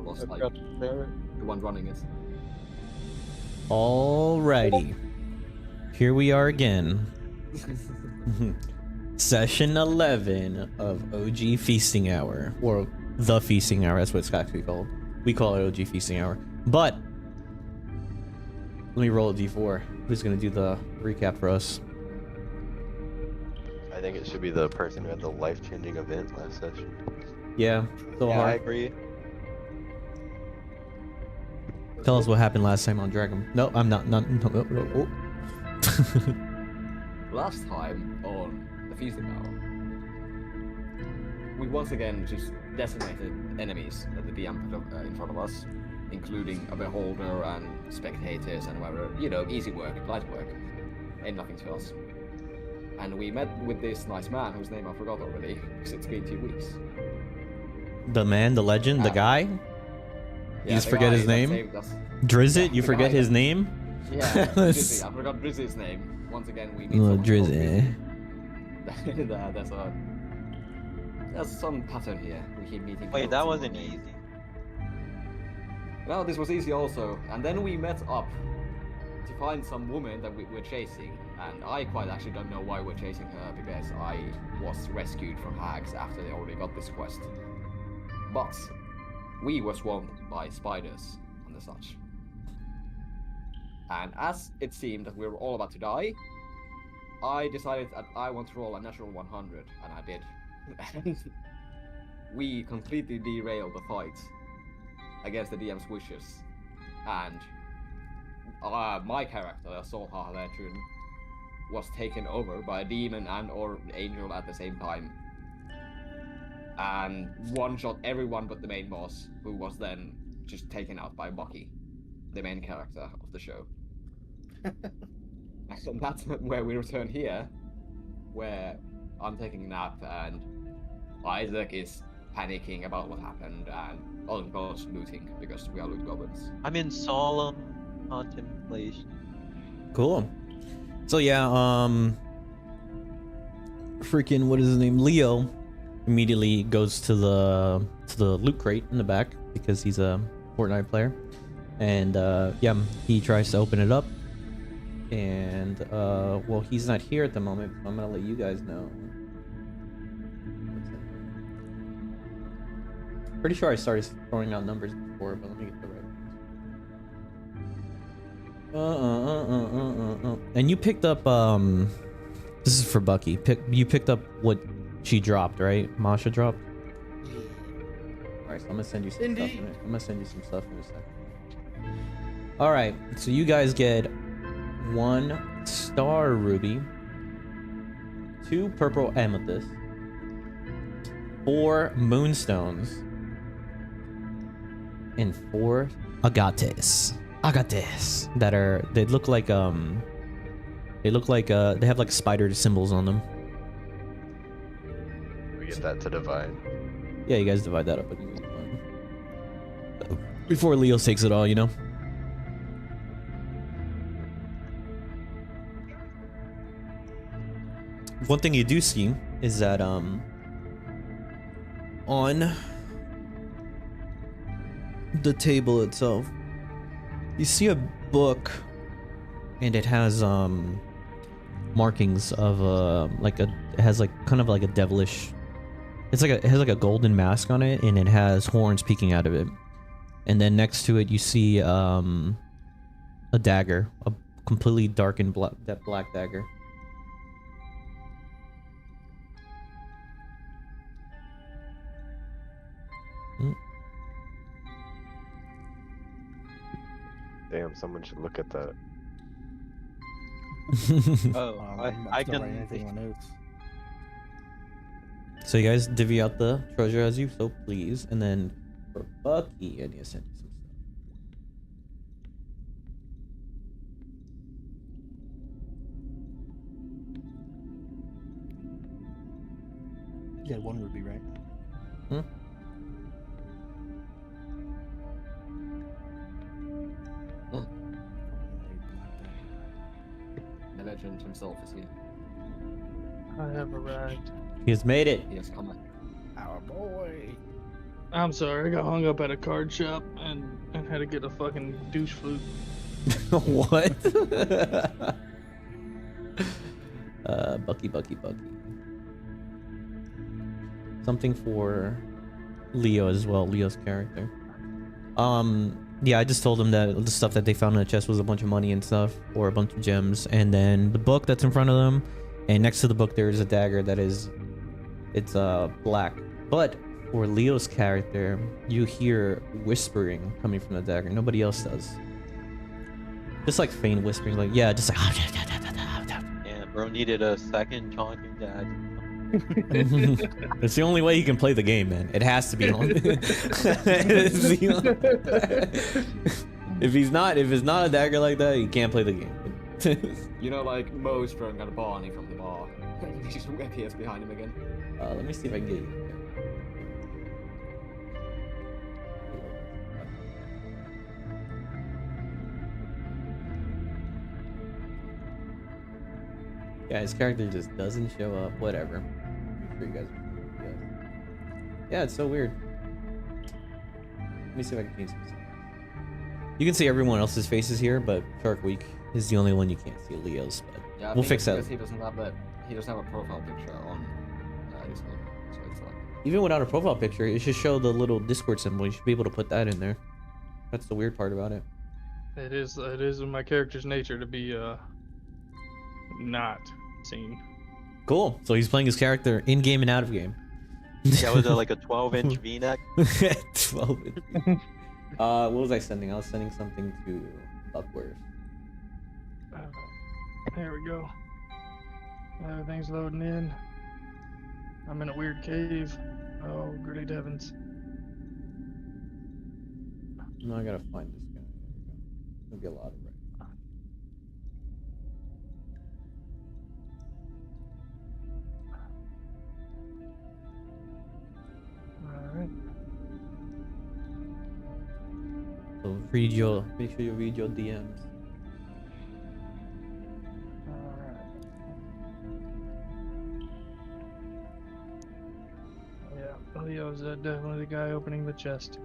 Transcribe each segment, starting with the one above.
was I've like got there. the one running it. Alrighty. Here we are again. Session 11 of OG Feasting Hour. Or The Feasting Hour, that's what it's actually called. We call it OG Feasting Hour. But, let me roll a d4. Who's gonna do the recap for us? I think it should be the person who had the life-changing event last session. Yeah, so Yeah, I hard. agree. Tell us what happened last time on Dragon. No, I'm not. No. Oh. Last time on the Feasting Hour, we once again just decimated enemies that the DM put in front of us, including a beholder and spectators and whatever. You know, easy work, light work, ain't nothing to us. And we met with this nice man whose name I forgot already, because it's been 2 weeks. The man, the legend, the guy? You just forget his name? Drizzit, you forget his name? Yeah, Drizzy. I forgot Drizzy's name. Once again, we meet Oh, Drizzy. There's some pattern here. We keep meeting. Wait, that wasn't easy. Well, this was easy also. And then we met up to find some woman that we're chasing. And I quite actually don't know why we're chasing her, because I was rescued from hags after they already got this quest. But we were swarmed by spiders and the such. And as it seemed that we were all about to die, I decided that I want to roll a natural 100, and I did. And we completely derailed the fight against the DM's wishes. And my character, Sol Haletun, was taken over by a demon and or angel at the same time. And one-shot everyone but the main boss, who was then just taken out by Bucky, the main character of the show. And that's where we return here, where I'm taking a nap and Isaac is panicking about what happened, and all of us looting because we are loot goblins. I'm in solemn contemplation. Cool. So yeah, freaking, what is his name? Leo immediately goes to the loot crate in the back because he's a Fortnite player. And yeah, he tries to open it up. And well, he's not here at the moment, so I'm gonna let you guys know. Pretty sure I started throwing out numbers before, but let me get the right. And you picked up this is for Bucky. You picked up what she dropped, right? Masha dropped. Alright, so I'm gonna send you some stuff in it. I'm gonna send you some stuff in a second. Alright, so you guys get 1 star ruby, 2 purple amethyst, 4 moonstones, and 4 agates. Agates that are, they look like they have like spider symbols on them. We get that to divide. Yeah, you guys divide that up before Leo takes it all, you know. One thing you do see is that on the table itself, you see a book, and it has markings of it has like kind of like a devilish, it has like a golden mask on it, and it has horns peeking out of it. And then next to it you see a dagger, a completely darkened black dagger. Damn, someone should look at that. Oh, I don't write can. anything on notes. So you guys divvy out the treasure as you so please, and then for Bucky, I need to send you some stuff. You had 1 ruby, right? Hmm? The legend himself is here. I have arrived. He has made it. He has come. Our boy. I'm sorry, I got hung up at a card shop and had to get a fucking douche flute. What? Bucky. Something for Leo as well, Leo's character. Yeah, I just told him that the stuff that they found in the chest was a bunch of money and stuff, or a bunch of gems, and then the book that's in front of them, and next to the book there is a dagger that is, it's black. But for Leo's character, you hear whispering coming from the dagger. Nobody else does. Just like faint whispering, like, yeah, just like. Yeah, bro needed a second talking dad. It's the only way he can play the game, man. It has to be on. If it's not a dagger like that, he can't play the game. You know, like Mo's throwing out a Barney from the bar. He just appears behind him again. Let me see if I can get you. Yeah, his character just doesn't show up. Whatever. I'm sure you guys. Yeah, it's so weird. Let me see if I can paint some stuff. You can see everyone else's faces here, but Shark Week is the only one you can't see Leo's. But Yeah, we'll fix that. Because he doesn't have a profile picture on Discord, so it's like. Even without a profile picture, it should show the little Discord symbol. You should be able to put that in there. That's the weird part about it. It is in my character's nature to be not seen. Cool. So he's playing his character in game and out of game. Yeah, was it like a 12-inch V-neck? 12 inch. What was I sending? I was sending something to Buckworth. There we go. Everything's loading in. I'm in a weird cave. Oh, great heavens. No, I gotta find this guy. There'll be a lot of it. Alright. So make sure you read your DMs. Alright. Yeah, Leo's definitely the guy opening the chest.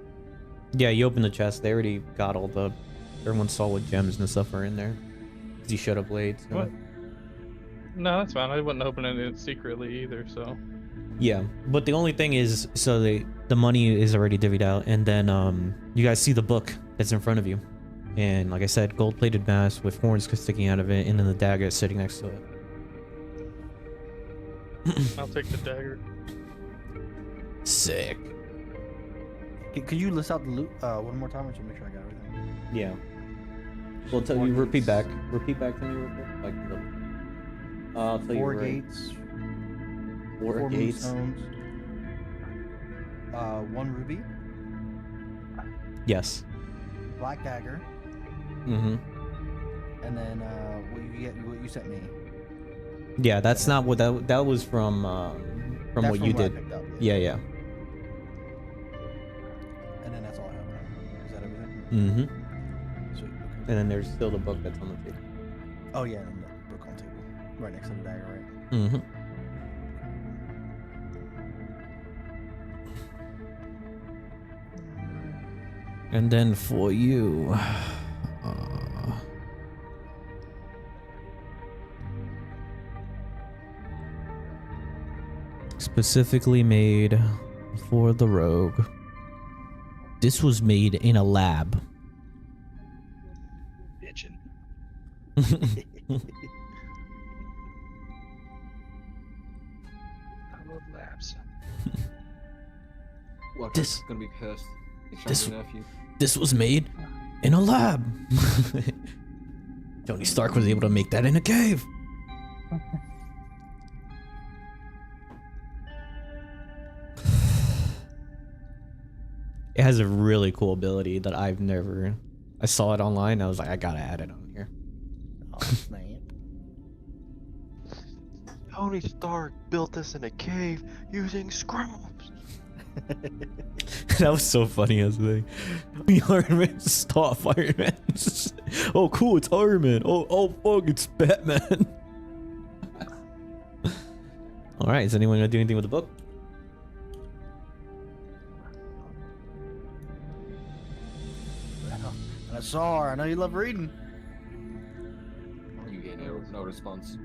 Yeah, you open the chest. They already got all the. Everyone saw what gems and stuff are in there. 'Cause he showed up late. So. What? No, that's fine. I wasn't opening it secretly either, so. Yeah, but the only thing is, so the money is already divvied out, and then you guys see the book that's in front of you, and like I said, gold-plated mask with horns sticking out of it, and then the dagger sitting next to it. I'll take the dagger. Sick. Could you list out the loot one more time? I should make sure I got everything. Yeah. Well, tell you repeat back to me real quick. Like I'll tell you. Four right. gates. Four gates. Stones. 1 ruby. Yes. Black dagger. Mm-hmm. And then what you sent me. Yeah, that's not what that was from That's what you I did. picked up, Yeah. And then that's all I have. Is that everything? Mm-hmm. Sweet. Okay. And then there's still the book that's on the table. Oh yeah, and the book on the table, right next to the dagger, right? Mm-hmm. And then for you, specifically made for the rogue. This was made in a lab. Bitchin'. I love labs. What? This- Gonna be cursed. this- Nephew. This was made in a lab. Tony Stark was able to make that in a cave. It has a really cool ability that I saw it online. I was like, I gotta add it on here. Oh snap! Tony Stark built this in a cave using scrubs. That was so funny as a thing. Iron Man, stop, Iron Man. Oh, cool, it's Iron Man. Oh, fuck, it's Batman. All right, is anyone gonna do anything with the book? Sorry, I know you love reading. You get no response.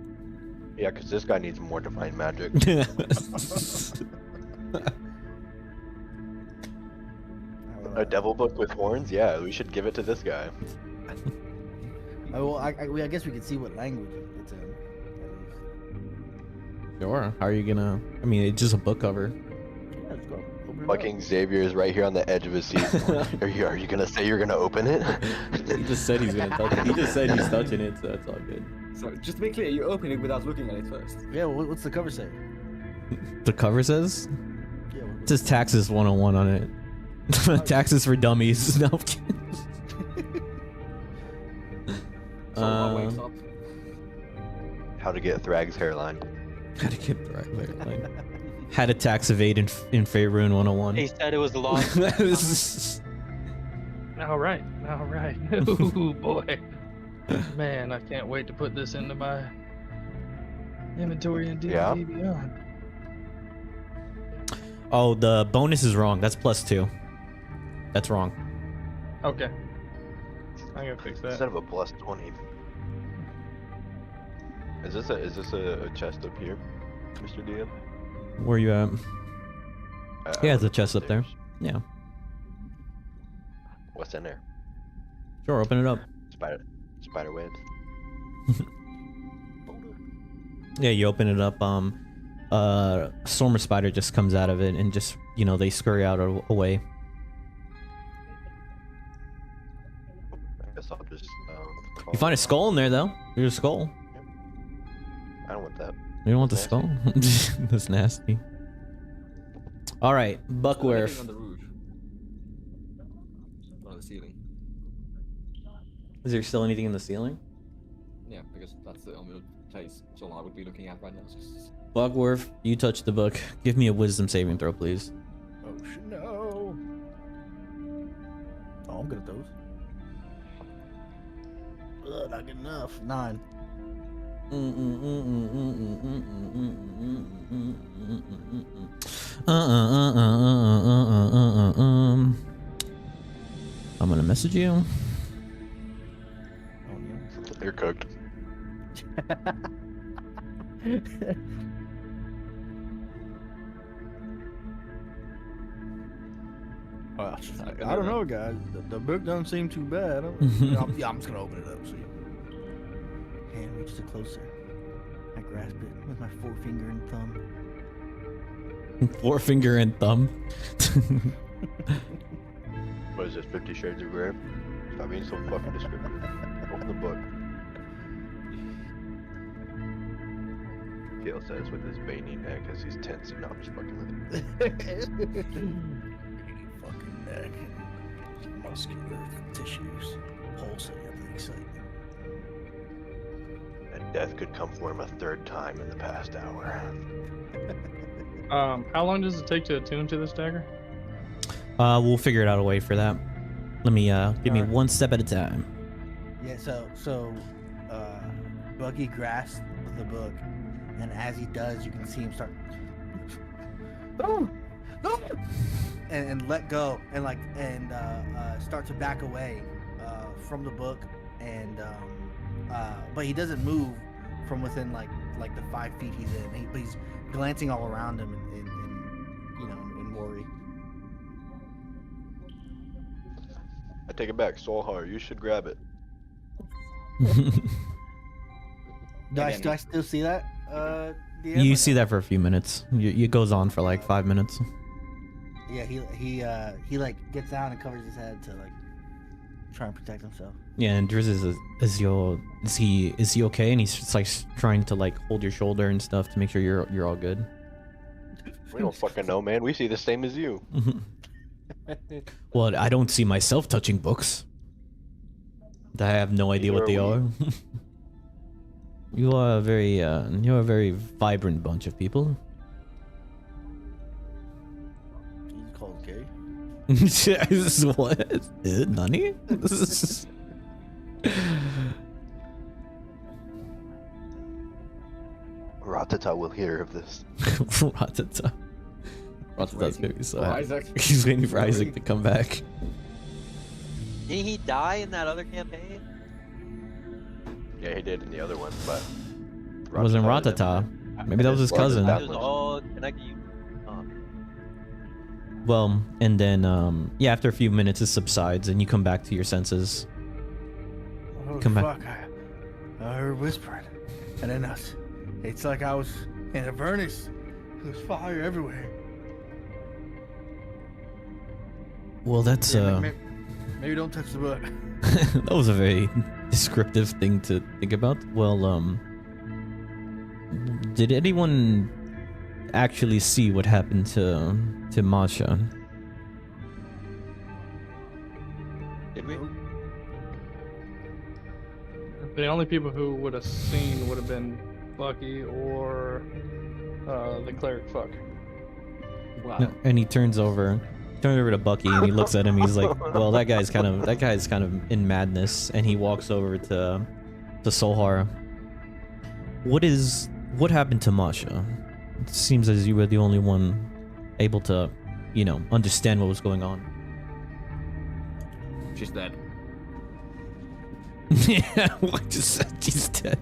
Yeah, because this guy needs more divine magic. A devil book with horns? Yeah, we should give it to this guy. I guess we could see what language it's in. Sure. How are you gonna? I mean, it's just a book cover. Yeah, let's go. Open it up. Fucking Xavier is right here on the edge of his seat. Are you gonna say you're gonna open it? He just said he's gonna touch it. He just said he's touching it, so it's all good. So just to be clear, you open it without looking at it first. Yeah, what's the cover say? The cover says? Yeah, It says Taxes 101 on it. Taxes for dummies. No, I'm kidding. Someone wakes up. How to get Thrag's hairline. How to get the right way. Like, how to tax evade in Faerun 101. He said it was lost. All right. Ooh, boy. Man, I can't wait to put this into my inventory and D&D Yeah? Beyond. Oh, the bonus is wrong. That's +2. That's wrong. Okay. I'm gonna fix that. Instead of a +20. Is this a chest up here, Mr. DM? Where you at? Yeah, there's a chest up there. Upstairs. Yeah. What's in there? Sure, open it up. Spider webs. Yeah, you open it up. Stormer spider just comes out of it and just, they scurry out away. I guess I'll just. You find a skull in there though. There's a skull. I don't want that. You don't want the That's skull? That's nasty. All right, Buckworth. On the roof. On the ceiling. Is there still anything in the ceiling? Yeah, because that's the only place John I would be looking at right now. Just... Buckworth, you touch the book. Give me a wisdom saving throw, please. Oh shit, no. Oh, I'm good at those. Ugh, not good enough. 9. I'm gonna message you. Oh, You're cooked. yeah. I don't know, guys. The book doesn't seem too bad. I'm just gonna open it up. So hand reaches it closer. I grasp it with my forefinger and thumb. Forefinger and thumb. What is this, 50 Shades of Grey? Stop being so fucking descriptive. Open the book. Gale says with his veiny neck as he's tensing. No, I'm just fucking with him. Fucking neck and muscular tissues pulsing at the excitement. And death could come for him a third time in the past hour. How long does it take to attune to this dagger? We'll figure it out a way for that. Let me give me Alright. one step at a time. Yeah, so Bucky grasps the book, and as he does, you can see him start and let go, and start to back away from the book, and but he doesn't move from within like the 5 feet he's in. But he's glancing all around him in worry. I take it back, Solhar. You should grab it. Do I still see that? DM, You or see no? that for a few minutes. It goes on for like 5 minutes. Yeah, he like gets down and covers his head to like try and protect himself. Yeah, and Driz is he okay? And he's just like trying to like hold your shoulder and stuff to make sure you're all good. We don't fucking know, man. We see the same as you. Well, I don't see myself touching books. I have no idea what they are. You're a very vibrant bunch of people. He's called gay. What? Nani? Ratata will hear of this. Ratata. Ratata's gonna be so happy. Isaac. He's waiting for Isaac to come back. Didn't he die in that other campaign? Yeah, he did in the other one, but It wasn't Ratata didn't. Ratata. Maybe that was his Or did cousin. that It was one. all connected. Oh. Well, and then yeah, after a few minutes, it subsides, and you come back to your senses. Oh Come back. fuck! I heard whispering, and then it's like I was in a furnace. There's fire everywhere. Well, that's Maybe don't touch the book. that was a very descriptive thing to think about. Well, did anyone actually see what happened to Masha? Did we? The only people who would have seen would have been Bucky or the cleric fuck. Wow. No, and he turns over to Bucky and he looks at him. He's like, "Well, that guy's kind of in madness." And he walks over to Solhara. What happened to Masha? It seems as you were the only one able to, understand what was going on. She's dead. Yeah, what just said she's dead.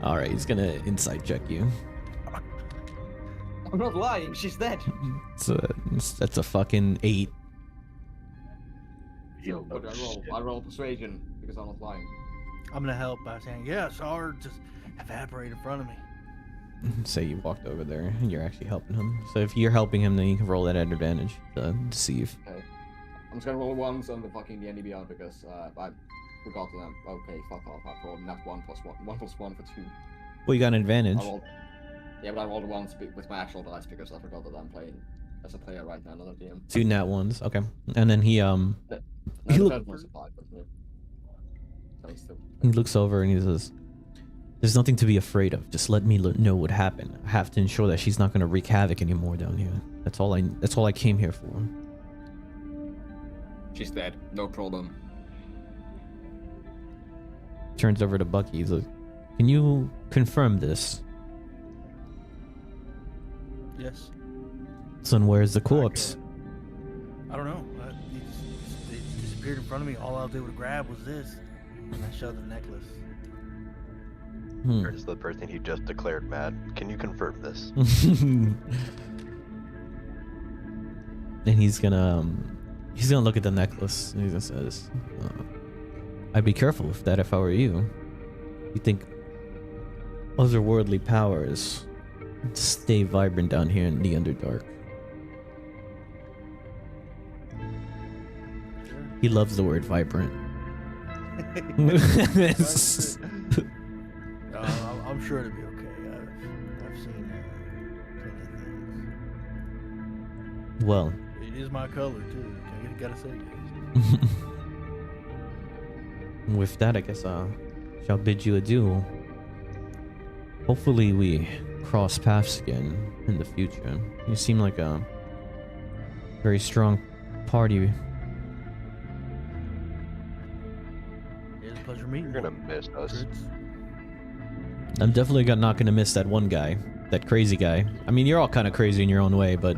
All right, he's gonna insight check you. I'm not lying. She's dead. That's a fucking 8. But I roll persuasion because I'm not lying. I'm gonna help by saying, "Yeah, I saw her just evaporate in front of me." Say you walked over there and you're actually helping him. So if you're helping him, then you can roll that at advantage to deceive. Okay. I'm just gonna roll once on the fucking NDBR because I forgot them. Okay, fuck off. I rolled not 1 + 1. 1 + 1 for 2. Well, you got an advantage. I rolled, yeah, but I rolled once with my actual dice because I forgot that I'm playing as a player right now, not a DM. 2 nat ones. Okay. And then he No, He the look- third one's a 5, but yeah. So he's still. he looks over and he says, "There's nothing to be afraid of. Just let me know what happened. I have to ensure that she's not going to wreak havoc anymore down here. That's all I came here for." She's dead. No problem. Turns over to Bucky. He's like, "Can you confirm this? Yes. Son, where's the corpse?" I don't know. It disappeared in front of me. All I was able to grab was this, and I showed the necklace. Hmm. Is the person he just declared mad. Can you confirm this? And he's gonna look at the necklace and he just says, "I'd be careful with that if I were you. You think otherworldly powers stay vibrant down here in the Underdark." He loves the word vibrant. I'm sure it'll be okay. I've seen plenty of things. Well, It is my color too. Gotta say it. with that, I guess I shall bid you adieu. Hopefully we cross paths again in the future. You seem like a very strong party. It's a pleasure meeting You're you. gonna miss us. I'm definitely not gonna miss that one guy, that crazy guy. I mean, you're all kind of crazy in your own way, but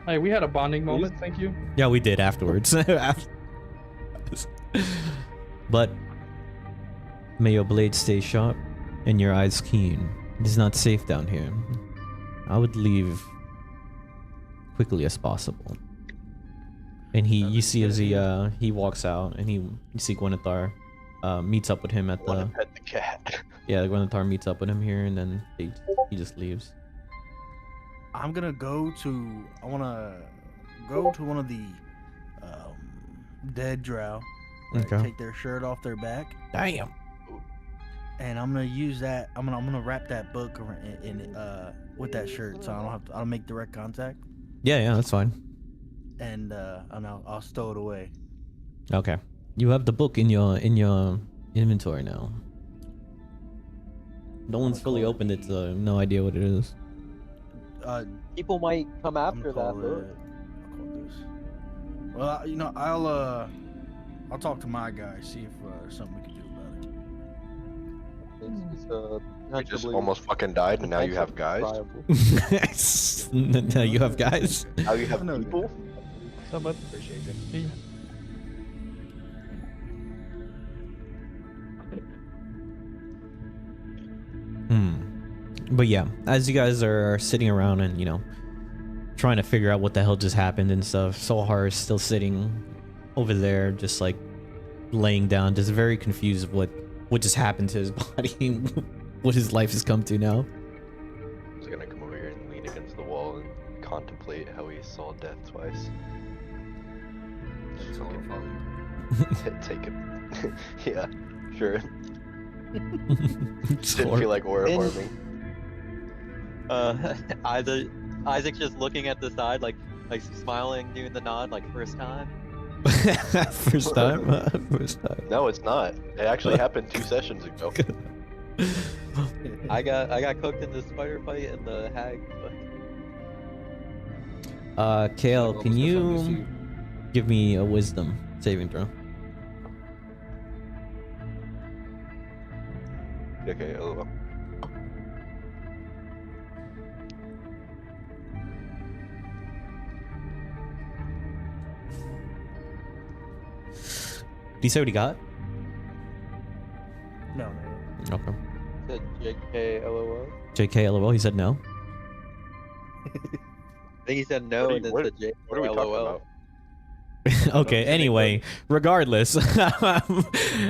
Hey, we had a bonding moment. Thank you. yeah, we did afterwards. But may your blade stay sharp and your eyes keen. It is not safe down here. I would leave quickly as possible. And you see as he walks out, and you see Gwenethar meets up with him at Wanna the pet the cat. yeah. Gwenethar meets up with him here, and then he just leaves. I'm gonna go to. I wanna go to one of the dead drow. Right, Okay. take their shirt off their back, Damn. and I'm gonna use that. I'm gonna wrap that book in with that shirt, so I don't have to. I'll make direct contact, Yeah, that's fine. and I'll stow it away. Okay. You have the book in your inventory now. No one's fully opened it, so no idea what it is. People might come I'm after gonna that. call Though. it. I'll call it this. Well, I'll talk to my guy, see if there's something we can do about it. It's You just potentially- almost fucking died, and now you have guys. potentially viable. Now you have guys. Now you have I know that. people. So, but Appreciate it. he But yeah, as you guys are sitting around and, you know, trying to figure out what the hell just happened and stuff, Sohar is still sitting over there, just like laying down, just very confused of what just happened to his body, what his life has come to now. He's gonna come over here and lean against the wall and contemplate how he saw death twice. It's Fucking horrifying. take him. Yeah, sure. It's Didn't feel like aura In- farming. Isaac's just looking at the side, like smiling, doing the nod, like first time. First time? First time. No, it's not. It actually happened 2 sessions ago. I got cooked in the spider fight and the hag. Kale, Well, can because I you miss give me a wisdom saving throw? Okay, LOL. Do you say what he got? No, no. Okay. Said JK LOL. JK LOL, he said no. I think he said no What are and you- then said JK What are we talking LOL. about? Okay, anyway, regardless. Did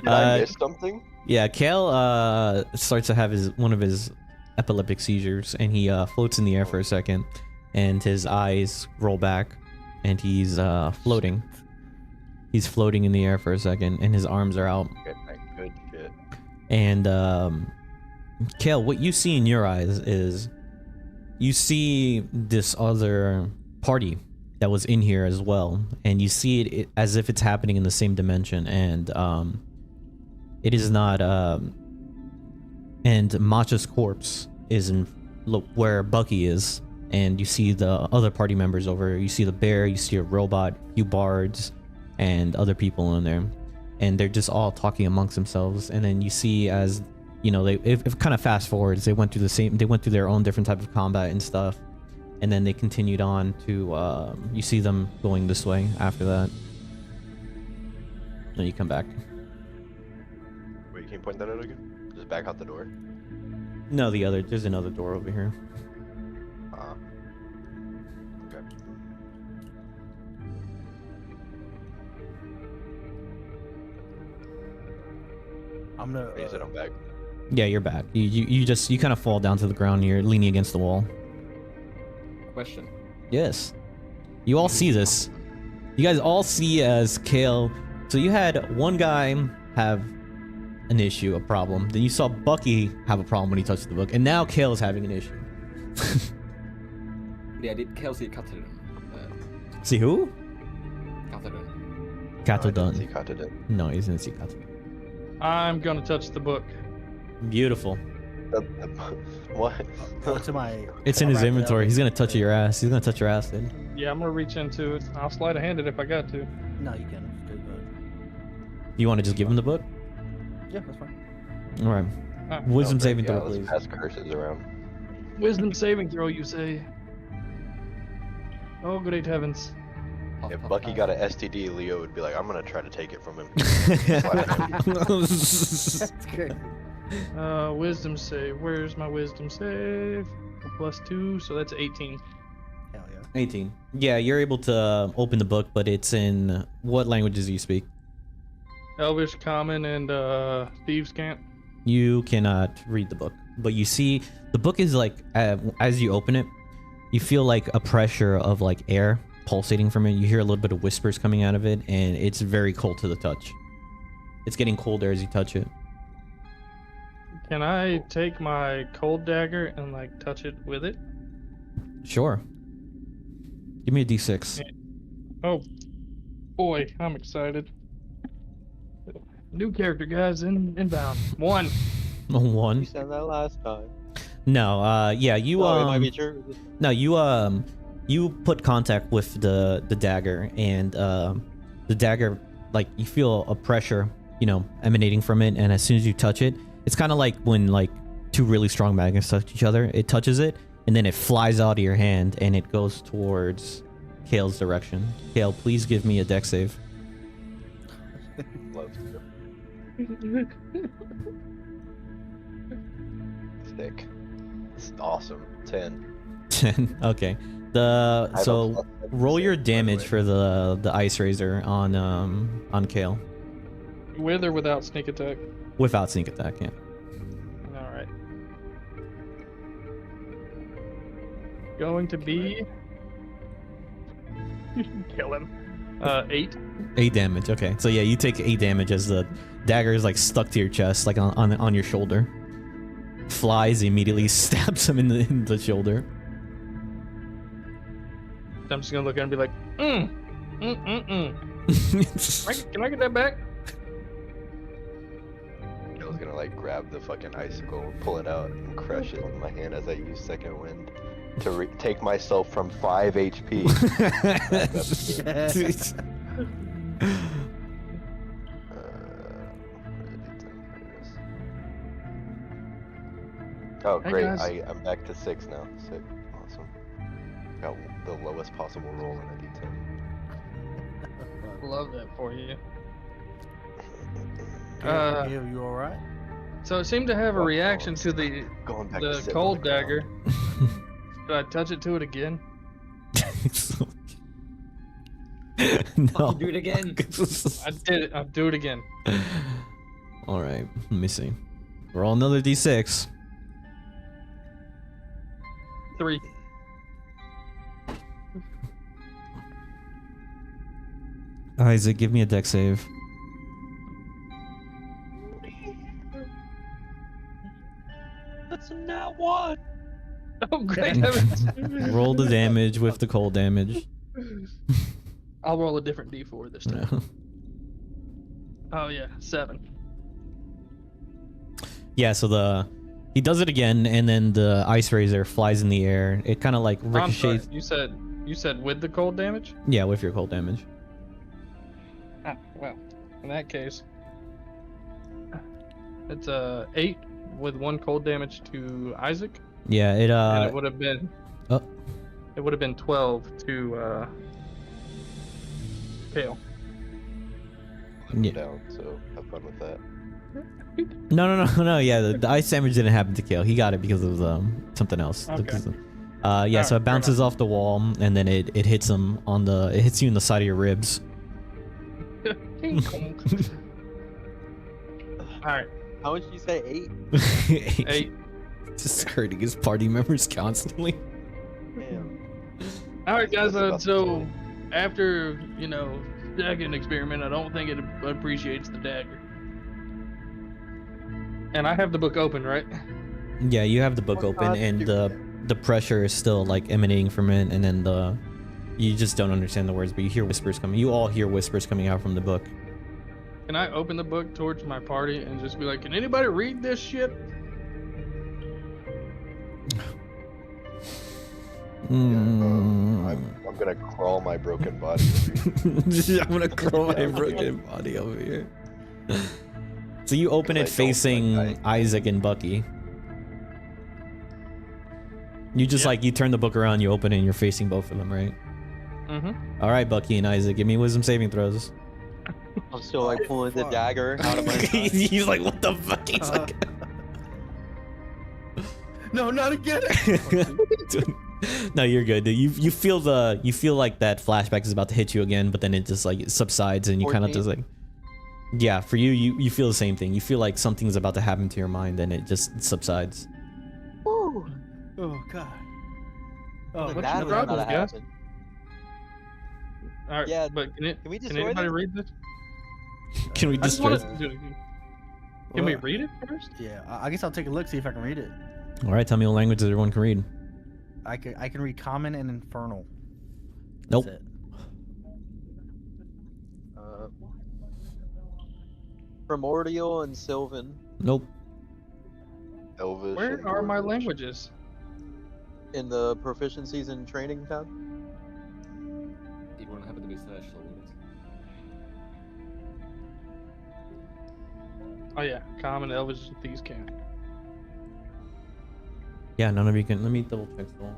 I miss something? Yeah, Kale starts to have one of his epileptic seizures, and he floats in the air for a second, and his eyes roll back, and he's floating. He's floating in the air for a second, and his arms are out. Good shit. And Kale, what you see in your eyes is you see this other party that was in here as well, and you see it as if it's happening in the same dimension, and it is not. And Matcha's corpse is in where Bucky is, and you see the other party members over. You see the bear, you see a robot, a few bards, and other people in there, and they're just all talking amongst themselves. And then you see, as you know, if kind of fast forwards, they went through their own different type of combat and stuff, and then they continued on to you see them going this way after that. Then you come back. Wait, can you point that out again? Just back out the door. No, there's another door over here. Okay. I'm gonna. You said I'm back. Yeah, you're back. You kind of fall down to the ground. You're leaning against the wall. Question. Yes. You all see this. You guys all see as Kale. So you had one guy have an issue, a problem. Then you saw Bucky have a problem when he touched the book, and now Kale is having an issue. Yeah, did Kelsey Catherine? See who? Catherine. Kato I didn't see done. Kata did. No, he didn't see Kato. I'm gonna touch the book. Beautiful. What? To my. It's in his inventory. He's gonna touch your ass. He's gonna touch your ass, dude. Yeah, I'm gonna reach into it. I'll slide a hand it if I got to. No, you can. Go ahead. You want to just give him the book? Yeah, that's fine. All right. Ah, Wisdom Okay, saving yeah, throw, let's please. pass curses around. wisdom saving throw, you say? Oh, great heavens. Puff, If puff, Bucky puff. got an STD, Leo would be like, I'm gonna try to take it from him. That's great. Wisdom save. Where's my wisdom save? +2, so that's 18. Hell yeah. 18. Yeah, you're able to open the book, but it's in what languages do you speak? Elvish, Common, and Thieves' Cant. You cannot read the book, but you see the book is like as you open it, you feel like a pressure of like air pulsating from it. You hear a little bit of whispers coming out of it, and it's very cold to the touch. It's getting colder as you touch it. Can I take my cold dagger and like touch it with it? Sure. Give me a d6. Oh, boy, I'm excited. New character, guys, inbound. 1. A 1. You said that last time. No. Yeah. You Oh, it might be true. No, you put contact with the dagger, and the dagger, like, you feel a pressure, you know, emanating from it, and as soon as you touch it, it's kind of like when like two really strong magnets touch each other. It touches it, and then it flies out of your hand, and it goes towards Kale's direction. Kale, please give me a dex save. Love to. Sick. That's awesome. 10. 10. Okay. I have a So plus roll 7 your save, by the damage way. for the ice razor on Kale With or without sneak attack? without sneak attack. Yeah. All right. Going to be. Kill him. 8. 8 damage. Okay. So yeah, you take 8 damage as the dagger is like stuck to your chest, like on your shoulder. Flies immediately stabs him in the shoulder. I'm just gonna look at him and be like, Can I get that back? I was gonna like grab the fucking icicle, pull it out, and crush it with my hand as I use second wind to take myself from 5 HP. Oh Hey, great, guys. I'm back to 6 now. 6, awesome. Got the lowest possible roll in a D10. Love that for you. You all right? So it seemed to have a Fuck reaction off. to the Going back to sit on cold the ground. dagger. Did I touch it to it again? No. Do it again. I did it. I'll do it again. All right. Let me see. Roll another d6. 3. Isaac, give me a deck save. That's not one. Oh, great heavens. Roll the damage with the cold damage. I'll roll a different d4 this time. No. Oh, yeah. 7. Yeah, so he does it again, and then the ice razor flies in the air. It kind of like I'm sorry, ricochets. You said with the cold damage? Yeah, with your cold damage. Ah, well, in that case, it's 8 with 1 cold damage to Isaac, Yeah, it and it would have been. Oh. It would have been 12 to Kale. I'm Yeah. down, so have fun with that. No. Yeah, the ice damage didn't happen to Kale. He got it because of something else. Okay. Yeah, so Alright, it fair bounces off the wall, and then it hits him it hits you in the side of your ribs. King Kong. All right, How much did you say? 8? 8. Just hurting his party members constantly. Damn. All right, guys. That's about So after second experiment, I don't think it appreciates the dagger. And I have the book open, right? Yeah, you have the book Oh, open, God, and dude. the pressure is still like emanating from it, and then you just don't understand the words, but you hear whispers coming. You all hear whispers coming out from the book. Can I open the book towards my party and just be like, "Can anybody read this shit?" I'm gonna crawl my broken body. I'm gonna crawl my Yeah. broken body over here. So you open it Because I don't facing like Isaac and Bucky. You just Yeah. you turn the book around, you open it, and you're facing both of them, right? Mm-hmm. All right, Bucky and Isaac, give me wisdom saving throws. I'm still like pulling the Fuck. dagger out of my side. He's like, what the fuck? He's like, No, not again. Dude. No, you're good. Dude. You feel like that flashback is about to hit you again, but then it just it subsides and you kind of 14. just yeah. For you feel the same thing. You feel like something's about to happen to your mind, and it just subsides. Woo. Oh God. Oh, What's Like, your that was problem, about to guys? happen. All right, Yeah, but Can we can destroy anybody this? read this? Can we I just destroy? want to. Can we read it first? Yeah, I guess I'll take a look, see if I can read it. All right, tell me what languages everyone can read. I can read Common and Infernal. Nope. That's it. Primordial and Sylvan Nope. Elvish. Where and are my Dwarvish. languages? in the proficiencies and training tab. It wouldn't happen to be Sesh, so would it? Oh yeah, Common, Elvish, these can. Yeah, none of you can. Let me double check still.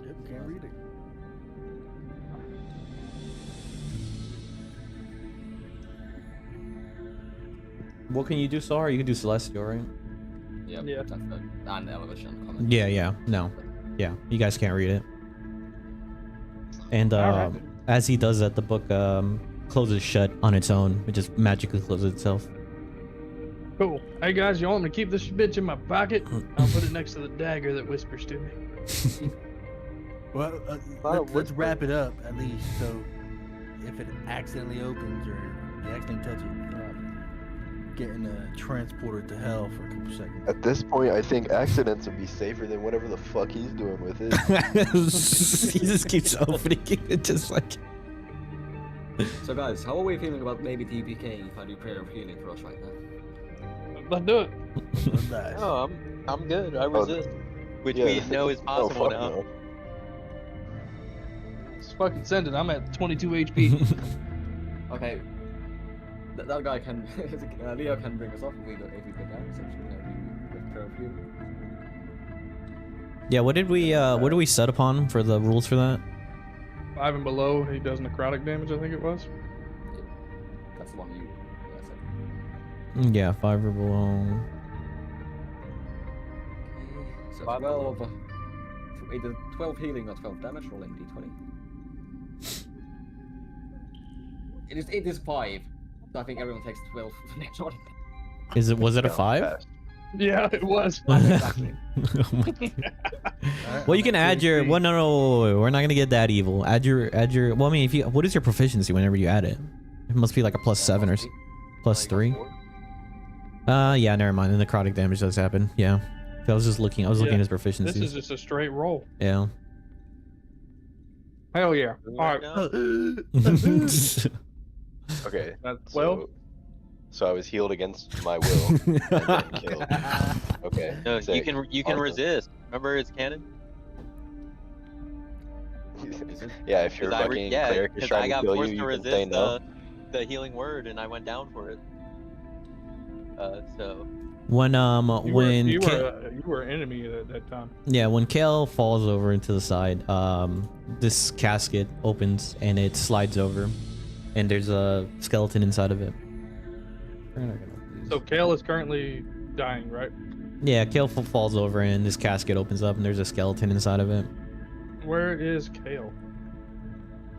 Yep, can't read it. What can you do, Sar? You can do Celestial, right? Yeah. Yeah. That's the and elevation comment. Yeah, no. Yeah, you guys can't read it. And Alright. as he does that, the book closes shut on its own. It just magically closes itself. Cool. Hey guys, you want me to keep this bitch in my pocket? I'll put it next to the dagger that whispers to me. Well, let's wrap it up at least. So, if it accidentally opens or you accidentally touch it, getting transported to hell for a couple seconds. At this point, I think accidents would be safer than whatever the fuck he's doing with it. He just keeps opening it, just like. So guys, how are we feeling about maybe TPK if I do prayer of healing for us right now? Let's do it. Nice. Oh, I'm good. I resist, which Yeah. we know is Oh, possible fuck now. no. Let's fucking send it. I'm at 22 HP. Okay. That guy can, Leo can bring us off if we go down. Essentially, with prayer of healing. Yeah, what did we set upon for the rules for that? 5 and below, he does necrotic damage, I think it was. That's the one you said. Yeah, 5 or below. Okay, so 5 below. 12. Either 12 healing or 12 damage, rolling d20. It is 5. So I think everyone takes 12 for the next one. Was it a Yeah, 5? fast. Yeah, it was. Exactly. Oh my God. Well, you can add your. Well, no, we're not gonna get that evil. Add your. Well, I mean, if you. What is your proficiency whenever you add it? It must be like a +7 or +3. Yeah, never mind. The necrotic damage does happen. Yeah. I was just looking. I was looking at his proficiencies. This is just a straight roll. Yeah. Hell yeah. Alright. Okay. That's So I was healed against my will and then killed. Okay. No, sick. you can Awesome. resist. Remember his cannon? Yeah, if your 'Cause fucking yeah, cleric is 'cause trying I to got kill you, forced you to can say resist no. the healing word, and I went down for it. So when you Ka- were an enemy at that time. yeah, when Kale falls over into the side, this casket opens and it slides over, and there's a skeleton inside of it. We're not gonna open these. So Kale is currently dying, right? Yeah, Kale falls over and this casket opens up and there's a skeleton inside of it. Where is Kale?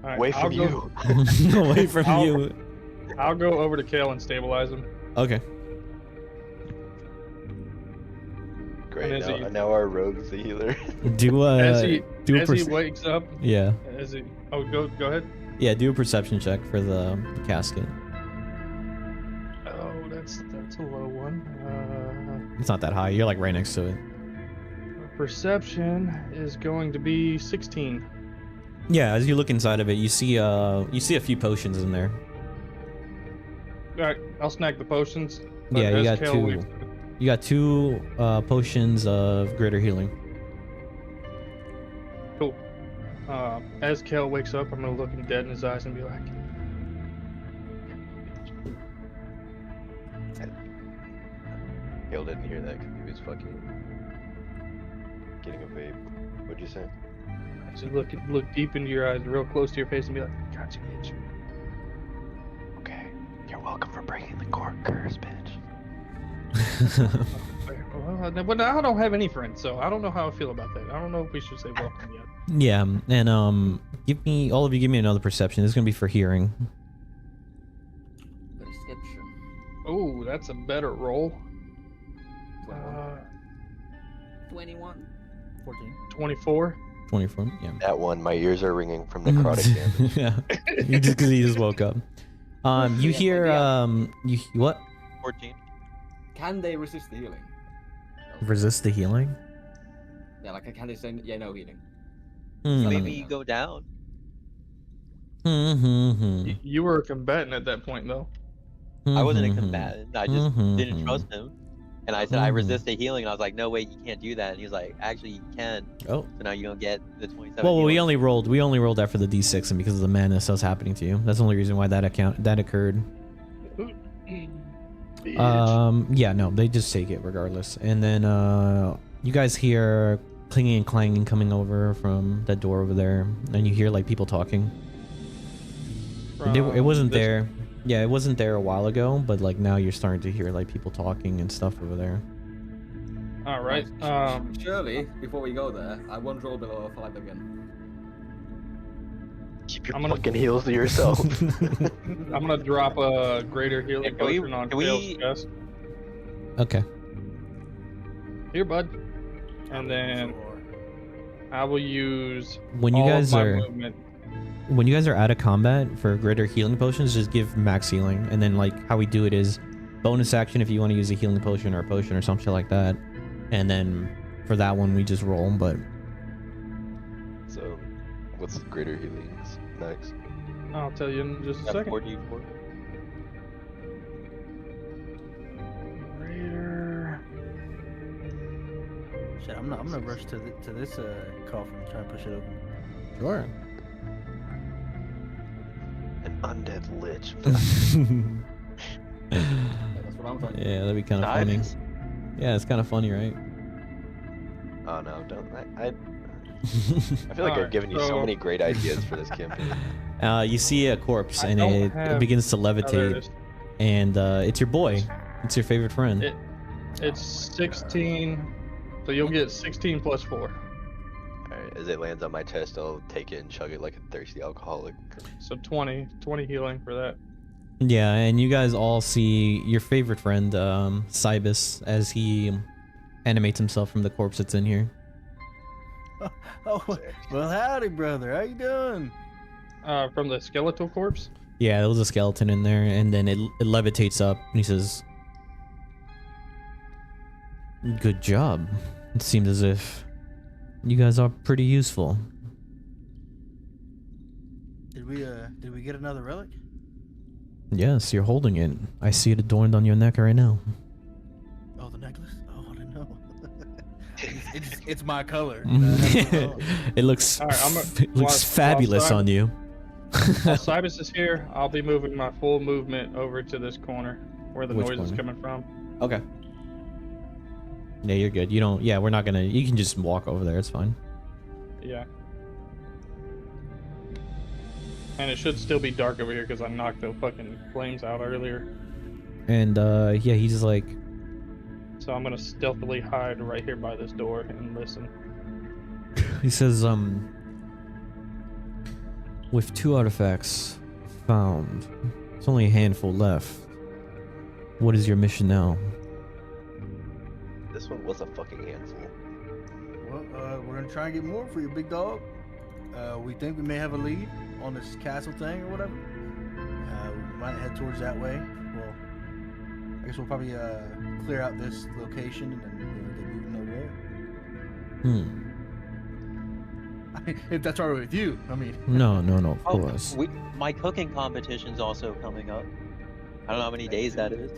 Alright, Away I'll from go- you. Away from I'll- you. I'll go over to Kale and stabilize him. Okay. Great. And is he- Now our rogue's the healer. Do As he do a as he wakes up, yeah. as he go ahead. Yeah, do a perception check for the casket. Oh, that's a low one. It's not that high. You're like right next to it. Perception is going to be 16. Yeah, as you look inside of it, you see a few potions in there. Alright, I'll snag the potions. but Yeah, you as got Kale 2. wakes- You got 2 potions of greater healing. Cool. As Kale wakes up, I'm gonna look him dead in his eyes and be like, Gale didn't hear that because he was fucking getting a vape. What'd you say? I just look deep into your eyes, real close to your face, and be like, "Gotcha, bitch." Okay. You're welcome for breaking the curse, bitch. But I don't have any friends, so I don't know how I feel about that. I don't know if we should say welcome yet. Yeah, and give me another perception. This is gonna be for hearing. Perception. Oh, that's a better roll. 21. 14. 24. 24. Yeah. That one, my ears are ringing from necrotic damage. Yeah. You just because you just woke up. You Yeah, hear maybe you what? 14. Can they resist the healing? No. Resist the healing? Yeah, like can they say no healing? Hmm. Maybe you go down. You were a combatant at that point, though. I wasn't a Mm-hmm. combatant. I just didn't trust him. And I said, I resist the healing. And I was like, no, wait, you can't do that. And he was like, actually, you can. Oh. So now you don't get the 27. Well, we healing. only rolled after the D6 and because of the madness that was happening to you. That's the only reason why that occurred. Yeah, no, they just take it regardless. And then you guys hear clinging and clanging coming over from that door over there, and you hear like people talking. It wasn't This- there. Yeah, it wasn't there a while ago, but like now you're starting to hear like people talking and stuff over there. All right. Surely, before we go there, I won't roll below a 5 again. Keep your I'm gonna- fucking heals to yourself. I'm gonna drop a greater healing Can we- potion on can we- Phil's chest. Okay. Here, bud. And then Sure. I will use When you all guys of my are movement. when you guys are out of combat for greater healing potions, just give max healing, and then like how we do it is bonus action if you want to use a healing potion or a potion or something like that, and then for that one we just roll. But So, what's greater healings next? I'll tell you in just a Got second. 4d4. Greater. Shit, I'm gonna rush to this coffin and try and push it open. sure. An undead lich. Yeah, that's what I'm trying to do. Yeah, that'd be kind of funny. Nice. Yeah, it's kind of funny, right? Oh no, don't. I feel like I've Alright, given you so so- many great ideas for this campaign. You see a corpse I and don't it have- begins to Oh, there it levitate, is. and it's your boy. It's your favorite friend. It's 16. So you'll get 16 plus 4. Alright, as it lands on my chest, I'll take it and chug it like a thirsty alcoholic. So 20 healing for that. Yeah, and you guys all see your favorite friend, Cybus, as he animates himself from the corpse that's in here. Oh, well, howdy, brother. How you doing? From the skeletal corpse. Yeah, there was a skeleton in there, and then it levitates up, and he says, "Good job. It seems as if you guys are pretty useful." Did we get another relic? Yes, you're holding it. I see it adorned on your neck right now. Oh, the necklace. Oh, I didn't know. it's my color. It looks All right, it looks fabulous on you. While Cybus is here, I'll be moving my full movement over to this corner where the Which noise is corner? coming from. Okay. Yeah, you're good. You don't. Yeah, we're not gonna. You can just walk over there. It's fine. Yeah. And it should still be dark over here because I knocked the fucking flames out earlier. And yeah, he's just like, So I'm gonna stealthily hide right here by this door and listen. he says, with 2 artifacts found, there's only a handful left. What is your mission now? This one was a fucking handful. Well, we're gonna try and get more for you, big dog. We think we may have a lead on this castle thing or whatever. We might head towards that way. Well, I guess we'll probably clear out this location and then get moving over there. If that's alright with you, I mean. No, of course. My cooking competition's also coming up. I don't know how many days that is.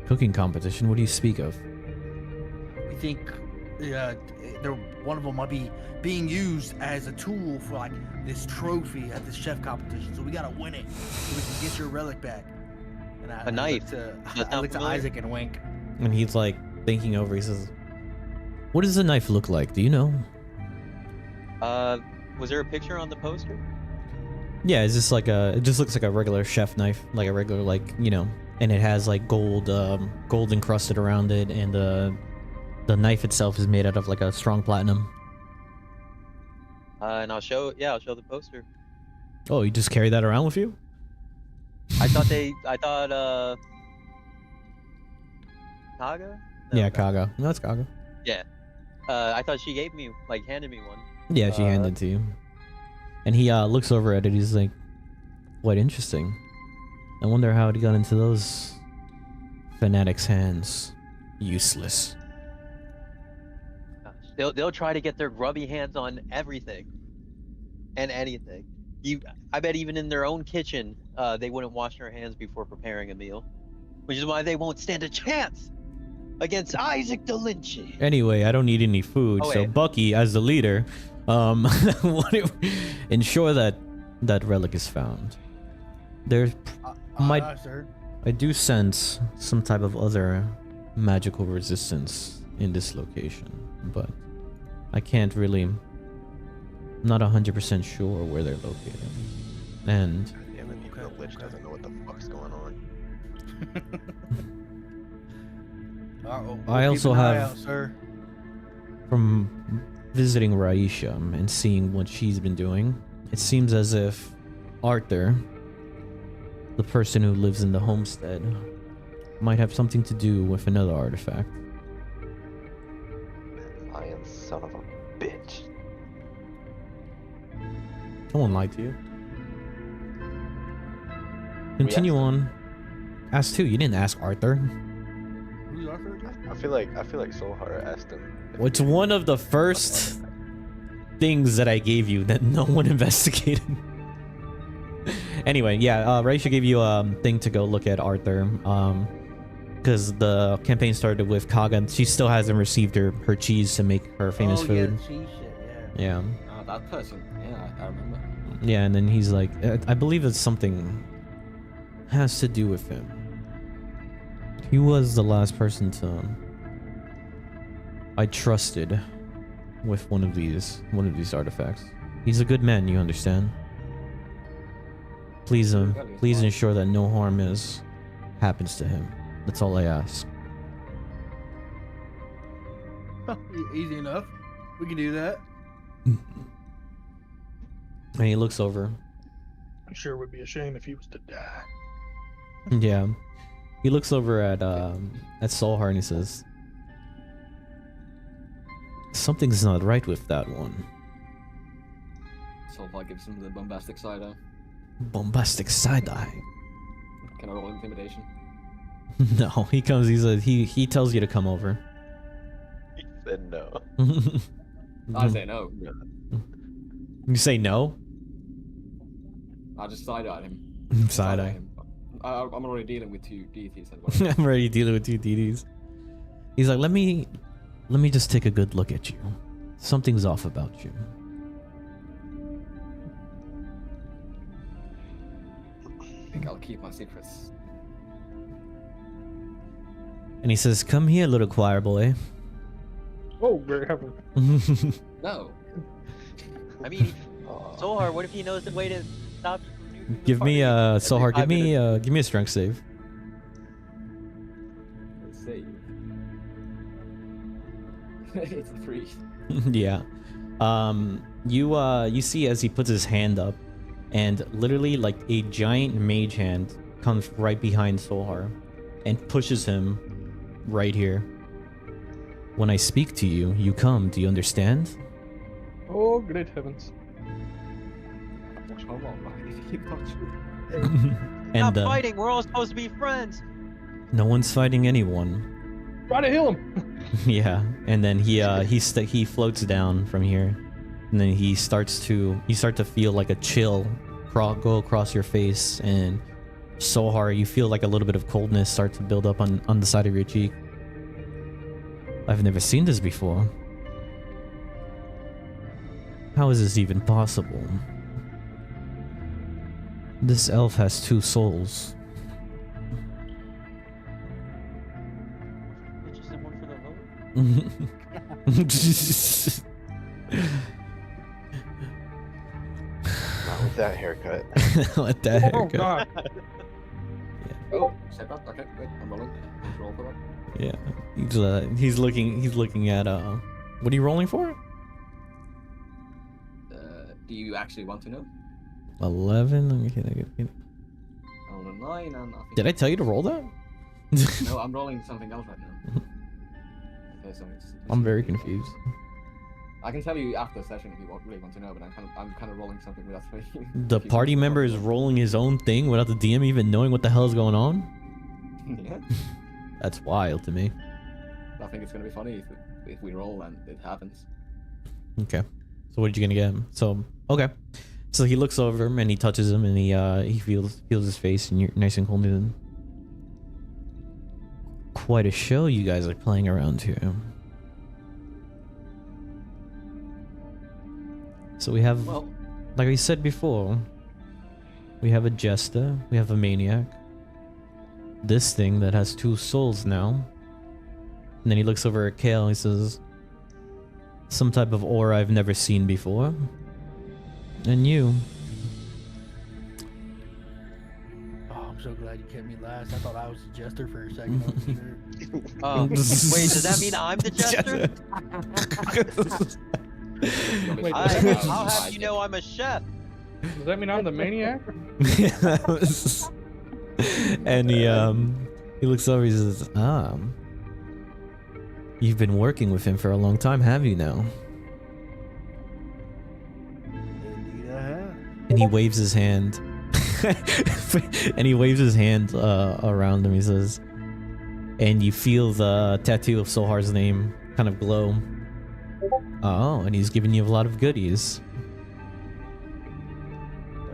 Cooking competition. What do you speak of? We think one of them might be being used as a tool for like this trophy at this chef competition. So we gotta win it so we can get your relic back. And A knife. I look to Isaac and wink. And he's like thinking over. He says, "What does the knife look like? Do you know?" Was there a picture on the poster? Yeah, it's just like it just looks like a regular chef knife, like a regular, like, and it has like gold encrusted around it, and the knife itself is made out of like a strong platinum. And I'll show the poster. Oh, you just carry that around with you? I thought Kaga? No, Yeah, Kaga. No, that's Kaga. I thought she handed me one. Yeah, she handed it to you. And he looks over at it. He's like, "Quite interesting. I wonder how it got into those fanatics' hands. Useless." Gosh, they'll try to get their grubby hands on everything and anything. I bet even in their own kitchen, they wouldn't wash their hands before preparing a meal, which is why they won't stand a chance against Isaac the Lynchy. Anyway, I don't need any food, Oh, so wait. Bucky, as the leader, ensure that that relic is found. There's Sir. I do sense some type of other magical resistance in this location, but I can't really. I'm not 100% sure where they're located. And Damn it, the lich doesn't know what the fuck's going on. I also keep an eye have- out, sir. From visiting Raisha and seeing what she's been doing, it seems as if Arthur, the person who lives in the homestead, might have something to do with another artifact. Lion son of a bitch. Someone lied to you. Continue on. Ask who? You didn't ask Arthur. Who's Arthur again? I feel like Sohar asked him. if It's he- one of the first things that I gave you that no one investigated. Anyway, yeah, Raisha gave you a thing to go look at Arthur. Because the campaign started with Kaga. She still hasn't received her cheese to make her famous food. Yeah, the cheese shit, yeah. Yeah. That person. Yeah, I remember. Yeah, and then he's like, I believe it's something has to do with him. He was the last person I trusted with one of these artifacts. He's a good man, you understand? Please ensure that no harm happens to him. That's all I ask. Easy enough. We can do that. And he looks over. I'm sure it would be a shame if he was to die. Yeah. He looks over at Solhar and he says, something's not right with that one. Solvar gives him the bombastic side eye. Bombastic side eye. Can I roll intimidation? No, he comes, he tells you to come over. He said no. I say no. You say no? I just side eyed him. Side eye. him. I'm already dealing with two deities. At once. I'm already dealing with two DDs. He's like, let me just take a good look at you. Something's off about you. I think I'll keep my secrets. And he says, come here, little choir boy. Oh, great heaven. No. I mean, Sohar, what if he knows the way to stop you from nuking the Give me party? Sohar, Every 5 minutes. give me a strength save. Let's see. It's a 3. Yeah. You see as he puts his hand up, and literally like a giant mage hand comes right behind Sohar and pushes him right here. When I speak to you, you come. Do you understand? Oh, great heavens. Come on, man. If you touch me. Stop And fighting. We're all supposed to be friends. no one's fighting anyone. Try to heal him. Yeah, and then he floats down from here, and then you start to feel like a chill go across your face, and Sohar, you feel like a little bit of coldness start to build up on the side of your cheek. I've never seen this before. How is this even possible? This elf has 2 souls. Bitches and one for the load. Not with that haircut. Let that Oh, haircut. God. Oh, set that. Okay, good. I'm rolling. Let's roll for that. Yeah, he's looking at what are you rolling for? Do you actually want to know? 11. I rolled a 9 and I think... Did I tell you to roll that? No, I'm rolling something else right now. Okay, so it's I'm very confused. I can tell you after the session if you really want to know, but I'm kind of rolling something without saying. The party member is rolling his own thing without the DM even knowing what the hell is going on? Yeah. That's wild to me. I think it's gonna be funny if we roll and it happens. Okay. So what are you gonna get him? So okay. So he looks over him and he touches him and he feels his face and you're nice and cold. And quite a show you guys are playing around here. So we have, Well, like I said before, we have a jester, we have a maniac. This thing that has 2 souls now. And then he looks over at Kale and he says, some type of aura I've never seen before. And you. Oh, so glad you kept me last. I thought I was the jester for a second. I wasn't sure. Wait, does that mean I'm the jester? Wait, I'll have you know I'm a chef. Does that mean I'm the maniac? And he looks over. He says, you've been working with him for a long time, have you now? Indeed, I have. And he waves his hand. And he waves his hand around him. He says, and you feel the tattoo of Sohar's name kind of glow. Oh, and he's giving you a lot of goodies.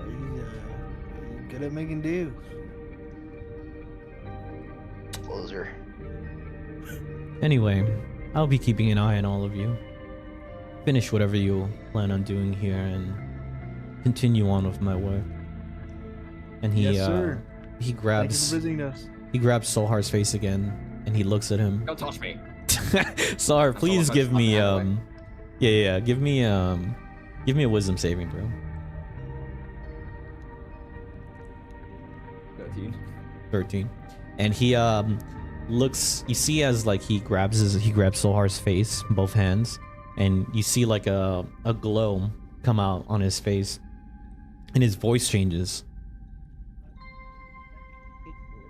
He's good at making deals. Loser. Anyway, I'll be keeping an eye on all of you. Finish whatever you plan on doing here and continue on with my work. And he Yes, sir. he Thank you grabs for visiting us. he grabs Sohar's face again and he looks at him. Don't touch me. Sohar, please Sohar give me touched my yeah, give me a wisdom saving throw. 13. And he looks, you see as like he grabs Sohar's face, both hands, and you see like a glow come out on his face and his voice changes.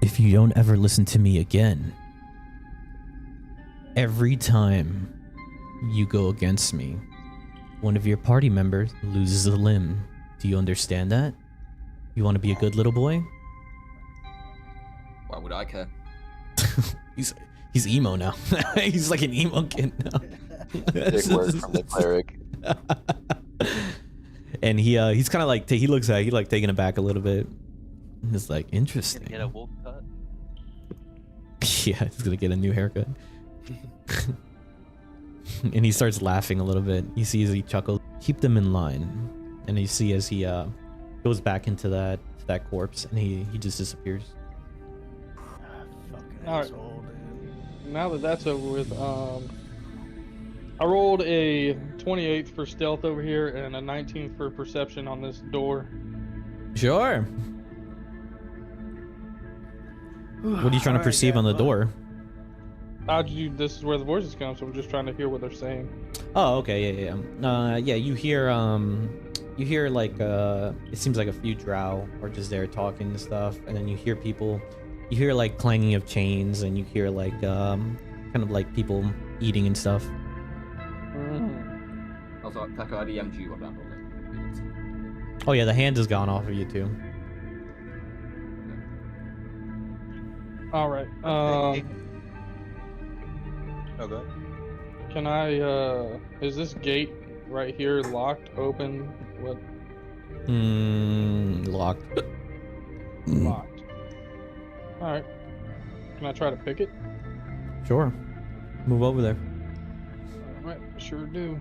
If you don't ever listen to me again, every time you go against me, one of your party members loses a limb. Do you understand that? You want to be a good little boy? Why would I care? He's emo now. He's like an emo kid now. Dick work from the cleric. And he's kind of like he looks at like taken aback a little bit. It's like interesting. Gonna get a wolf cut. Yeah, he's gonna get a new haircut. And he starts laughing a little bit. You see as he chuckles. Keep them in line. And you see as he goes back into that corpse and he just disappears. Fucking All right. asshole, dude. Now that that's over with, I rolled a 28 for stealth over here and a 19 for perception on this door. Sure. What are you trying to Alright, perceive yeah, on the fuck. door? This is where the voices come, so I'm just trying to hear what they're saying. Oh, okay, yeah. You hear like it seems like a few drow are just there talking and stuff, and then you hear people, you hear like clanging of chains, and you hear like kind of like people eating and stuff. Also, Taco, I DM'd you on that one. Oh yeah, the hand has gone off of you too. All right. Okay. Can I? Is this gate right here locked, open? What? Locked. Locked. All right. Can I try to pick it? Sure. Move over there. All right. Sure do.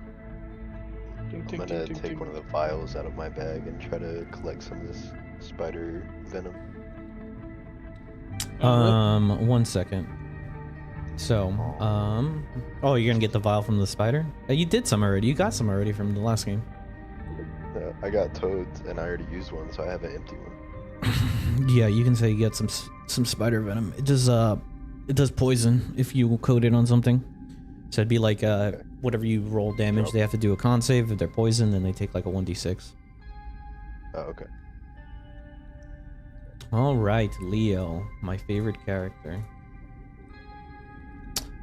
I'm gonna take one of the vials out of my bag and try to collect some of this spider venom. 1 second. So, oh, you're gonna get the vial from the spider? You did some already. You got some already from the last game. I got toads and I already used one, so I have an empty one. Yeah, you can say you get some spider venom. It does poison if you coat it on something. So it'd be like whatever you roll damage, they have to do a con save. If they're poisoned, then they take like a 1d6. Oh, okay. All right, Leo, my favorite character.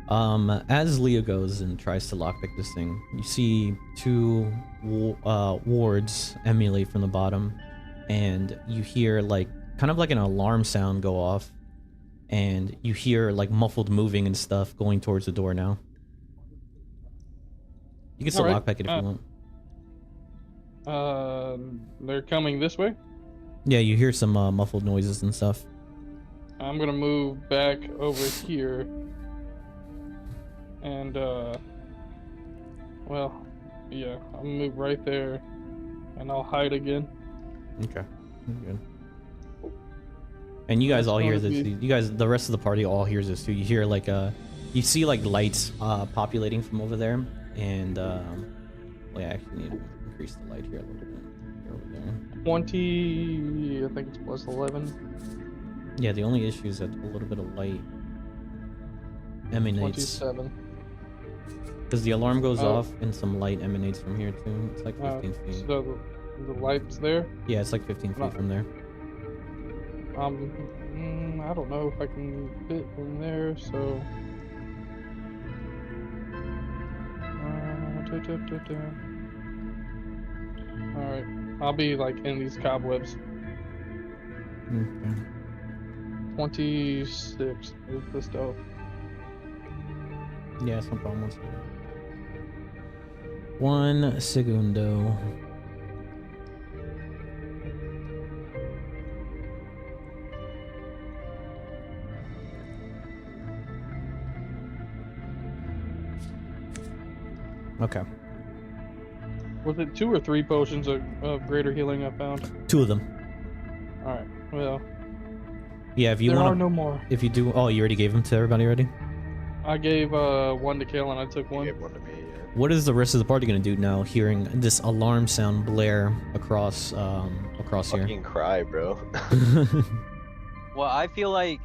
As Leo goes and tries to lockpick this thing, you see two wards emulate from the bottom, and you hear like kind of like an alarm sound go off, and you hear like muffled moving and stuff going towards the door now. You can still Alright, lockpick it if you want. They're coming this way. Yeah, you hear some muffled noises and stuff. I'm gonna move back over here. And, well, yeah, I'll move right there, and I'll hide again. Okay, good. And you guys all hear this. You guys, the rest of the party all hears this too. You hear like you see like lights populating from over there, and well, yeah, I actually need to increase the light here a little bit. Here over there. 20, I think it's plus 11. Yeah, the only issue is that a little bit of light emanates. 27. Because the alarm goes Oh. off and some light emanates from here too. It's like 15 feet. So the light's there. Yeah, it's like 15 feet Not- from there. I don't know if I can fit in there. So. All right, I'll be like in these cobwebs. Okay. 26 is the stealth. Yeah, it's no problem. 1 segundo. Okay. Was it 2 or 3 potions of greater healing I found? 2 of them. All right. Well, Yeah, if you there want are no more. if you do, oh, you already gave them to everybody already? I gave 1 to Kale and I took You 1. gave one to me, yeah. What is the rest of the party gonna do now, hearing this alarm sound blare across here? Fucking cry, bro. Well, I feel like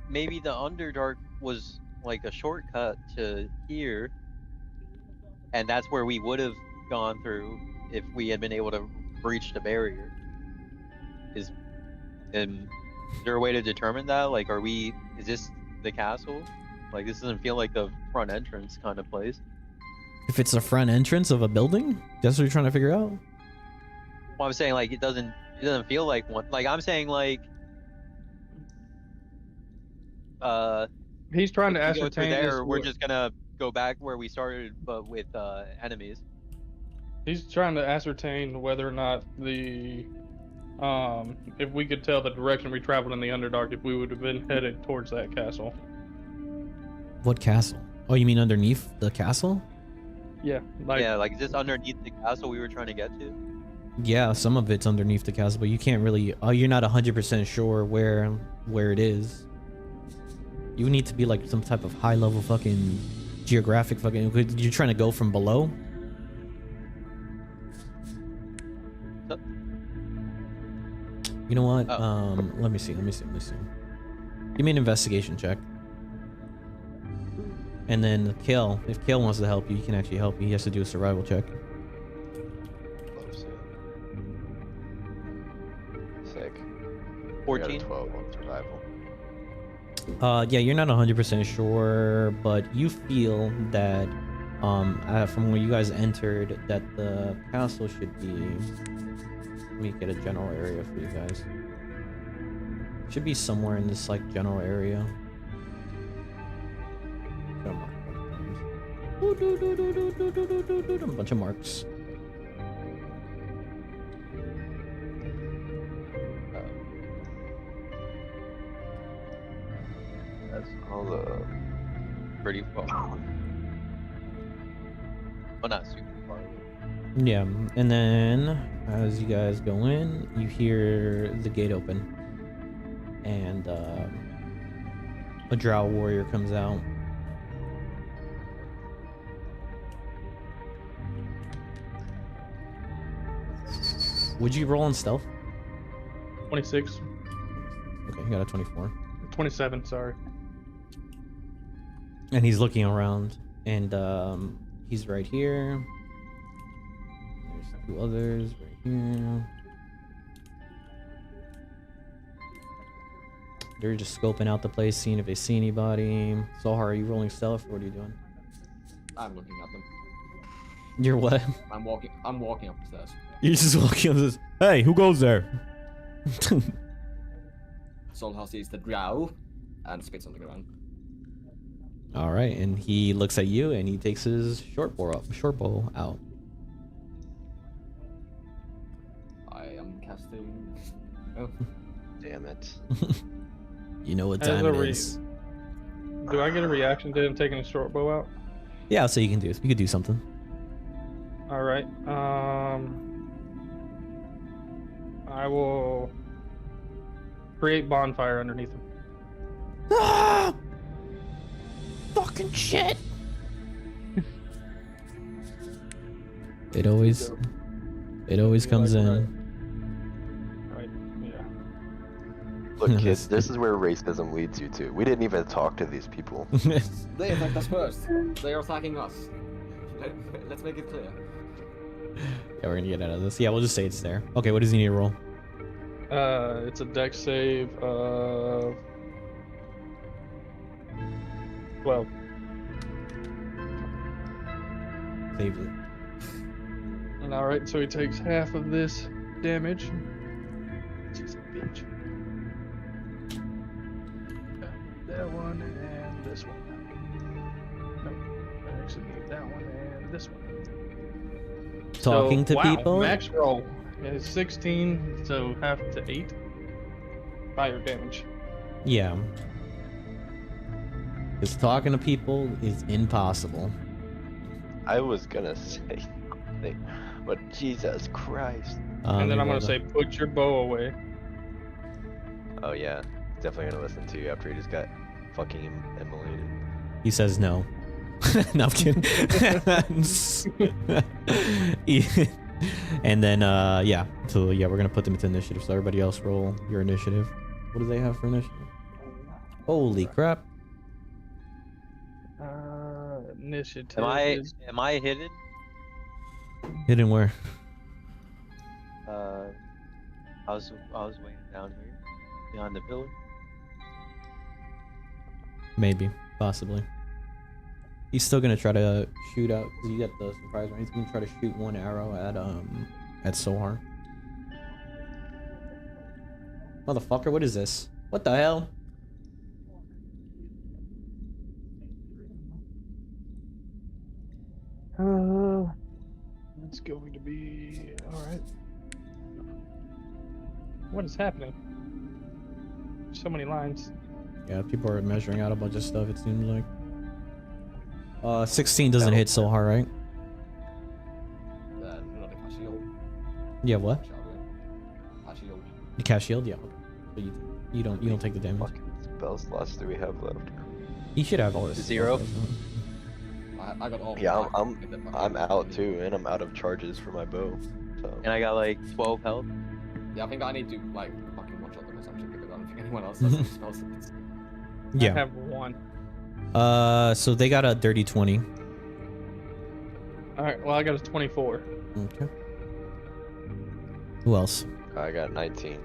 maybe the Underdark was like a shortcut to here, and that's where we would have gone through if we had been able to breach the barrier. Is there a way to determine that? Like, is this the castle? Like, this doesn't feel like the front entrance kind of place. If it's the front entrance of a building, that's what you're trying to figure out. Well, I'm saying like it doesn't feel like one. Like I'm saying like He's trying to if we go through ascertain there, this we're wa- just gonna go back where we started, but with enemies. He's trying to ascertain whether or not the if we could tell the direction we traveled in the Underdark, if we would have been headed towards that castle. What castle? Oh, you mean underneath the castle? Yeah, like Yeah, like is this underneath the castle we were trying to get to? Yeah, some of it's underneath the castle, but you can't really. Oh, you're not 100% sure where it is. You need to be like some type of high level fucking geographic fucking. You're trying to go from below. So- You know what? Oh. Let me see. Give me an investigation check. And then Kale, if Kale wants to help you, he can actually help you. He has to do a survival check. Close, yeah. Sick. I got a 14. 12 on survival. Yeah, you're not 100% sure, but you feel that, from where you guys entered, that the castle should be. Let me get a general area for you guys. Should be somewhere in this like general area. A bunch of marks. That's all the. Pretty far. Well, not super far. Yeah, and then as you guys go in, you hear the gate open, and a drow warrior comes out. Would you roll on stealth? 26, Okay, you got a 24. 27. Sorry. And he's looking around, and he's right here. There's 2 others right here. They're just scoping out the place, seeing if they see anybody. Sohar, are you rolling stealth, or what are you doing? I'm looking at them. You're what? I'm walking up the stairs. You're just walking up this. Hey, who goes there? Solhar sees the drow and spits on the ground. All right, and he looks at you, and he takes his short bow out. I am casting. Oh, Damn it. You know what As time a it re- is. Do I get a reaction to him taking his short bow out? Yeah, I'll say you can do. You could do something. All right. I will create bonfire underneath him. Ah! Fucking shit! It always comes in. Right. Yeah. Look, kids, this is where racism leads you to. We didn't even talk to these people. They attacked us first. They are attacking us. Let's make it clear. Yeah, we're gonna get out of this. Yeah, we'll just say it's there. Okay, what does he need to roll? It's a dex save of 12. Save it. And all right, so he takes half of this damage. She's a bitch. That one and this one. Nope. I actually need that one and this one. Talking to wow, people? Max roll is 16, so half to 8 fire damage. Yeah. Because talking to people is impossible. I was gonna say something, but Jesus Christ. And then I'm roll gonna say, put your bow away. Oh yeah, definitely gonna listen to you after he just got fucking immolated. He says no. No, I'm kidding. And then, yeah. So, yeah, we're gonna put them into initiative. So everybody else roll your initiative. What do they have for initiative? Holy crap. Initiative. Am I hidden? Hidden where? I was waiting down here behind the pillar. Maybe. Possibly. He's still gonna try to shoot out, because you got the surprise round. He's gonna try to shoot one arrow at Sohar. Motherfucker, what is this? What the hell? It's going to be alright. What is happening? So many lines. Yeah, people are measuring out a bunch of stuff, it seems like. 16 doesn't hit Sohar, right? Yeah, what? You cast shield? Yeah. Okay. So you don't take the damage. Fucking spell slots do we have left? You should have all this. 0. I got all. Yeah, I'm out too, and I'm out of charges for my bow. So. And I got like 12 health. Yeah, I think I need to like fucking one shot them or something because I don't think anyone else has any spell slots. I Yeah. have 1. So they got a dirty 20. Alright, well I got a 24. Okay. Who else? I got 19.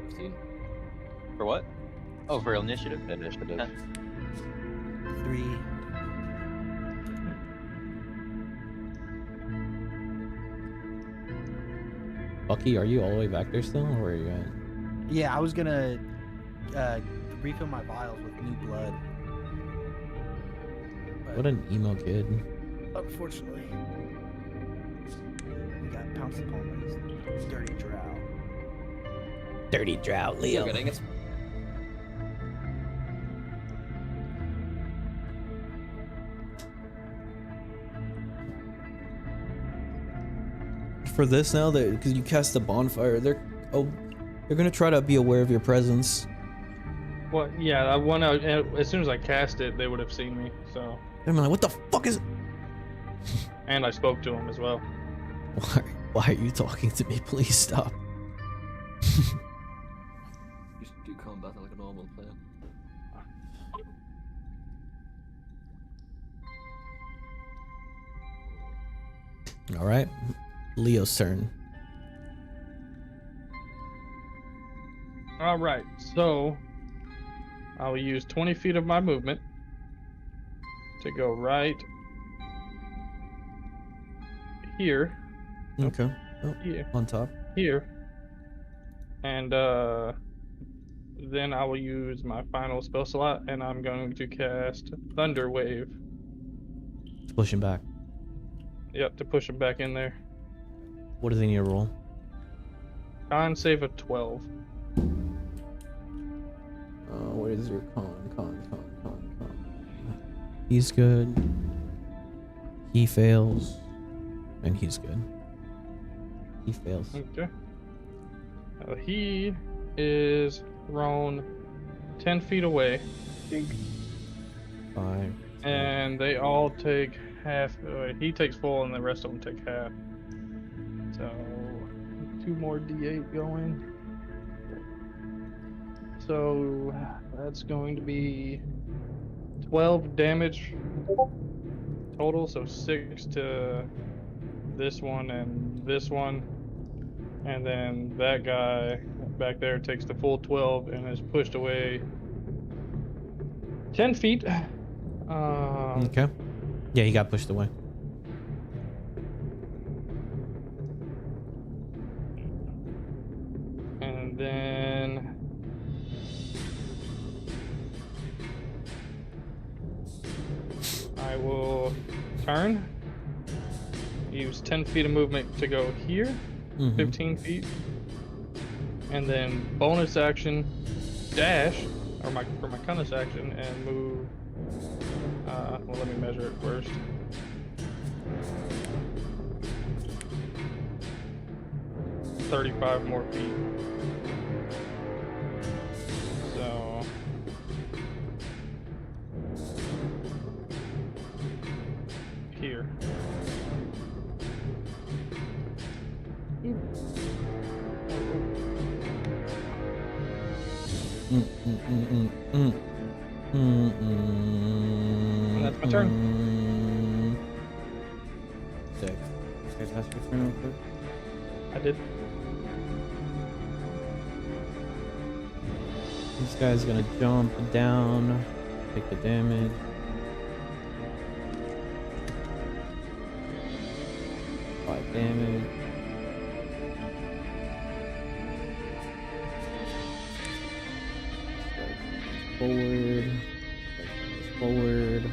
15. For what? Oh, for initiative. Initiative. 3. Bucky, are you all the way back there still, or where are you at? Yeah, I was gonna refill my vials with new blood. But What an emo kid. unfortunately, we got pounced upon by this dirty drow. Dirty drought, You're Leo. getting it. For this now, because you cast the bonfire, they're gonna try to be aware of your presence. Well, yeah, I went out, as soon as I cast it, they would have seen me, so. I'm like, what the fuck is? And I spoke to him as well. Why are you talking to me? Please stop. You should do combat like a normal player. All right, Leo's turn. Alright, so I will use 20 feet of my movement to go right here, Okay. Oh, here, on top. here, and then I will use my final spell slot, and I'm going to cast Thunder Wave. To push him back. Yep, to push him back in there. What does he need to roll? Con save of 12. What is your con? He's good. He fails. And he's good. He fails. Okay. He is thrown 10 feet away, 5. and they all take half. He takes full, and the rest of them take half. So, 2 more d8 going. So that's going to be 12 damage total. So 6 to this one and this one. And then that guy back there takes the full 12 and is pushed away 10 feet. Okay. Yeah, he got pushed away. And then I will turn. Use 10 feet of movement to go here. 15 feet, and then bonus action dash, or for my bonus action, and move. Well, let me measure it first. $35 more feet. So here. That's my turn. Sick. Okay, that's your turn real quick. I did. This guy's gonna jump down, take the damage. Five damage. Forward.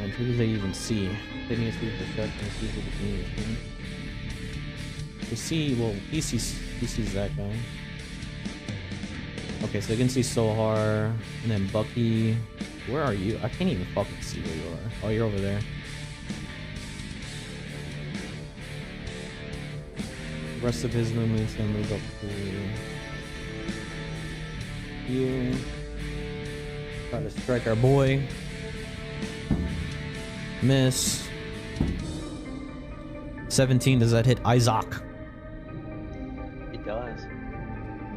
And who do they even see? They need to see perception, see who they can see. They see, well, he sees that guy. Okay, so they can see Sohar, and then Bucky. Where are you? I can't even fucking see where you are. Oh, you're over there. The rest of his movement's gonna move up to you. Try to strike our boy. Miss. 17, does that hit Isaac? It does.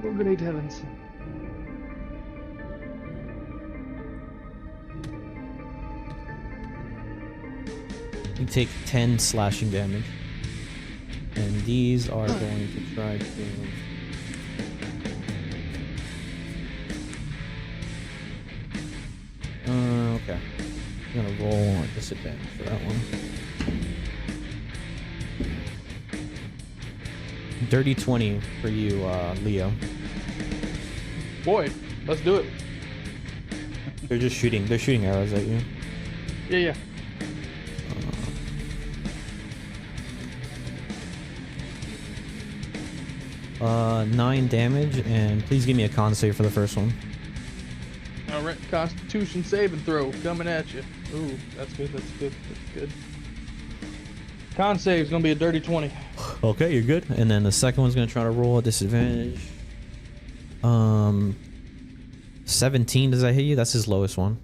Oh, great heavens. You take 10 slashing damage. And these are going to try to... okay. I'm gonna roll a disadvantage for that one. Dirty 20 for you, Leo. Boy, let's do it. They're shooting arrows at you. Yeah. 9 damage, and please give me a con save for the first one. All right, Constitution saving throw coming at you. Ooh, that's good. Con save's gonna be a dirty 20. Okay, you're good. And then the second one's gonna try to roll a disadvantage. 17, does that hit you? That's his lowest one.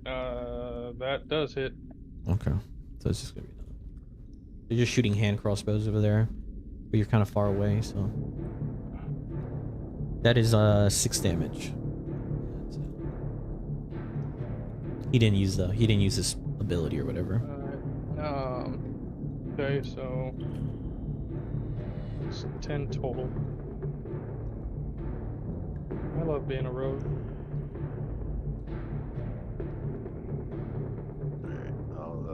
That does hit. Okay, so it's just gonna be another. They're just shooting hand crossbows over there, but you're kind of far away, so that is 6 damage. That's it. He didn't use his ability or whatever. Okay, so it's 10 total. I love being a rogue. Alright, I'll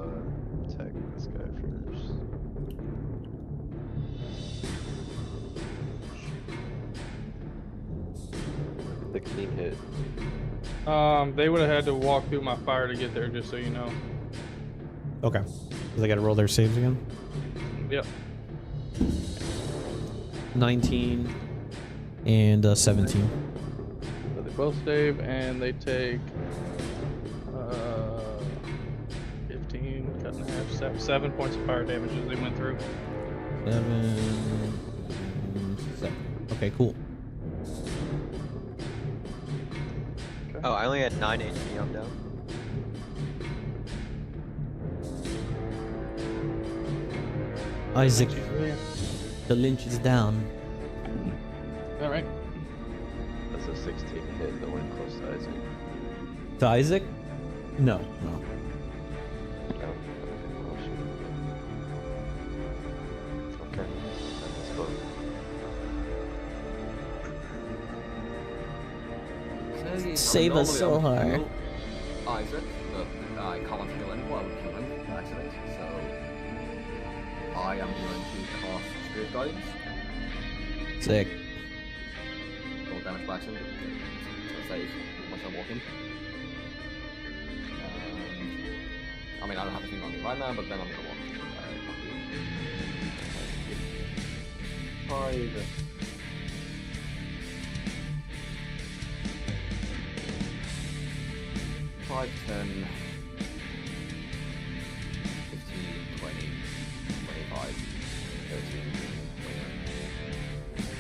attack this guy first. Hit. They would have had to walk through my fire to get there, just so you know. Okay, so they got to roll their saves again. Yep. 19 and 17. So they both save, and they take 15, cut in half, 7 points of fire damage as they went through. 7. Okay, cool. Oh, I only had 9 HP. I'm down. Isaac, She's here. the lynch is down. All right. That's a 16 hit. The one close to Isaac. To Isaac? No, no. No. Oh, shoot. Okay. Let's go. Okay, Save us so normally I would hard. kill Isaac, but I can't kill anyone. I would kill him by accident. So I am going to cast Spirit Guidance. Sick. Roll damage by accident. So save once I walk in. I mean, I don't have anything on me right now, but then I'm gonna walk. Five. 5, 10, 15, 20, 25, 13, 29.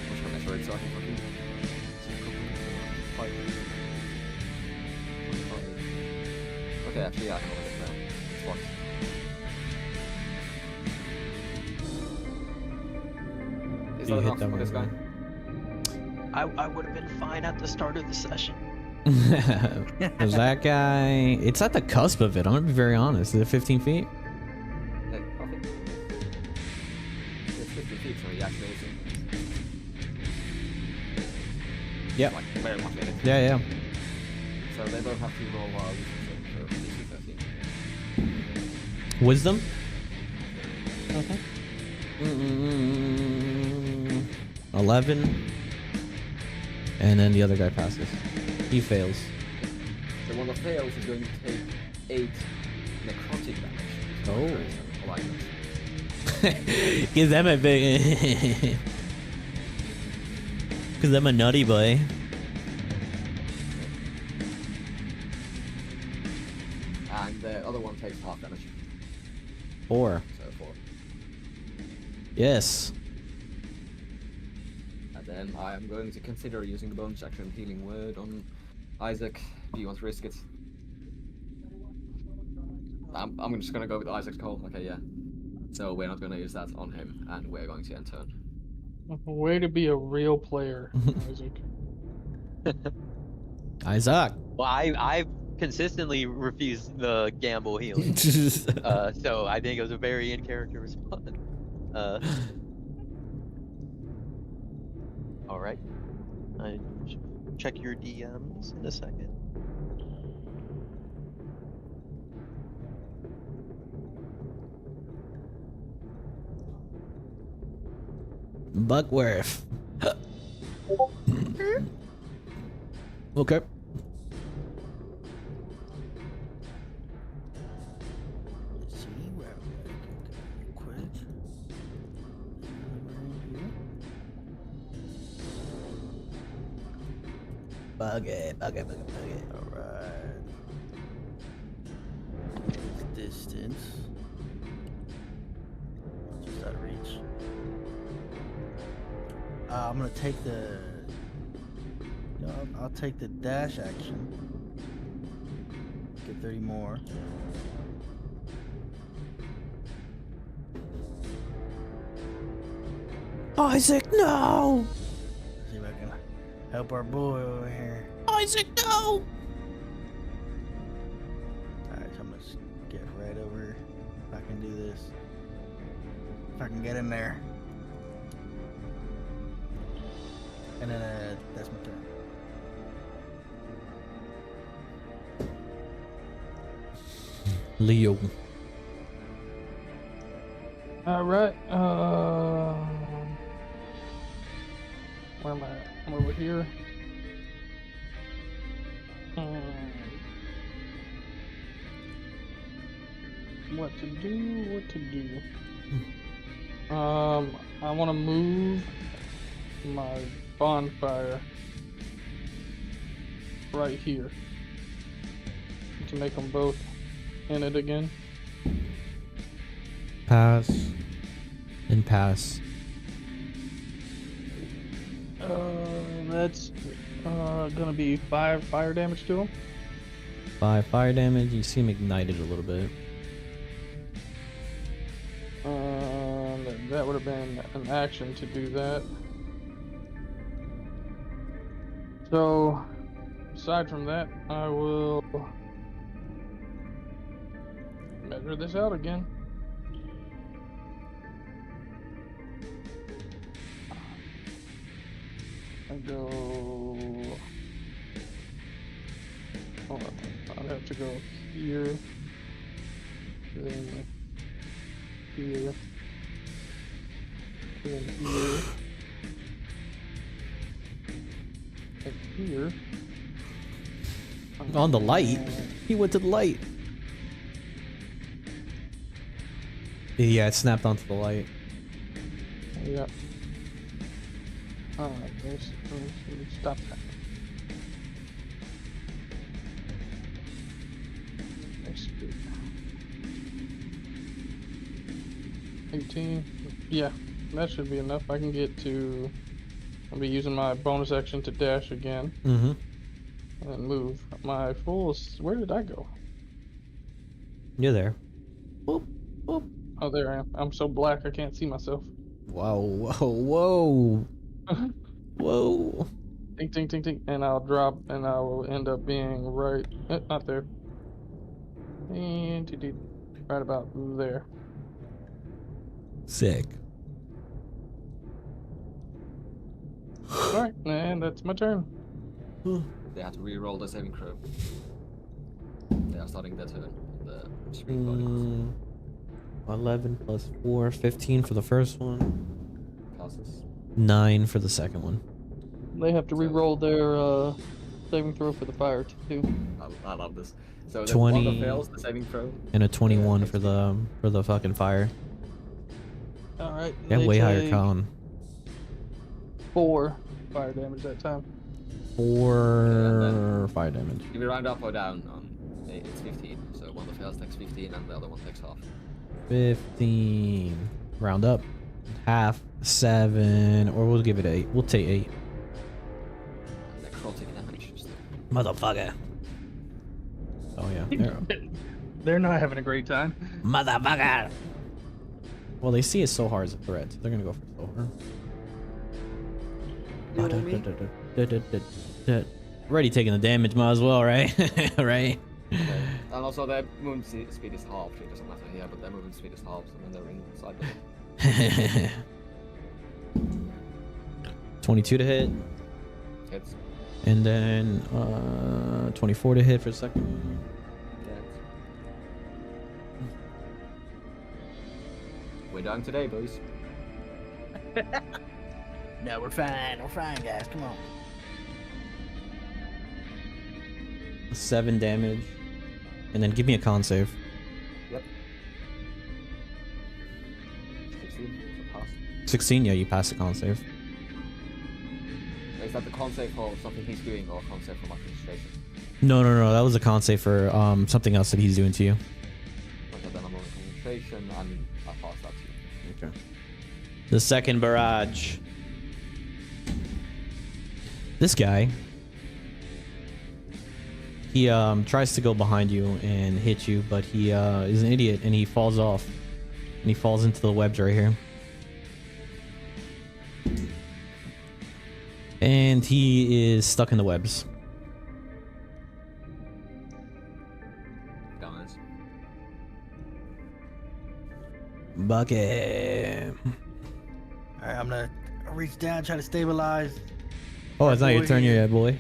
Which one is right? So I can fucking... 5, 25. Okay, actually, yeah, I can only get down. It's what? Is You that hit enough them for this guy? I would have been fine at the start of the session. Is that guy? It's at the cusp of it. I'm gonna be very honest. Is it 15 feet? Yeah, okay. It's 50 feet, so he actually is Yep. like very much in it. Yeah, yeah. So they both have to roll wisdom save for DC 13. Wisdom? Mhm. 11. And then the other guy passes. He fails. The one that fails is going to take 8 necrotic damage. Oh. Alignment. Cause I'm a big. Cause I'm a naughty boy. And the other one takes half damage. 4. So 4. Yes. And then I am going to consider using the bonus action healing word on Isaac. Do you want to risk it? I'm just gonna go with Isaac's call. Okay, yeah. So we're not gonna use that on him, and we're going to end turn. Way to be a real player, Isaac. Isaac. Well, I consistently refuse the gamble healing. So I think it was a very in character response. All right. I check your DMs in a second. Buckworth. Okay. Let's see where I'm gonna go quick. Buggy. Alright. Distance. Just out of reach. I'm gonna take the. No, I'll take the dash action. Get 30 more. Isaac, no! See if I can help our boy over here. Isaac, no! Alright, so I'm gonna get right over here. If I can do this. If I can get in there. And then that's my turn. Leo. All right. Where am I? I'm over here. What to do? What to do? I want to move my bonfire right here to make them both in it again. Pass. And pass. That's gonna be 5 fire damage to him. 5 fire damage. You see him ignited a little bit. And that would have been an action to do that. So, aside from that, I will measure this out again. I go. Hold on. I'd have to go here. Then here. Then here. And here. On the light. He went to the light. Yeah, it snapped onto the light. Yep. Let's stop that. Next speed. 18. Yeah, that should be enough. I can get to. I'll be using my bonus action to dash again. Mm-hmm. And move. My full. Where did I go? You're there. Boop, boop. Oh, there I am. I'm so black I can't see myself. Whoa, whoa, whoa. Whoa. Ting, ting, ting, ting. And I'll drop, and I will end up being right. Not there. And right about there. Sick. Alright, and that's my turn. They have to re-roll the saving throw. They are starting their turn. The screen body 11 plus 4, 15 for the first one. passes. 9 for the second one. They have to re-roll their saving throw for the fire too. I love this. So the 20 one that fails the saving throw. And a 21 for the fucking fire. Alright. Yeah, they way higher take con. 4 fire damage that time. 4 fire damage. If you round up or down, it's 15. So one that fails takes 15 and the other one takes half. 15. Round up. Half. 7. Or we'll give it 8. We'll take 8. Necrotic damage. Motherfucker. Oh yeah. There. They're not having a great time. Motherfucker. Well, they see it so hard as a threat. So they're gonna go for Sohar. Already taking the damage, might as well, right? Right. Okay. And also their movement speed is halved. It doesn't matter here, but their movement speed is halved, so when they're inside them. 22 to hit, Hits. and then 24 to hit for the second. Yeah. We're done today, boys. No, we're fine. We're fine, guys. Come on. 7 damage, and then give me a con save. Yep. 16. So pass. 16, yeah, you pass the con save. Is that the con save for something he's doing or a con save for my concentration? No, that was a con save for something else that he's doing to you. Okay, then I'm on concentration and I pass that to you. Okay. The second barrage. This guy, he tries to go behind you and hit you, but he is an idiot and he falls off. And he falls into the webs right here. And he is stuck in the webs. Guys. Bucket. All right, I'm gonna reach down, try to stabilize. Oh, it's not your turn yet, boy.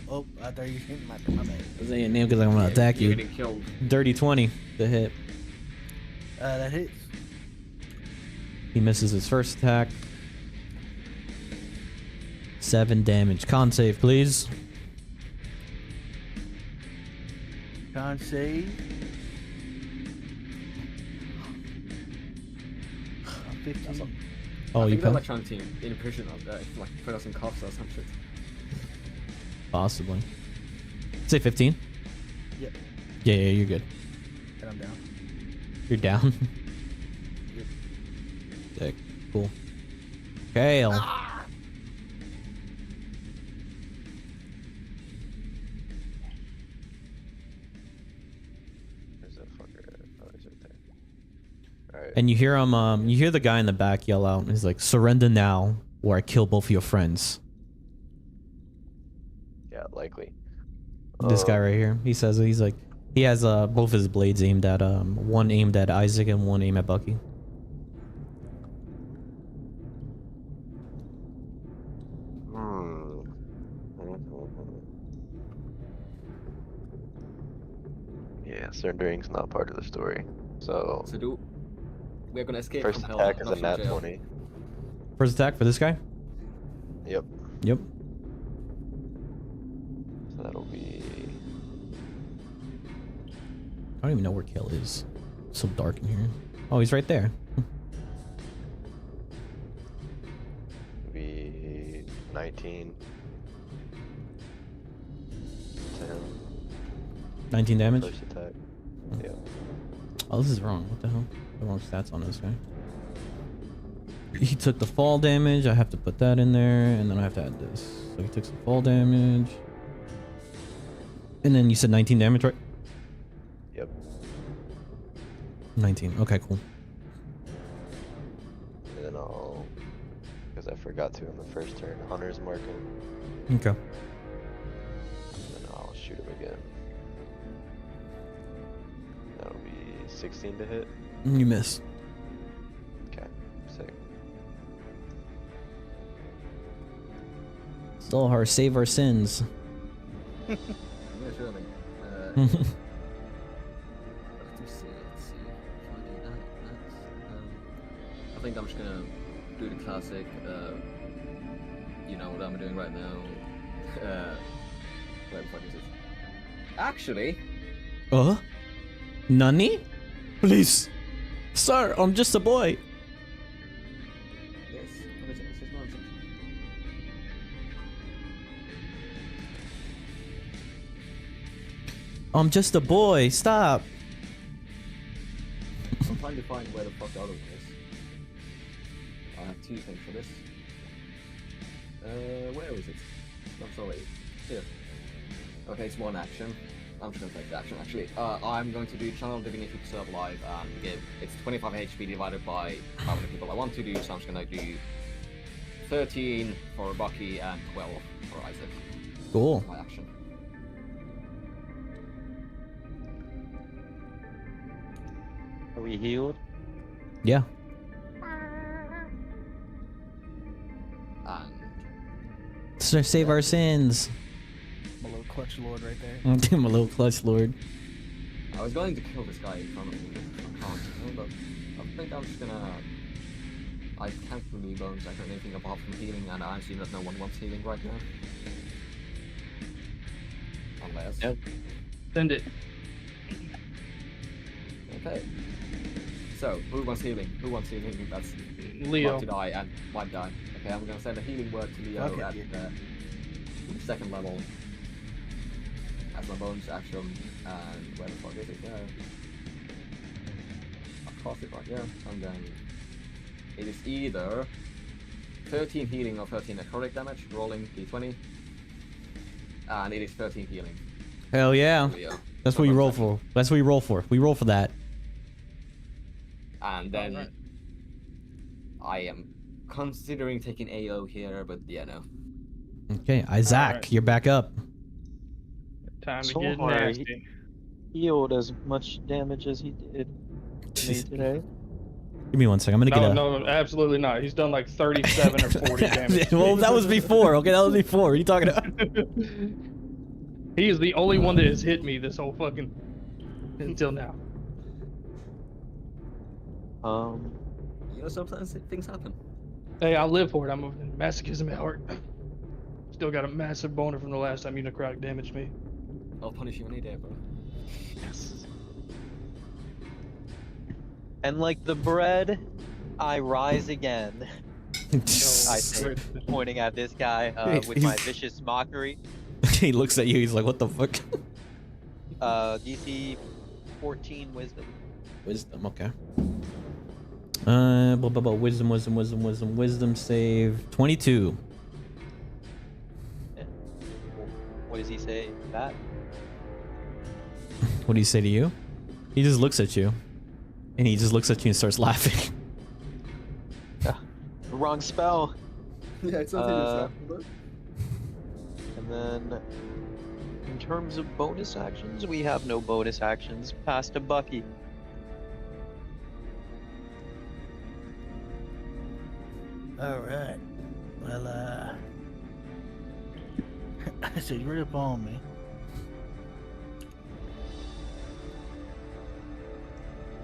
Oh, I thought you hit my bad. That's not your name because I'm gonna attack You're you. getting killed. Dirty 20 to hit. That hits. He misses his first attack. 7 damage. Con save, please. Con save. 15. Oh, I you think they're pass? like trying to in prison out there, like put us in cuffs or some shit. Possibly. Say 15. Yep. Yeah, you're good. And I'm down. You're down. Yep. Sick. Cool. Kale. Where's that fucker at? Oh, he's right there. Right. And you hear him, you hear the guy in the back yell out. He's like, "Surrender now, or I kill both of your friends." Yeah, likely. This guy right here. He says he's like, he has both his blades aimed at one aimed at Isaac and one aimed at Bucky. Hmm. Yeah, surrendering's not part of the story. So So we're gonna escape first from hell. attack is not a from nat jail. 20. First attack for this guy. Yep. Yep. So that'll be I don't even know where Kill is. It's so dark in here. Oh, he's right there. 19. 10. 19 damage. First attack. Yep. Oh, this is wrong. What the hell? The wrong stats on this guy. He took the fall damage. I have to put that in there, and then I have to add this. So he took some fall damage. And then you said 19 damage, right? Yep. 19. Okay, cool. And then I'll, because I forgot to in the first turn, Hunter's marking. Okay. And then I'll shoot him again. That'll be 16 to hit. You miss. Okay, sick. Still her save our sins. Yeah, surely. Let's see. If I do that, I think I'm just gonna do the classic. You know what I'm doing right now. Where the fuck is it? Actually, Nani? Please. Sir, I'm just a boy. this. What is it? This is nonsense. I'm just a boy. Stop. I'm trying to find where the fuck the other one is. I have two things for this. Where is it? I'm sorry. Here. Okay, it's one action. I'm just gonna take the action actually. I'm going to do Channel Divinity to Serve Live and give it's 25 HP divided by how many people I want to do, so I'm just gonna do 13 for Bucky and 12 for Isaac. Cool. My action. Are we healed? Yeah. And Sir, save our sins. My little clutch lord right there. I'm a little clutch lord. I was going to kill this guy in front of me, but I think I'm just gonna. I can't really bones. I don't know anything apart from healing, and I assume that no one wants healing right now. Unless. Yep. Send it. Okay. So, who wants healing? Who wants healing? That's Leo. about to die and might die. Okay, I'm gonna send a healing word to Leo Okay. at the second level. As my bonus action, and where the fuck is it? I'll cast it right here, and then it is either 13 healing or 13 necrotic damage, rolling d20, and it is 13 healing. Hell yeah. Leo. That's what you roll for. That's what you roll for. We roll for that. And then Alright. I am considering taking AO here, but yeah, no. Okay, Isaac, Alright. you're back up. Time to So get hard. nasty. Healed as much damage as he did to me today. Give me 1 second. I'm gonna get No, a. no, absolutely not. He's done like 37 or 40 damage. Well, that was before. Okay, that was before. What are you talking about? He is the only one that has hit me this whole fucking until now. You know, sometimes things happen. Hey, I live for it. I'm a masochism at heart. Still got a massive boner from the last time you necrotic damaged me. I'll punish you any day, bro. Yes. And like the bread, I rise again. I say, pointing at this guy with my vicious mockery. He looks at you. He's like, "What the fuck?" DC 14 wisdom. Wisdom. Okay. Wisdom save 22. What does he say? That? What do you say to you? He just looks at you. And he just looks at you and starts laughing. Wrong spell. Yeah, it's something something that's And then, in terms of bonus actions, we have no bonus actions. Pass to Bucky. All right. Well, so you're right up on me.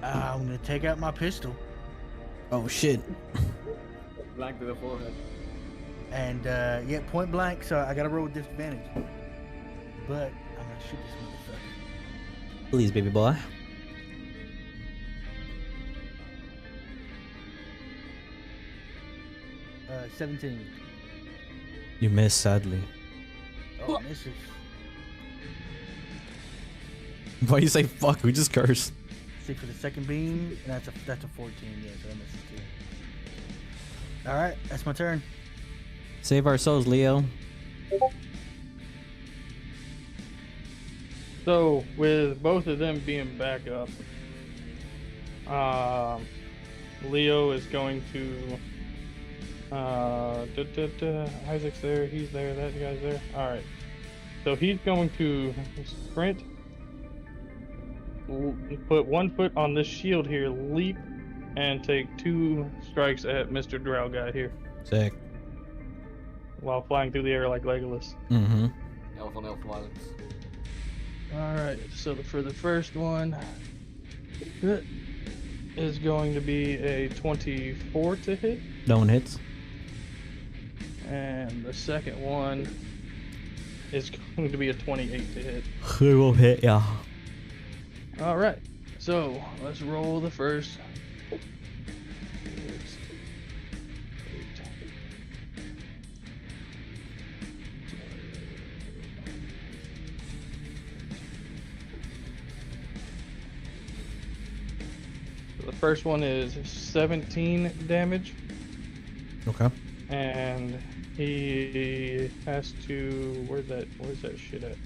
I'm gonna take out my pistol Oh shit. Blank to the forehead. and yeah, point blank. So I gotta roll with disadvantage. But I'm gonna shoot this motherfucker. Please, baby boy. 17. You miss, sadly. Oh, misses. Why you say fuck? We just cursed. See for the second beam, and that's a 14. Yeah, so that misses too. All right, that's my turn. Save our souls, Leo. So with both of them being back up, Leo is going to. Isaac's there. He's there. That guy's there. All right. So he's going to sprint. Put 1 foot on this shield here, leap, and take 2 strikes at Mr. Drow guy here Sick. while flying through the air like Legolas. Mm-hmm. Elf on elf violence. Alright, so for the first one, it is going to be a 24 to hit, No one hits. and the second one is going to be a 28 to hit. We will hit, yeah. Alright, so let's roll the first. The first one is 17 damage, Okay. and he has to. Where's that shit at?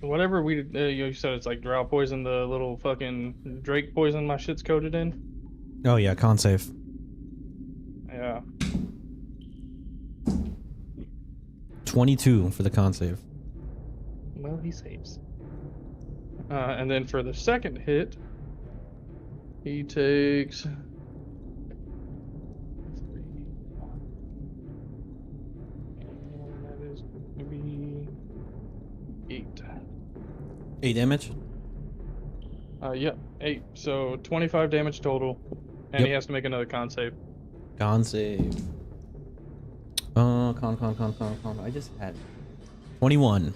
Whatever you said, it's like drow poison, the little fucking Drake poison my shit's coated in. Oh yeah, con save. Yeah. 22 for the con save. Well, he saves. And then for the second hit, he takes. And that is going to be 8. 8 damage? Yep, 8. So 25 damage total, and he has to make another con save. Con save. Con. I just had 21.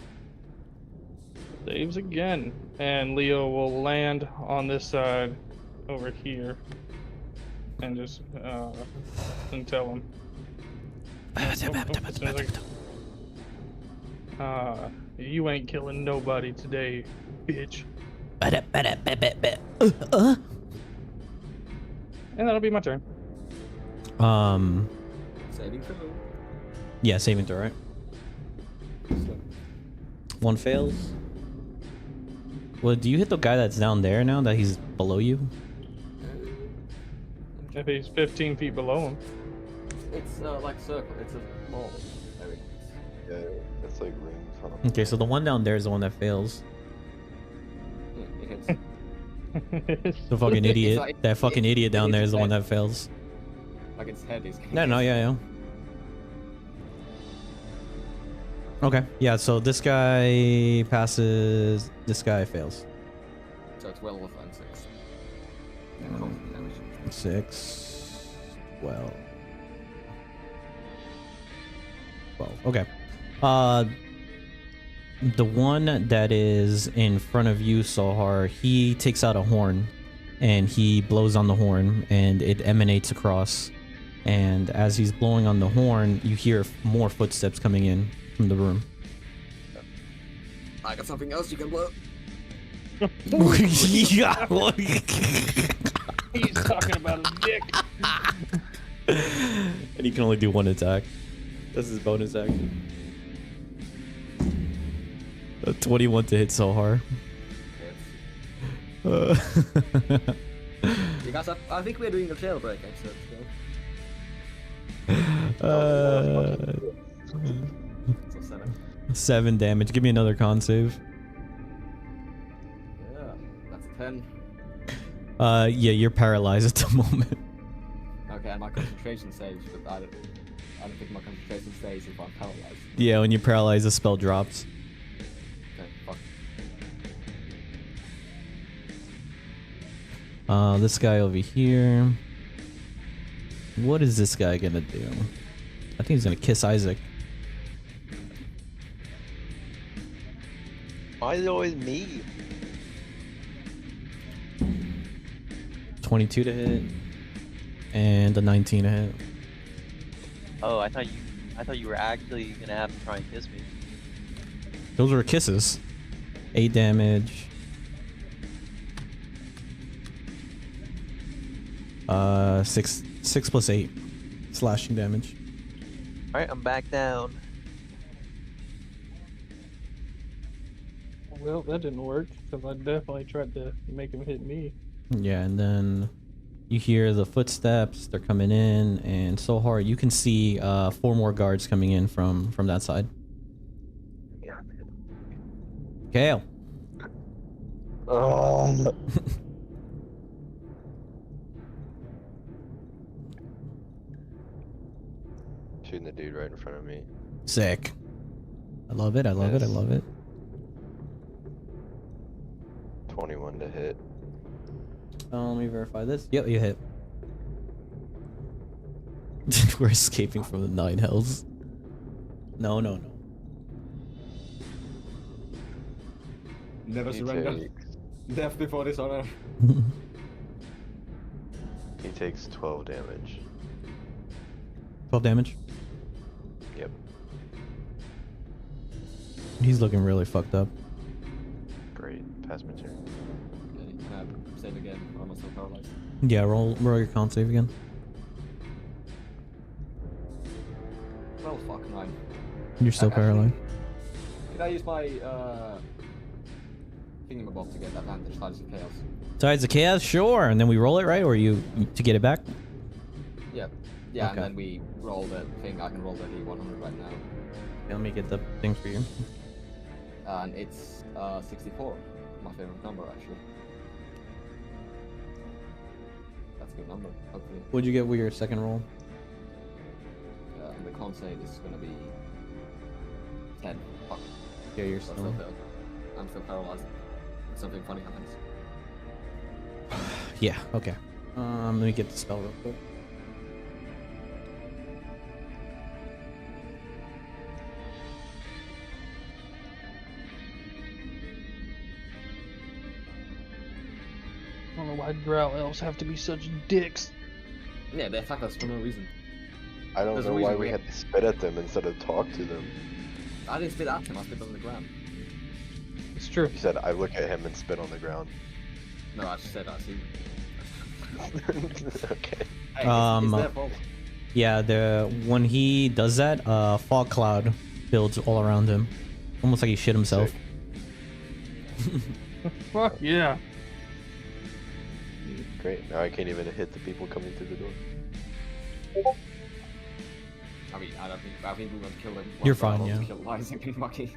Saves again, and Leo will land on this side over here, and just and tell him. You ain't killing nobody today, bitch. And that'll be my turn. Saving throw. Yeah, saving throw, right? One fails. Well, do you hit the guy that's down there now that he's below you? If he's 15 feet below him. It's like circle. It's a ball. There it is. Yeah, it's like rings. Huh? Okay, so the one down there is the one that fails. Yeah, it hits. The fucking idiot. like- That fucking idiot down there is the one that fails. Like its head is. No, yeah. Okay, yeah, so this guy passes, this guy fails. So 12 and 6. Yeah, constant damage. 6, 12. 12, okay. The one that is in front of you, Sohar, he takes out a horn and he blows on the horn and it emanates across. And as he's blowing on the horn, you hear more footsteps coming in from the room. I got something else you can blow. He's talking about his dick. And he can only do one attack. That's his bonus action. 21 to hit so hard. You guys, I think we're doing a jailbreak episode still. So 7. 7 damage. Give me another con save. Yeah, that's a 10. Yeah, you're paralyzed at the moment. Okay, and my concentration saves, but I don't think my concentration stays if I'm paralyzed. Yeah, when you're paralyzed, the spell drops. Okay, fuck. This guy over here. What is this guy gonna do? I think he's gonna kiss Isaac. Why is it always me? 22 to hit. And a 19 to hit. Oh, I thought you were actually gonna have to try and kiss me. Those were kisses. 8 damage. 6 plus 8 slashing damage. All right, I'm back down. Well, that didn't work because I definitely tried to make him hit me. Yeah, and then you hear the footsteps. They're coming in, and so hard you can see 4 more guards coming in from that side. Kale. Oh. Shooting the dude right in front of me. Sick. I love it. I love it. I love it. 21 to hit. Let me verify this. Yep, you hit. We're escaping from the 9 hells. No, no, no. Never He surrender. takes, Death before dishonor. he takes 12 damage. 12 damage. Yep. He's looking really fucked up. Great. Pass my turn. Okay, save again. I'm also paralyzed. Yeah, roll your con save again. Well, fuck 9. You're still Actually, paralyzed. Could I use my thingamabob to get advantage Tides of Chaos? Tides of Chaos, sure. And then we roll it, right? Or you to get it back? Yeah. Yeah, Okay. and then we roll the thing. I can roll the D100 right now. Okay, let me get the thing for you. And it's 64. My favorite number, actually. That's a good number, hopefully. What'd you get with your second roll? And the con save is gonna be 10. Fuck. Yeah, you're So still. I'm still paralyzed. Something funny happens. Yeah, okay. Let me get the spell real quick. I don't know why drow elves have to be such dicks. Yeah, they attack us for no reason. I don't There's a know why reason we we- had to spit at them instead of talk to them. I didn't spit at him, I spit on the ground. It's true. You said I look at him and spit on the ground. No, I just said I see. Okay. Hey, Um, it's their fault. Yeah, when he does that, fog cloud builds all around him. Almost like he shit himself. Sick. Fuck yeah. Great. Now I can't even hit the people coming through the door. I mean, I think we're gonna kill him. You're fine, yeah. Kill Isaac and Bucky.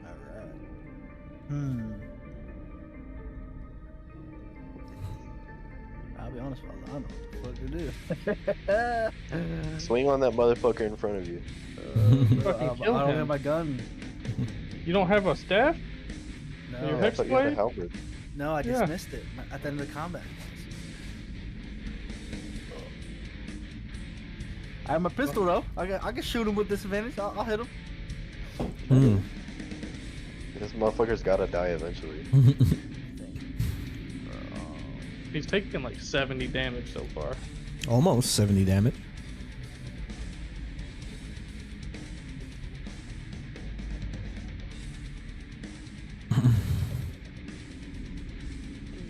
Alright. I'll be honest, fellas, I don't know what the fuck to do. Swing on that motherfucker in front of you. Fucking I kill don't him. have my gun. You don't have a staff? No, Your Yeah, I thought you had a Hexblade? halberd. no, I Yeah. dismissed it at the end of the combat. I have my pistol though. I can shoot him with disadvantage. I'll hit him. Hmm. This motherfucker's gotta die eventually. He's taken like 70 damage so far. Almost 70 damage.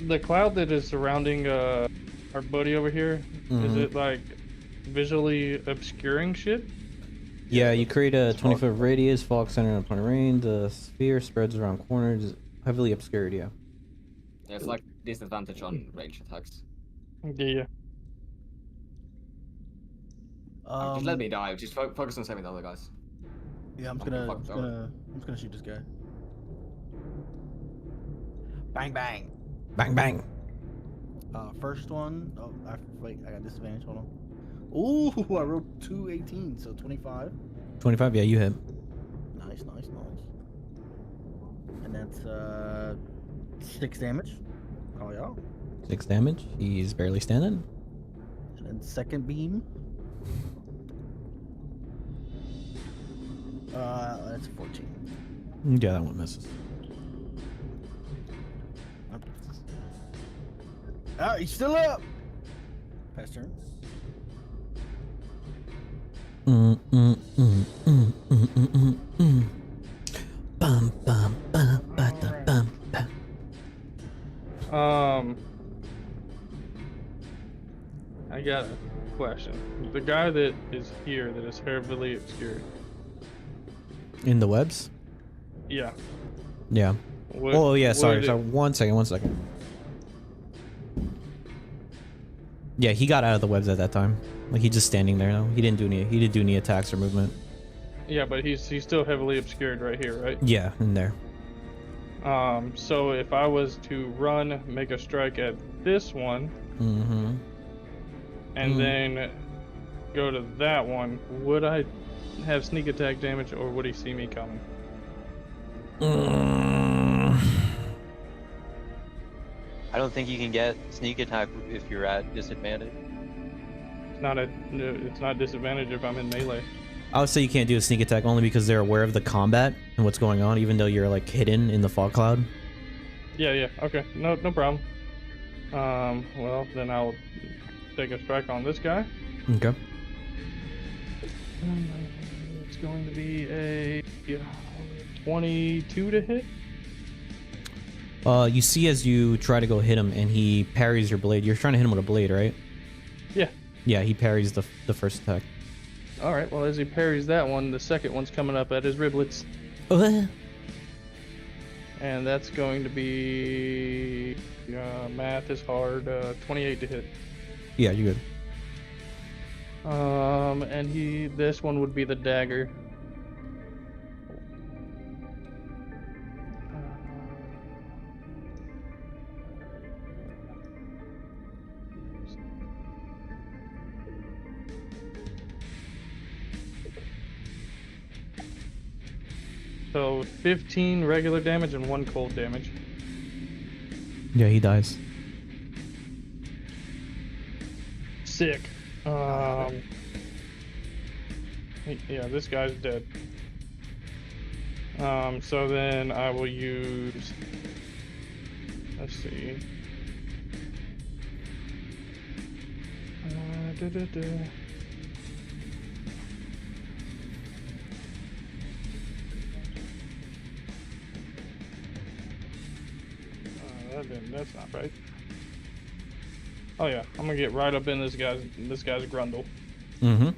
The cloud that is surrounding our buddy over here, is Mhm. it like visually obscuring shit? Yeah, you create a It's fog. 20-foot radius, fog centered upon rain. The sphere spreads around corners, heavily obscured. Yeah. It's like disadvantage on range attacks. Yeah. Just let me die. Just focus on saving the other guys. Yeah, I'm I'm just fucked gonna shoot this guy. Bang bang. Bang bang. First one. Oh, wait, I got disadvantage. Hold on. Ooh, I rolled 218, so 25. 25. Yeah, you hit. Nice. And that's 6 damage. Oh yeah. 6 damage. He's barely standing. And then second beam. That's 14. Yeah, that one misses. Ah, he's still up. Pass turn. Bum, bum, bum, ba, da, bum, bum. I got a question. The guy that is here that is heavily obscured. In the webs? Yeah. Yeah. What, Oh yeah, what sorry. did Sorry. it- 1 second. 1 second. Yeah, he got out of the webs at that time. Like he's just standing there now. He didn't do any attacks or movement. Yeah, but he's still heavily obscured right here, right? Yeah, in there. So if I was to run, make a strike at this one, Mm-hmm. and then go to that one, would I have sneak attack damage, or would he see me coming? I don't think you can get sneak attack if you're at disadvantage. It's not disadvantage if I'm in melee. I would say you can't do a sneak attack only because they're aware of the combat and what's going on, even though you're like hidden in the fog cloud. Yeah, okay, no problem. Well then I'll take a strike on this guy. Okay. It's going to be a 22 to hit. You see as you try to go hit him and he parries your blade. You're trying to hit him with a blade, right? Yeah. Yeah, he parries the first attack. All right. Well, as he parries that one, the second one's coming up at his riblets, and that's going to be math is hard. 28 to hit. Yeah, you're good. And this one would be the dagger. So 15 regular damage and 1 cold damage. Yeah, he dies. Sick. Yeah, this guy's dead. So then I will use. Let's see. That's not right. Oh yeah, I'm gonna get right up in this guy's grundle. Mm-hmm.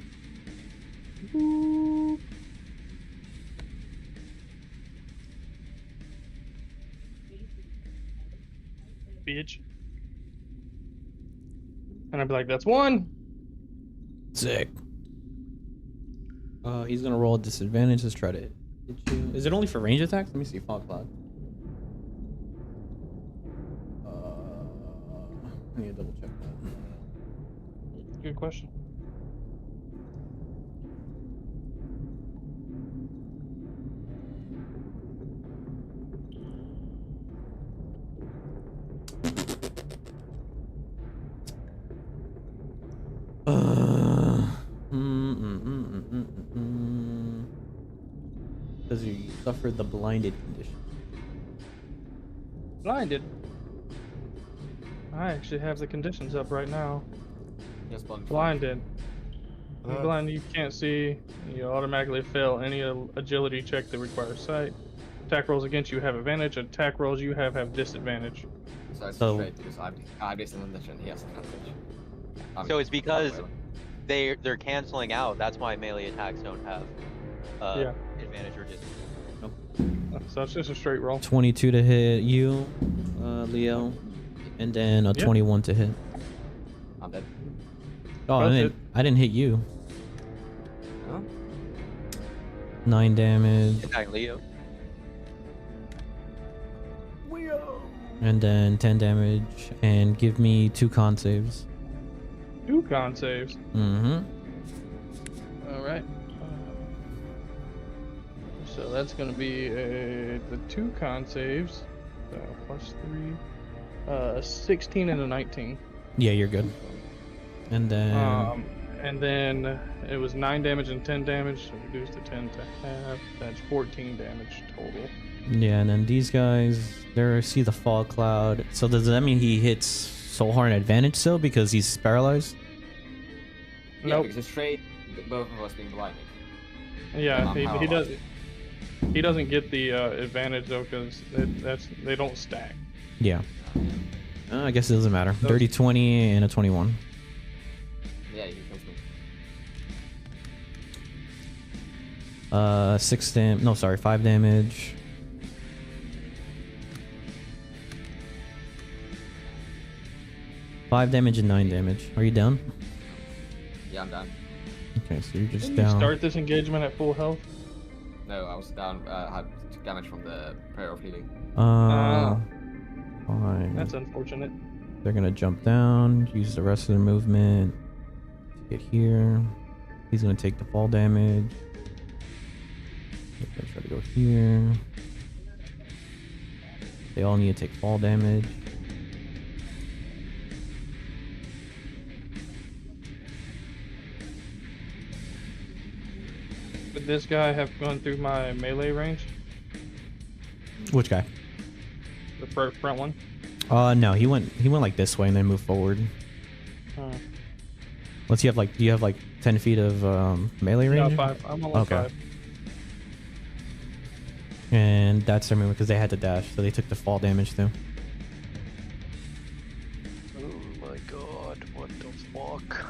Bitch. And I'd be like, that's 1. Sick. He's gonna roll a disadvantage. Let's try to hit you. Is it only for range attacks? Let me see. Fog cloud. I need to double check that. Good question. Because you suffered the blinded condition. Blinded. I actually have the conditions up right now. Yes, Blinded. Blinded, you can't see. You automatically fail any agility check that requires sight. Attack rolls against you have advantage. Attack rolls you have disadvantage. So it's So- straight because I have disadvantage and he has advantage. So it's because they're canceling out. That's why melee attacks don't have Yeah. advantage or disadvantage. So it's just a straight roll. 22 to hit you, Leo, and then a Yep. 21 to hit. I'm dead. Oh, That's I didn't hit you. Huh? 9 damage, Attack Leo. and then 10 damage, and give me 2 con saves. 2 con saves. Mm-hmm. All right. So that's going to be the 2 con saves. So +3. 16 and a 19. Yeah, you're good. And then And then it was 9 damage and 10 damage. So reduce the 10 to half. That's 14 damage total. yeah, and then these guys, they see the fog cloud. So does that mean he hits so hard an advantage still because he's paralyzed? Yeah, Nope. because it's straight, both of us being blinded. Yeah, I'm he paralyzed. does. He doesn't get the advantage though because they don't stack. Yeah. I guess it doesn't matter. Those- Dirty 20 and a 21. Yeah, he kills me. 5 damage. Five damage and 9 damage. Are you down? Yeah, I'm down. Okay, so you're just Didn't you down. start this engagement at full health? No, I was down. Had damage from the prayer of healing. Fine. That's unfortunate. They're gonna jump down, use the rest of their movement to get here. He's gonna take the fall damage. They're gonna try to go here. They all need to take fall damage. Would this guy have gone through my melee range? Which guy? The front one? No, he went like this way and then moved forward. Uh, Unless you have like, do you have like 10 feet of melee no, range? 5. I'm only Okay. 5. And that's their movement because they had to dash, so they took the fall damage too. Oh my god, what the fuck?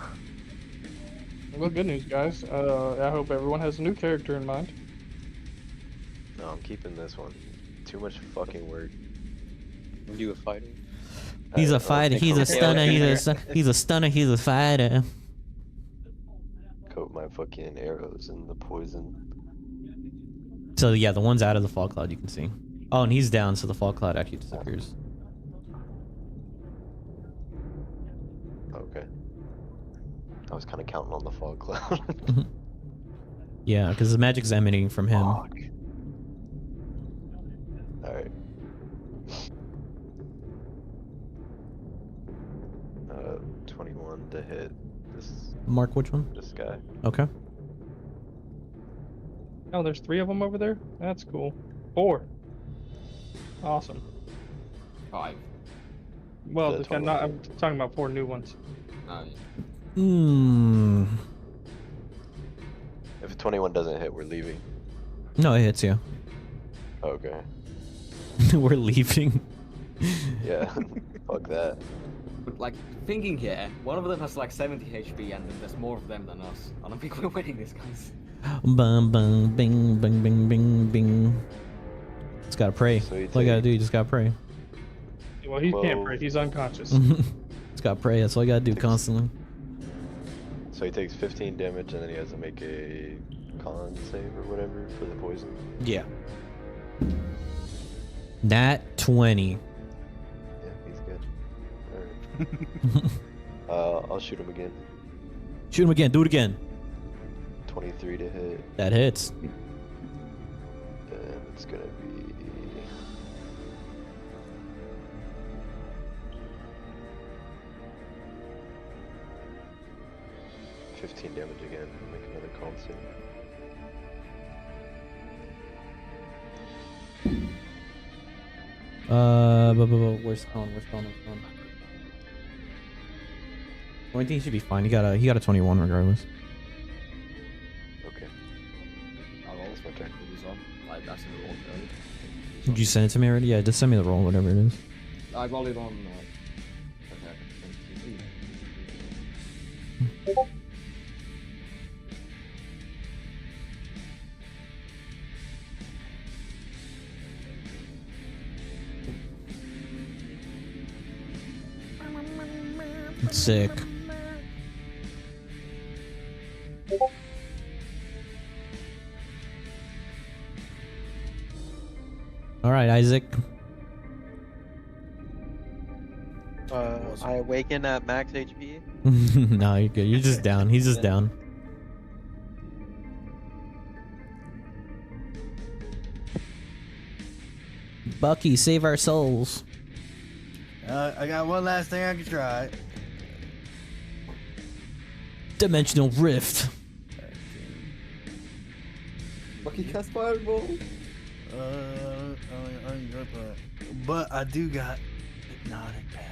Well, good news, guys. I hope everyone has a new character in mind. No, I'm keeping this one. Too much fucking work. Do a fighter. He's a I'll fighter. take He's a out- stunner. He's a stunner. He's a fighter. Coat my fucking arrows in the poison. So yeah, the ones out of the fog cloud you can see. Oh, and he's down, so the fog cloud actually disappears. Okay. I was kind of counting on the fog cloud. Yeah, because the magic's emanating from him. Fuck. Alright. 21 to hit Mark, which one? this guy. Okay. Oh, there's 3 of them over there? That's cool. 4. Awesome. 5. Well, The this guy, total. I'm talking about 4 new ones. Yeah. Hmm. If 21 doesn't hit, we're leaving. No, it hits you. Okay. We're leaving. Yeah. Fuck that. But like thinking here, one of them has like 70 HP and then there's more of them than us. I don't think we're winning this, guys. Bum bum bing bing bing bing bing. Just gotta pray. So you All you gotta take- do, you just gotta pray. Well, he can't Well- pray. He's unconscious. Just gotta pray. That's all you gotta do constantly. So he takes 15 damage and then he has to make a con save or whatever for the poison. Yeah. Nat 20. Yeah, he's good. Alright. I'll shoot him again. Shoot him again. Do it again. 23 to hit. That hits. And it's gonna be 15 damage again. Make another con save. Where's Colin? Where's Colin? I think he should be fine. He got a 21 regardless. Okay. I'll roll That's my turn. for this one. Like that's in the roll early. Did you send it to me already? Yeah, just send me the roll, whatever it is. I rolled it on. Sick. All right, Isaac. I awaken at max HP. No, you're good. You're just down. He's just down. Bucky, save our souls. I got one last thing I can try. Dimensional rift. Bucky cast fireball. But I do got hypnotic pattern.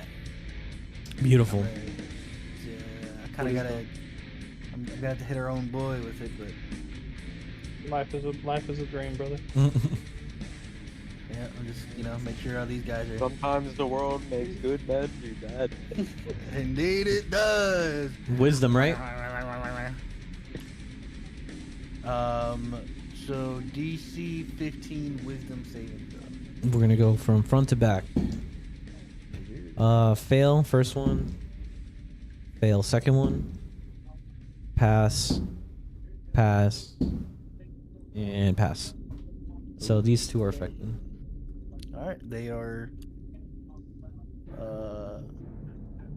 Beautiful. I kind of gotta. I'm gonna have to hit our own boy with it, but Life is a dream, brother. yeah, I'm just make sure all these guys are. Sometimes the world makes good men do bad. Indeed, it does. Wisdom, right? So DC 15 Wisdom saving throw. We're gonna go from front to back. Fail first one. Fail second one. Pass. Pass. And pass. So these two are affected. All right, they are.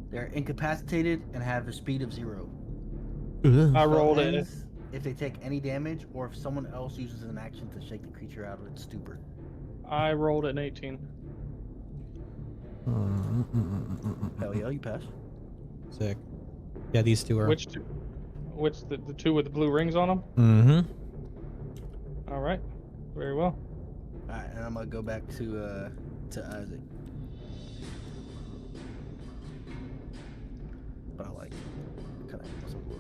They're incapacitated and have a speed of 0. I rolled it. Ends if they take any damage, or if someone else uses an action to shake the creature out of its stupor. I rolled an 18. Hell yeah, you pass. Sick. Yeah, these two are. Which two? Which the two with the blue rings on them? Mm-hmm. All right. Very well. All right, and I'm gonna go back to Isaac. But I like kind of some blue.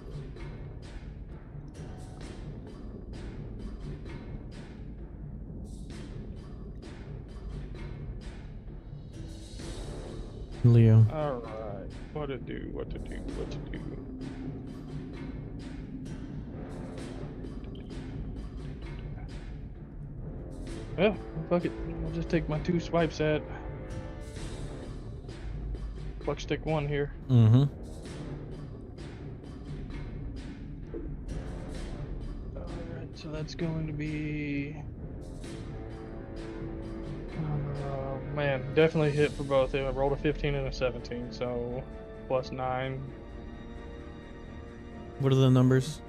Leo. All right. What to do? What to do? What to do? Well, fuck it. I'll just take my 2 swipes at Buck Stick 1 here. Mm-hmm. Alright, so that's going to be... man, definitely hit for both. I rolled a 15 and a 17, so plus 9. What are the numbers?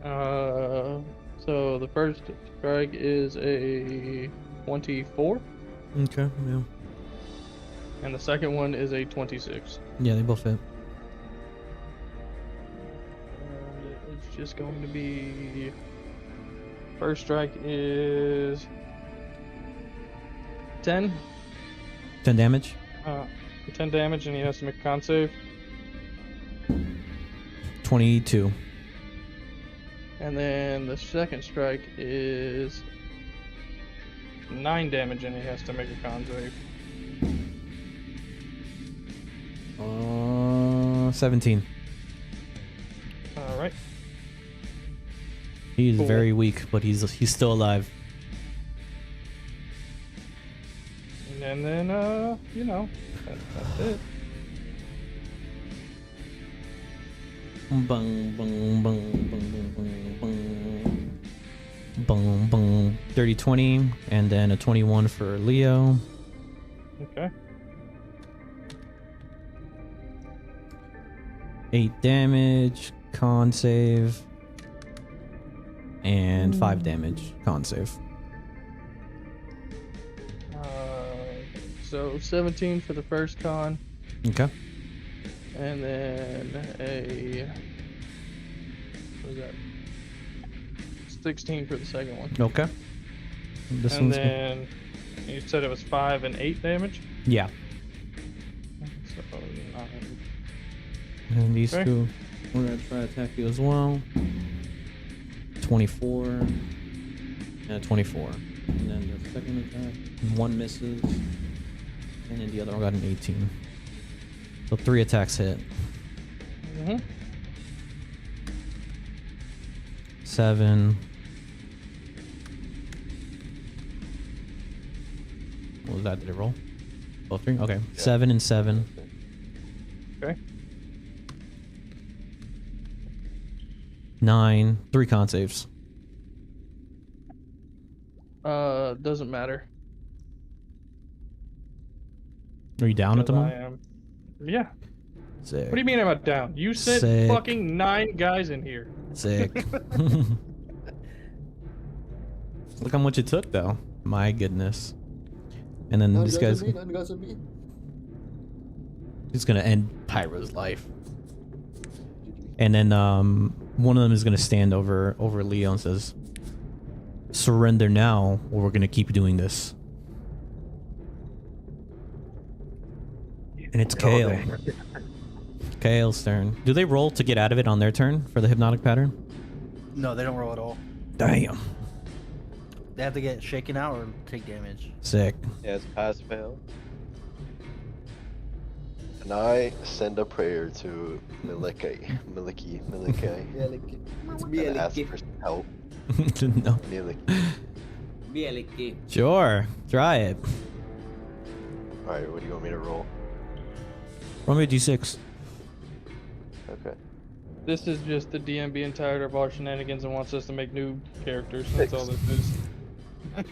So the first strike is a 24, Okay, yeah. and the second one is a 26. Yeah, they both fit. And it's just going to be... First strike is 10. 10 damage. 10 damage, and he has to make a con save. 22. And then the second strike is 9 damage, and he has to make a con save. 17. All right. He's Cool. very weak, but he's still alive. And then, that's it. Bung bung bung bung bung bung bung bung bung. 30 20 and then a 21 for Leo. Okay. 8 damage, con save, and 5 damage, con save. So 17 for the first con, Okay. and then a... what was that? 16 for the second one. Okay. This And one's then you said it was 5 and 8 damage? yeah. So 9. And these Okay. two, we're gonna try to attack you as well. 24 and a 24. And then the second attack, 1 misses, and then the other one got an 18. So 3 attacks hit. Mm-hmm. 7. What was that? Did it roll? Both 3? Okay. 7 and 7. Okay. 9, 3 con saves. Doesn't matter. Are you down at the Because I moment? am. Yeah. Sick. What do you mean I'm not down? You sent Sick. fucking 9 guys in here. Sick. Look how much it took, though. My goodness. And then this guy's he's gonna end Pyro's life. And then one of them is gonna stand over Leo and says, "Surrender now, or we're gonna keep doing this." And it's Kale. Kale's turn. Do they roll to get out of it on their turn for the hypnotic pattern? No, they don't roll at all. Damn. They have to get shaken out or take damage. Sick. Yeah, it's pass fail. And I send a prayer to Miliki. And ask for some help. No. Miliki. Sure. Try it. Alright, what do you want me to roll? Roll me a d6. Okay. This is just the DM being tired of our shenanigans and wants us to make new characters. That's all this is.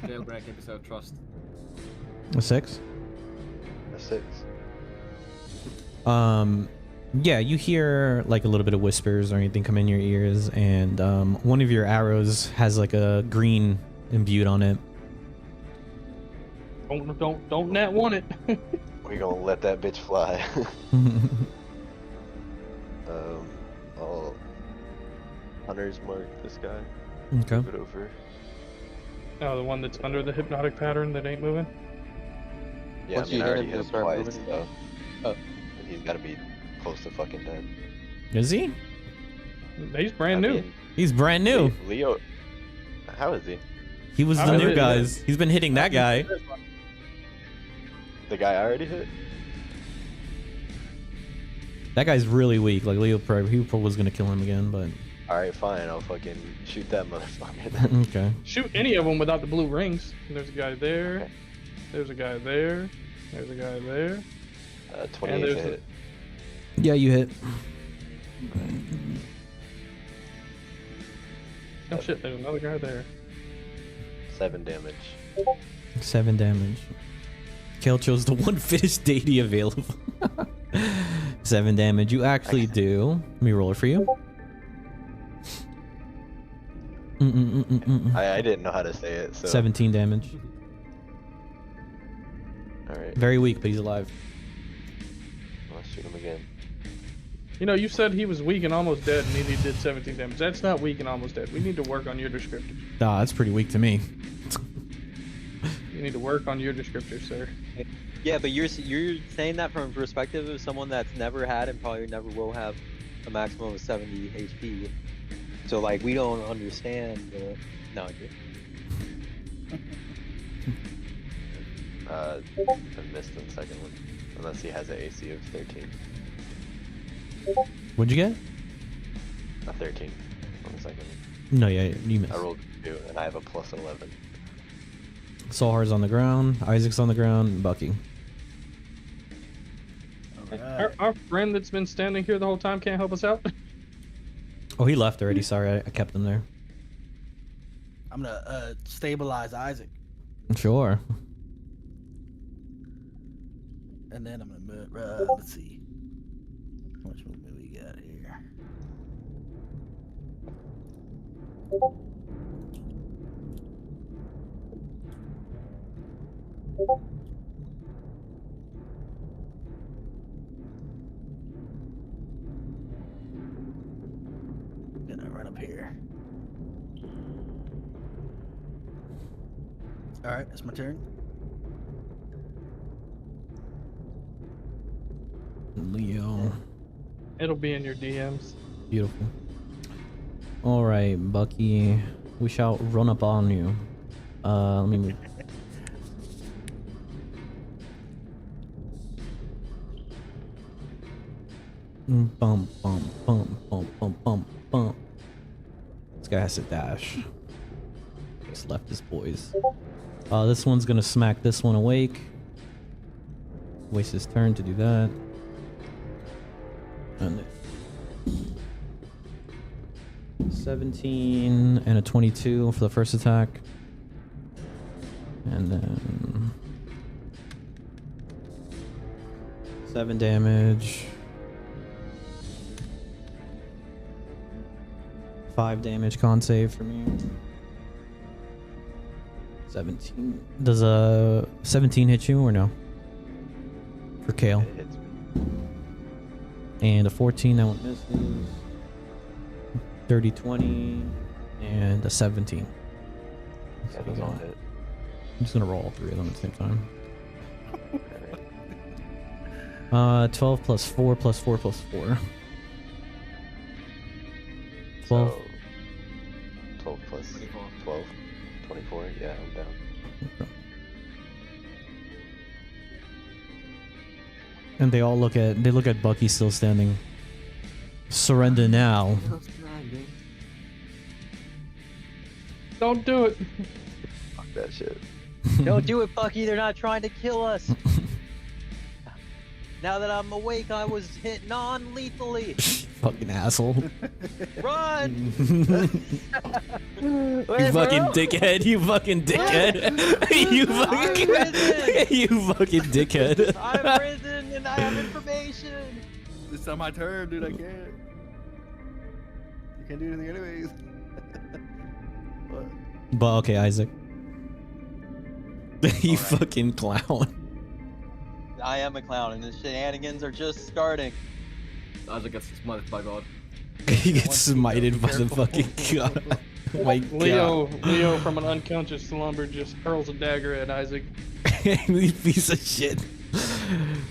Jailbreak episode, trust. A 6? A 6. Yeah, you hear like a little bit of whispers or anything come in your ears, and one of your arrows has like a green imbued on it. Don't nat one it. We gonna let that bitch fly. I'll Hunter's mark this guy. Okay. Move it over. Oh, the one that's under the hypnotic pattern that ain't moving? Yeah, Once I mean, you I hit already him, hit he'll him start twice, moving. so. Oh. And he's gotta be close to fucking dead. Is he? He's brand I new. mean, He's brand new. Leo. How is he? He was I the don't new know. guys. He's been hitting that guy. The guy I already hit? That guy's really weak. Like Leo probably was gonna kill him again, but Alright, fine. I'll fucking shoot that motherfucker. okay. Shoot any of them without the blue rings. There's a guy there. Okay. There's a guy there. There's a guy there. 28 there's to a- hit. Yeah, you hit. Oh shit, there's another guy there. 7 damage. 7 damage. Kale chose the one finished deity available. 7 damage. You actually do. Let me roll it for you. I didn't know how to say it, so. 17 damage. Alright, Very weak, but he's alive. I'll shoot him again. You know, you said he was weak and almost dead, and he did 17 damage. That's not weak and almost dead. We need to work on your descriptors. Ah, that's pretty weak to me. You need to work on your descriptors, sir. Yeah, but you're saying that from a perspective of someone that's never had and probably never will have a maximum of 70 HP. So like we don't understand the. No, I do. I missed the second one. Unless he has an AC of 13. What'd you get? A 13 on the second one. No, yeah, you missed. I rolled 2 and I have a plus 11. Sohar's on the ground. Isaac's on the ground. Bucky. Our friend that's been standing here the whole time can't help us out. Oh, he left already. Sorry, I kept him there. I'm gonna stabilize Isaac, Sure. and then I'm gonna move. Let's see, how much movement we got here. Gonna run up here. All right, it's my turn. Leo. It'll be in your DMs. Beautiful. All right, Bucky. We shall run up on you. Let me move. Bum, bum, bum, bum, bum, bum, bum. This guy has to dash. Just left his boys. This one's gonna smack this one awake. Waste his turn to do that. And 17 and a 22 for the first attack. And then 7 damage. 5 damage con save for me. 17. Does a 17 hit you or no? For Kale. It hits me. And a 14, that one misses. 30, 20, and a 17. Yeah, those all hit. I'm just gonna roll all 3 of them at the same time. 12 plus 4 plus 4 plus 4. 12. So, 12 plus 24. 12. 24, yeah, I'm down. Okay. And they all look at Bucky still standing. Surrender now. Don't do it. Fuck that shit. Don't do it, Bucky. They're not trying to kill us. Now that I'm awake, I was hit non-lethally. Fucking asshole. Run! You fucking dickhead. You fucking dickhead. You fucking you fucking dickhead. I'm risen and I have information. It's not my turn, dude. I can't. You can't do anything anyways. What? But okay, Isaac. You fucking clown. I am a clown and the shenanigans are just starting. Isaac gets smited by God. He gets smited by the fucking god. Oh my god. Leo from an unconscious slumber just hurls a dagger at Isaac. You piece of shit.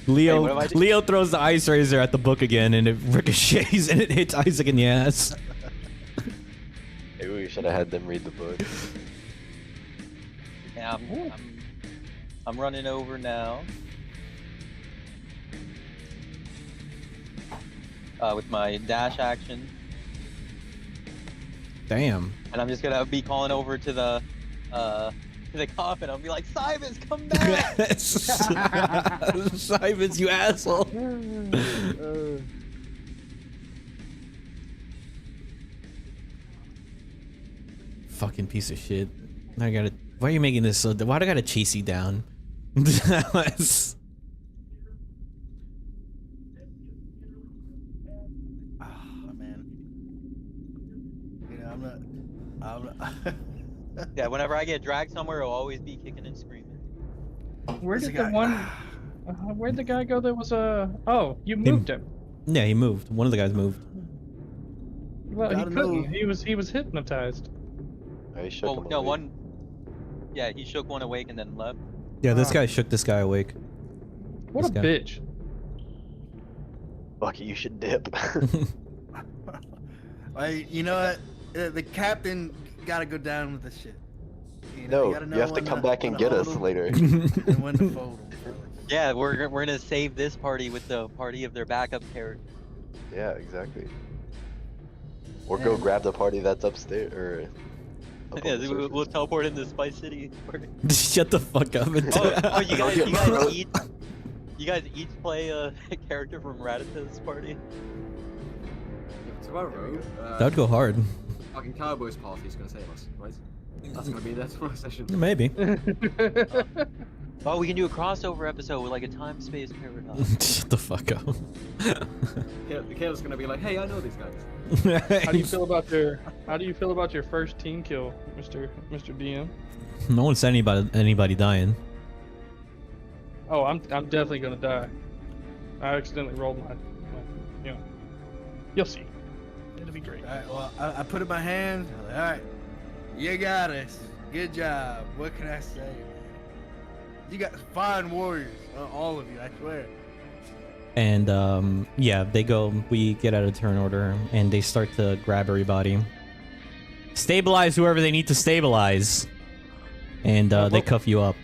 Hey, what am I doing? Leo throws the ice razor at the book again and it ricochets and it hits Isaac in the ass. Maybe we should have had them read the book. Yeah, I'm running over now. With my dash action, Damn. and I'm just gonna be calling over to the coffin. I'll be like, Simons, come back! Simons, you asshole. Fucking piece of shit. I gotta. Why are you making this so? Why do I gotta chase you down? Yeah, whenever I get dragged somewhere, I'll always be kicking and screaming. Where'd There's the a guy- one? Where'd the guy go? That was Oh, you moved him. Yeah, he moved. One of the guys moved. Well, he Gotta couldn't. move. He was hypnotized. I shook Well, him no, awake. one. Yeah, he shook one awake and then left. Yeah, this guy shook this guy awake. What a This guy. bitch. Bucky, you should dip. You know what? The captain gotta go down with this shit. No, gotta you know have to when come back when and to get us hold 'em later. and when to fold 'em. Yeah, we're gonna save this party with the party of their backup character. Yeah, exactly. Or go grab the party that's upstairs or. up Yeah, on the surface. we'll teleport into Spice City. Shut the fuck up. And Oh, you guys, Bro. you guys each play a character from Ratata's party. Tomorrow, that would go hard. fucking Cowboys party is gonna save us, right? That's gonna be that tomorrow's session. Maybe. Oh, we can do a crossover episode with like a time-space paradox. Shut the fuck up. The killer's gonna be like, hey, I know these guys. How do you feel about your first team kill, Mr. DM? No one said anybody dying. Oh, I'm definitely gonna die. I accidentally rolled my you know. You'll see. It'll be great. Alright, well, I put it in my hand. I was like, alright, you got us. Good job. What can I say, man? You got fine warriors. All of you, I swear. And yeah, we get out of turn order and they start to grab everybody. Stabilize whoever they need to stabilize. And they cuff you up.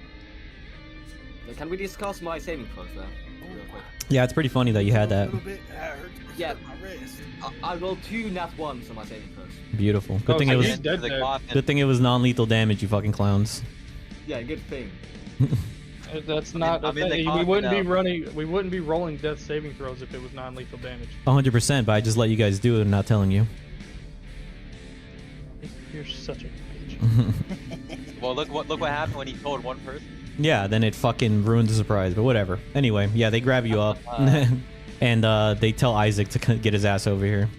Can we discuss my saving throws there? Real quick. Yeah, it's pretty funny that you had that. A little bit. That hurts Yeah. my wrist. I rolled 2 nat 1s on my saving throws. Beautiful. Good Oh, thing so it was he's dead The there. coffin. good thing it was non-lethal damage, you fucking clowns. Yeah, good thing. That's not a I'm in the thing. We coffin wouldn't be now. we wouldn't be rolling death saving throws if it was non-lethal damage. 100%, but I just let you guys do it and not telling you. You're such a bitch. Well, look what happened when he told one person. Yeah, then it fucking ruins the surprise, but whatever. Anyway, yeah, they grab you up and they tell Isaac to get his ass over here.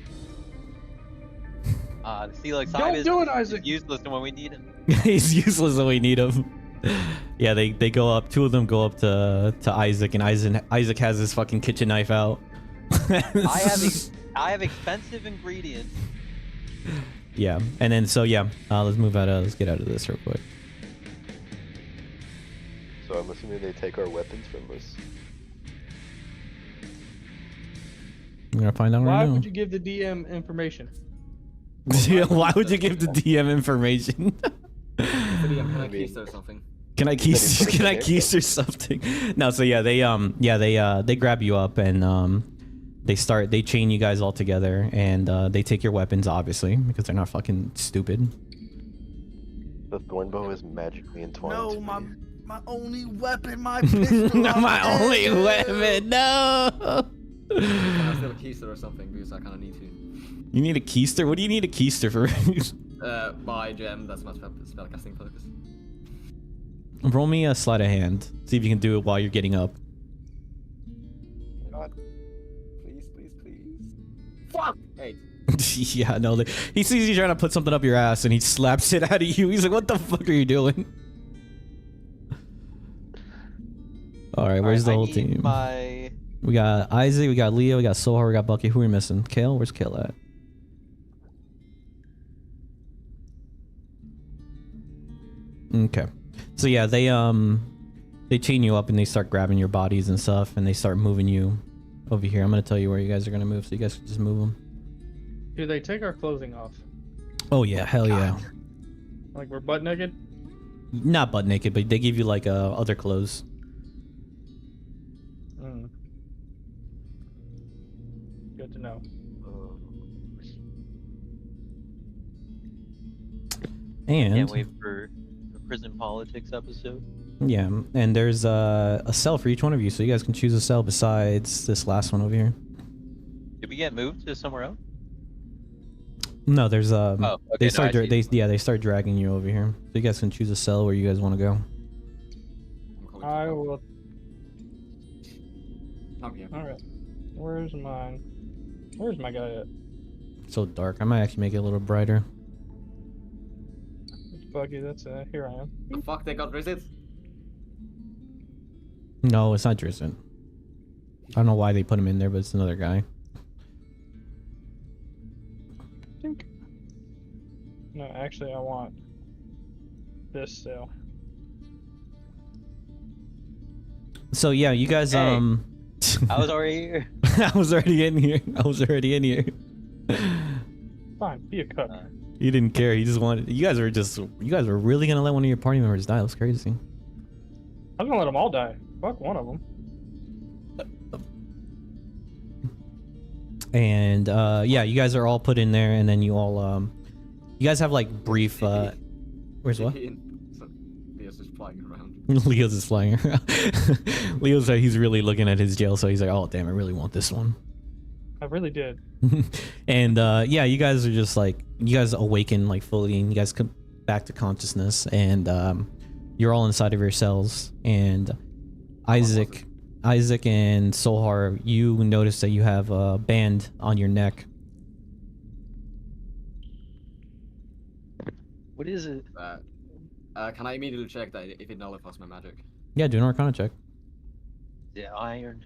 See, like Don't Simon do it, is Isaac. useless when we need him. He's useless when we need him. Yeah, they go up. Two of them go up to Isaac, and Isaac has his fucking kitchen knife out. I have expensive ingredients. Yeah, and then so yeah, let's move out. Let's get out of this real quick. So I'm assuming they take our weapons from us. I'm gonna find out Why right now. would you give the DM information? Why would you give the DM information? Can I keister or something? Can I keister something? No, so yeah, they grab you up and they chain you guys all together and they take your weapons obviously because they're not fucking stupid. The thorn bow is magically entwined. No, to my me. only weapon, my pistol. My only weapon, no. Can I steal a keister or something because I kind of need to. You need a keister? What do you need a keister for? My gem. That's my spellcasting focus. Roll me a sleight of hand. See if you can do it while you're getting up. God. Please. Fuck! 8. Yeah, no. He sees you trying to put something up your ass and he slaps it out of you. He's like, what the fuck are you doing? Alright, where's the whole team? We got Isaac, we got Leo, we got Sohar, we got Bucky. Who are we missing? Kale? Where's Kale at? Okay. So yeah, they chain you up and they start grabbing your bodies and stuff and they start moving you over here. I'm gonna tell you where you guys are gonna move so you guys can just move them. Do they take our clothing off? Oh yeah, hell yeah. Like we're butt naked? Not butt naked, but they give you like other clothes. Good to know. And Can't wait for the prison politics episode. yeah, and there's a cell for each one of you, so you guys can choose a cell besides this last one over here. Did we get moved to somewhere else? No, there's okay, they no, start I see. they start dragging you over here, so you guys can choose a cell where you guys want to go. I will. I'm here. Alright. Where's mine? Where's my guy at? So dark. I might actually make it a little brighter. It's Buggy. That's here I am. The fuck, they got resist? No, it's not Drizzt. I don't know why they put him in there, but it's another guy. Think. No, actually, I want this cell. So yeah, you guys Hey. I was already here. I was already in here. Fine, be a cook. You didn't care. You just wanted. You guys were really gonna let one of your party members die. That was crazy. I was gonna let them all die. Fuck one of them. And yeah, you guys are all put in there, and then you all you guys have like brief. Where's what? Leo's just flying around. Leo's is flying around. Leo's like, he's really looking at his jail, so he's like, oh damn, I really want this one. I really did. And yeah, you guys are just like, you guys awaken like fully, and you guys come back to consciousness, and you're all inside of your cells. And Isaac and Sohar, you notice that you have a band on your neck. What is it? Can I immediately check that if it nullifies my magic? Yeah, do an Arcana check. Yeah, iron.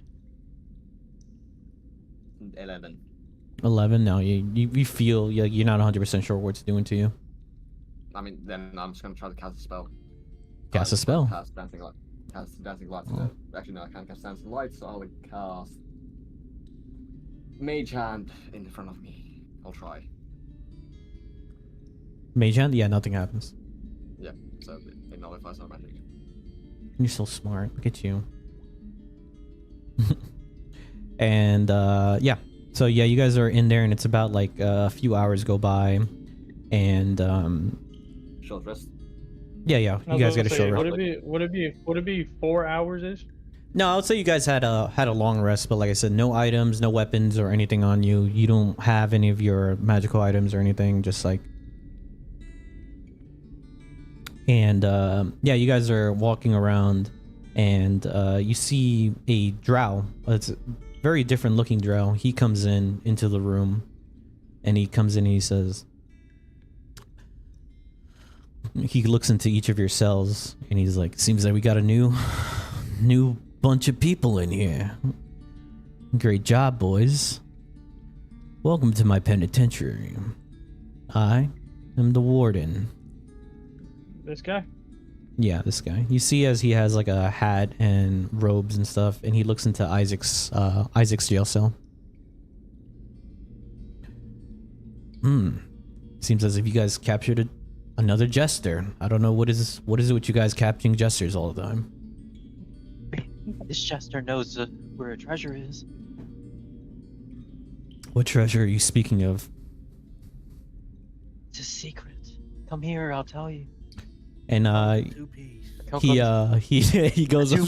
11. 11. No, you feel you're not 100% sure what it's doing to you. I mean, then I'm just gonna try to cast a spell. Cast a spell. Cast dancing light. Cast dancing light. Actually, no, I can't cast dancing light, so I'll cast Mage Hand in front of me. I'll try. Mage Hand? Yeah, nothing happens. Yeah, so it nullifies our magic. You're so smart. Look at you. And yeah, so yeah, you guys are in there, and it's about like a few hours go by, and Short rest. yeah, you guys get a short rest. Would it be 4 hours ish? No, I would say you guys had a long rest, but like I said, no items, no weapons or anything on you. You don't have any of your magical items or anything. Just like And yeah, you guys are walking around, and you see a drow. It's a very different looking drow. He comes into the room, and he comes in and he says, he looks into each of your cells, and he's like, seems like we got a new bunch of people in here. Great job, boys. Welcome to my penitentiary. I am the warden. This guy? Yeah, this guy. You see as he has like a hat and robes and stuff, and he looks into Isaac's jail cell. Seems as if you guys captured another jester. I don't know what is it with you guys capturing jesters all the time. This jester knows where a treasure is. What treasure are you speaking of? It's a secret. Come here, I'll tell you. And he goes over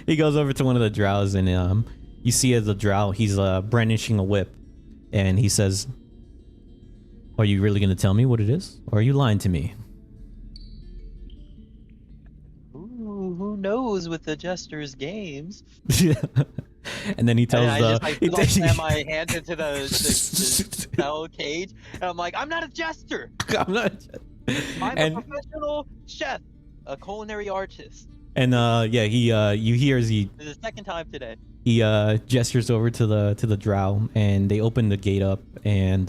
he goes over to one of the drows, and you see as the drow, he's brandishing a whip, and he says, are you really gonna tell me what it is, or are you lying to me? Ooh, who knows with the jester's games? And then he tells I just slam my hand into the cell cage, and I'm like, I'm not a jester. I'm not. I'm a professional chef, a culinary artist. And yeah, you hear as he. This is the second time today. He gestures over to the drow, and they open the gate up, and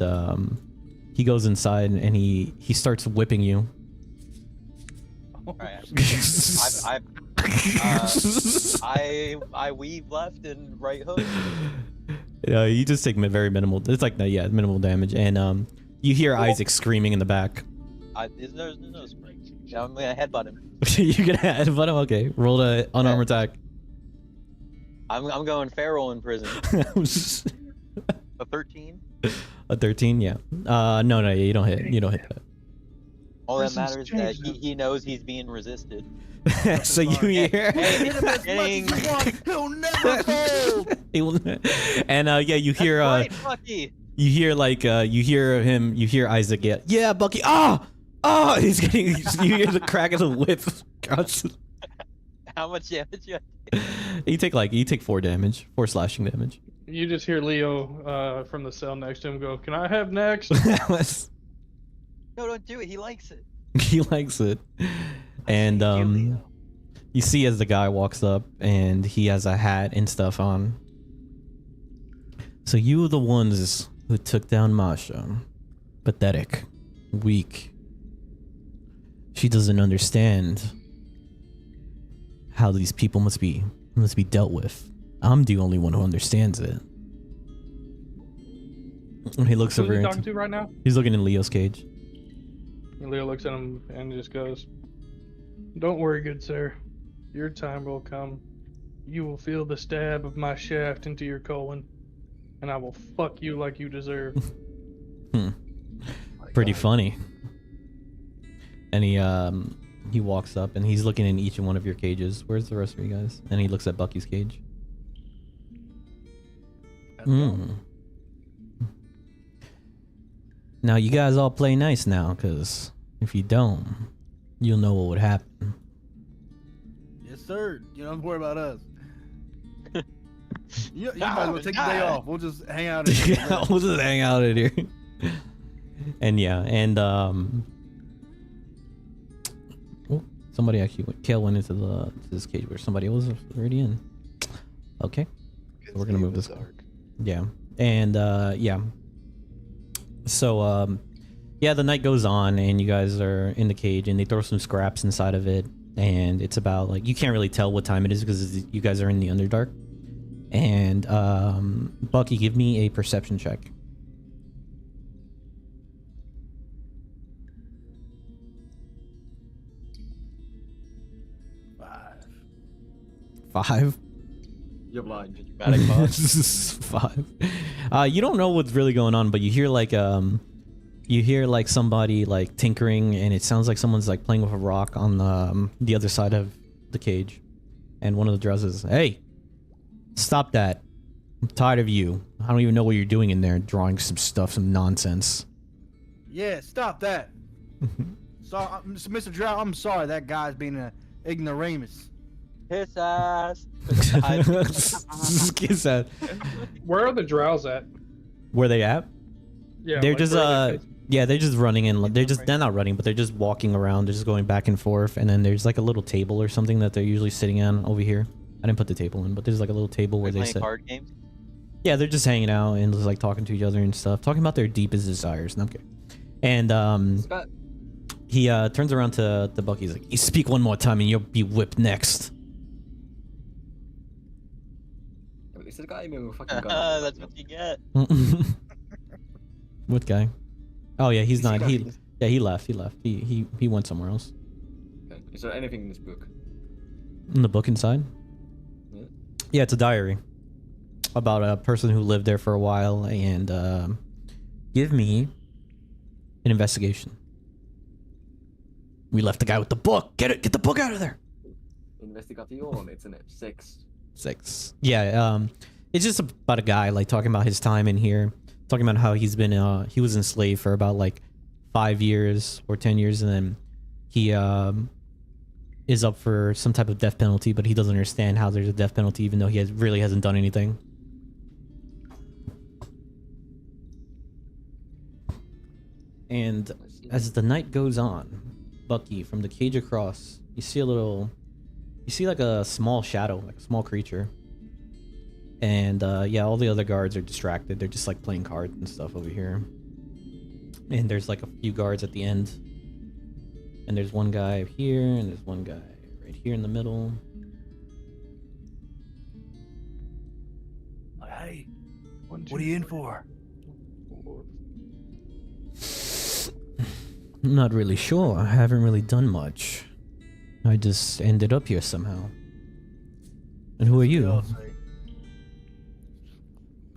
he goes inside, and he starts whipping you. Right, I weave left and right hook. You just take very minimal. It's like minimal damage, and you hear Isaac screaming in the back. There's no spring. Yeah, I'm gonna headbutt him. You're gonna headbutt him? Okay, roll the unarmed attack. I'm going feral in prison. A 13. A 13, yeah. No, you don't hit. You don't hit that. All that matters is that he knows he's being resisted. So you hear, he'll never fold. And yeah, you hear That's right, Bucky. you hear like you hear Isaac get, yeah, Bucky, he's getting, you hear the crack of the whip. How much damage you You take 4 damage, 4 slashing damage. You just hear Leo from the cell next to him go, "Can I have next?" No, don't do it. He likes it. He likes it. And you see as the guy walks up, and he has a hat and stuff on. So you are the ones who took down Masha. Pathetic. Weak. She doesn't understand how these people must be dealt with. I'm the only one who understands it. And he looks over. Who's he talking to right now? He's looking in Leo's cage. And Leo looks at him and just goes, "Don't worry, good sir. Your time will come. You will feel the stab of my shaft into your colon, and I will fuck you like you deserve." Pretty funny. And he walks up, and he's looking in each and one of your cages. Where's the rest of you guys? And he looks at Bucky's cage. Now you guys all play nice now, because if you don't, you'll know what would happen. Yes, sir. You don't worry about us. You might as well take the day off. We'll just hang out in here. Yeah, we'll just hang out in here. And yeah, and somebody actually Kale went into this cage where somebody was already in. Okay, so we're gonna move this. Yeah, and yeah. So yeah, the night goes on, and you guys are in the cage, and they throw some scraps inside of it, and it's about like, you can't really tell what time it is because you guys are in the Underdark. And Bucky, give me a perception check. 5. You're blind. Dramatic pause. 5. You don't know what's really going on, but you hear like somebody like tinkering, and it sounds like someone's like playing with a rock on the other side of the cage. And one of the drows says, "Hey, stop that. I'm tired of you. I don't even know what you're doing in there, drawing some stuff, some nonsense." Yeah, stop that. So, Mr. Drow, I'm sorry that guy's being an ignoramus. His ass. Kiss that. Where are the drows at? Where they at? Yeah, They're like, just where are they yeah, they're just running in. They're not running, but they're just walking around. They're just going back and forth. And then there's like a little table or something that they're usually sitting on over here. I didn't put the table in, but there's like a little table where They're they playing sit. card games. Yeah, they're just hanging out and just like talking to each other and stuff, talking about their deepest desires. No, I'm kidding. And Scott, he turns around to Bucky. He's like, "You speak one more time and you'll be whipped next." is this guy maybe a fucking gun? That's what you get. What guy? Oh yeah, he's Is he not. not- He left. He went somewhere else. Okay. Is there anything in this book? In the book inside? Yeah. Yeah, it's a diary about a person who lived there for a while, and give me an investigation. We left the guy with the book. Get the book out of there. Investigation. It's an 6. 6. Yeah, it's just about a guy like talking about his time in here, talking about how he's been he was enslaved for about like 5 years or 10 years, and then he is up for some type of death penalty, but he doesn't understand how there's a death penalty even though he really hasn't done anything. And as the night goes on, Bucky, from the cage across, you see like a small shadow, like a small creature. And yeah, all the other guards are distracted. They're just like playing cards and stuff over here. And there's like a few guards at the end. And there's one guy here, and there's one guy right here in the middle. Hey, what are you in for? I'm not really sure. I haven't really done much. I just ended up here somehow. And who are you?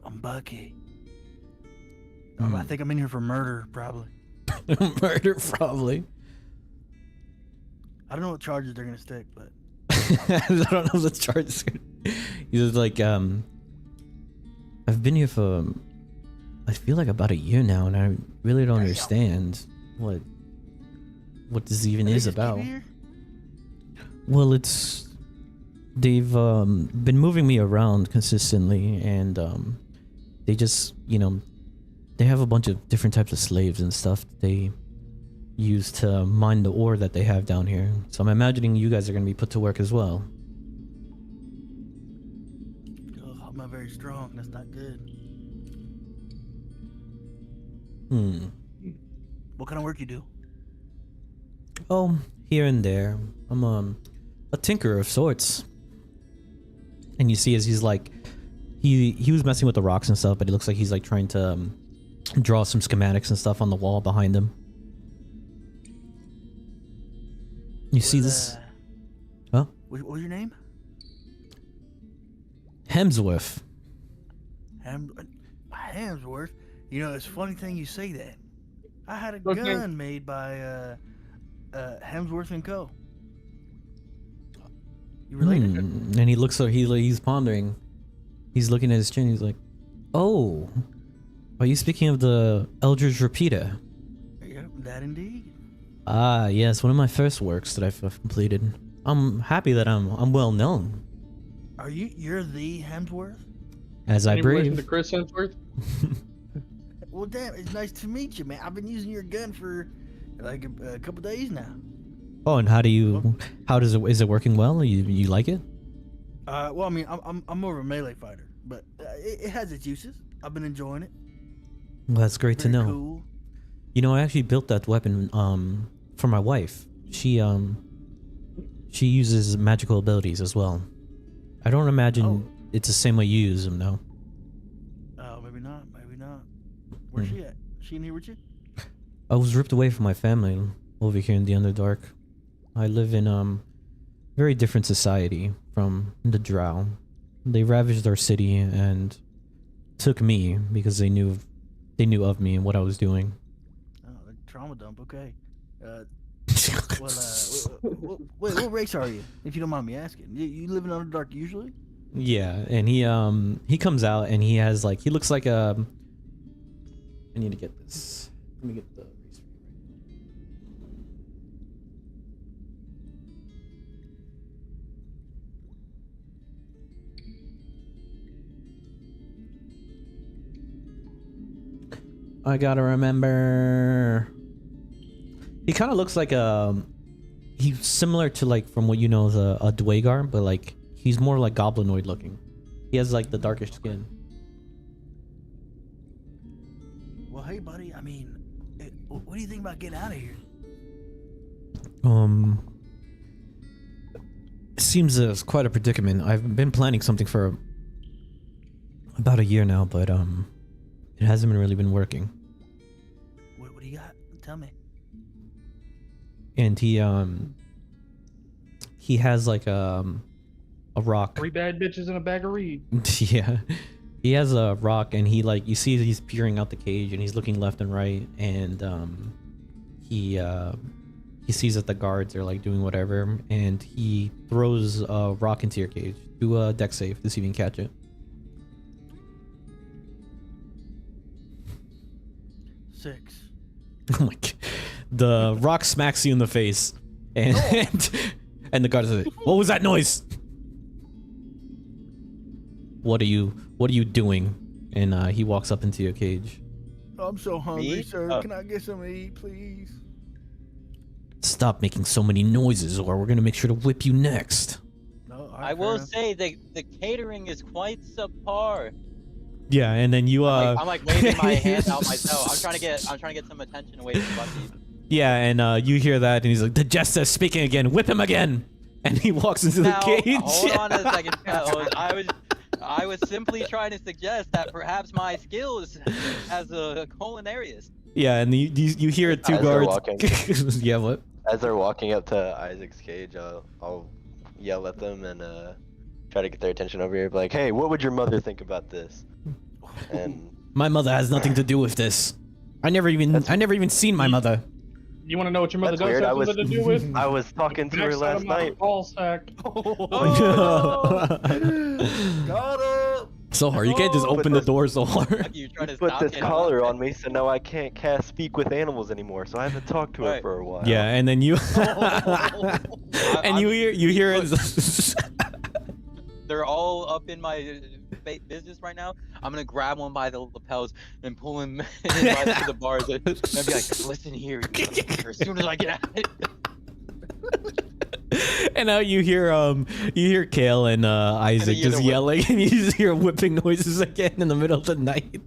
I'm Bucky. Hmm. I think I'm in here for murder, probably. Murder, probably. I don't know what charges they're gonna stick, but I don't know the charges. He's like, I've been here for, I feel like about a year now, and I really don't understand what this even is about. Well, they've been moving me around consistently, and they just, they have a bunch of different types of slaves and stuff that they use to mine the ore that they have down here. So I'm imagining you guys are going to be put to work as well. Oh, I'm not very strong. That's not good. What kind of work you do? Oh, here and there. I'm a tinker of sorts. And you see as he's like, he was messing with the rocks and stuff, but it looks like he's like trying to draw some schematics and stuff on the wall behind him. You see this? Huh? What was your name? Hemsworth. Hemsworth. It's a funny thing you say that. I had a Okay. gun made by Hemsworth and Co. You related? And he looks so he's pondering. He's looking at his chin. He's like, "Oh, are you speaking of the Eldridge Repeater?" Yeah, that indeed. Ah, yes, one of my first works that I've completed. I'm happy that I'm well known. You're the Hemsworth? As I Any relation to brave. Chris Hemsworth? Well, damn, it's nice to meet you, man. I've been using your gun for like a couple days now. Oh, and is it working well? You like it? Well, I mean, I'm more of a melee fighter, but it has its uses. I've been enjoying it. Well, that's great to Very know. Cool. I actually built that weapon for my wife. She uses magical abilities as well. I don't imagine it's the same way you use them, no. Oh, maybe not. Where's she at? She in here with you? I was ripped away from my family over here in the Underdark. I live in very different society from the Drow. They ravaged our city and took me because they knew of me and what I was doing. Oh, the trauma dump. Okay. What race are you? If you don't mind me asking. You live in Underdark usually? Yeah, and he comes out and he has like, he looks like a, I need to get this. Let me get the I gotta remember. He kind of looks like he's similar to like from what you know as a Dwagar, but like he's more like goblinoid looking. He has like the darkish skin. Well, hey, buddy. I mean, what do you think about getting out of here? It seems it's quite a predicament. I've been planning something for about a year now, but it hasn't really been working. What do you got? Tell me. And he has like a rock. 3 bad bitches in a bag of reed. Yeah, he has a rock, and he like you see he's peering out the cage, and he's looking left and right, and he sees that the guards are like doing whatever, and he throws a rock into your cage. Do a deck save to see if you can catch it. 6. Oh my god. The rock smacks you in the face, and and the guard says, "What was that noise? What are you doing?" And he walks up into your cage. I'm so hungry, Me? sir. Oh. Can I get something to eat, please? Stop making so many noises, or we're gonna make sure to whip you next. No, I will say the catering is quite subpar. Yeah, and then you I'm like waving my hand out myself. I'm trying to get some attention away from Bucky. yeah, and you hear that, and he's like, "The jester speaking again. Whip him again!" And he walks into Now, the cage. hold on a second. I was simply trying to suggest that perhaps my skills as a culinarius. Yeah, and you hear two As they're guards. walking. Yeah, what? As they're walking up to Isaac's cage, I'll yell at them and try to get their attention over here. Be like, hey, what would your mother think about this? And My mother has nothing to do with this. I never even seen my mother. You want to know what your mother That's does weird. have something to do with? I was talking to her Backside last of my night. ball sack. Got up. So hard. You can't just Oh, open the door so hard. You trying to Put stop this getting collar up? on me, so now I can't cast speak with animals anymore. So I haven't talked to her Right. for a while. Yeah, and then you and you hear it. They're all up in my business right now. I'm gonna grab one by the lapels and pull him right to the bars and be like, "Listen here, as soon as I get out." And now you hear Kale and Isaac you hear just the yelling, and you just hear whipping noises again in the middle of the night.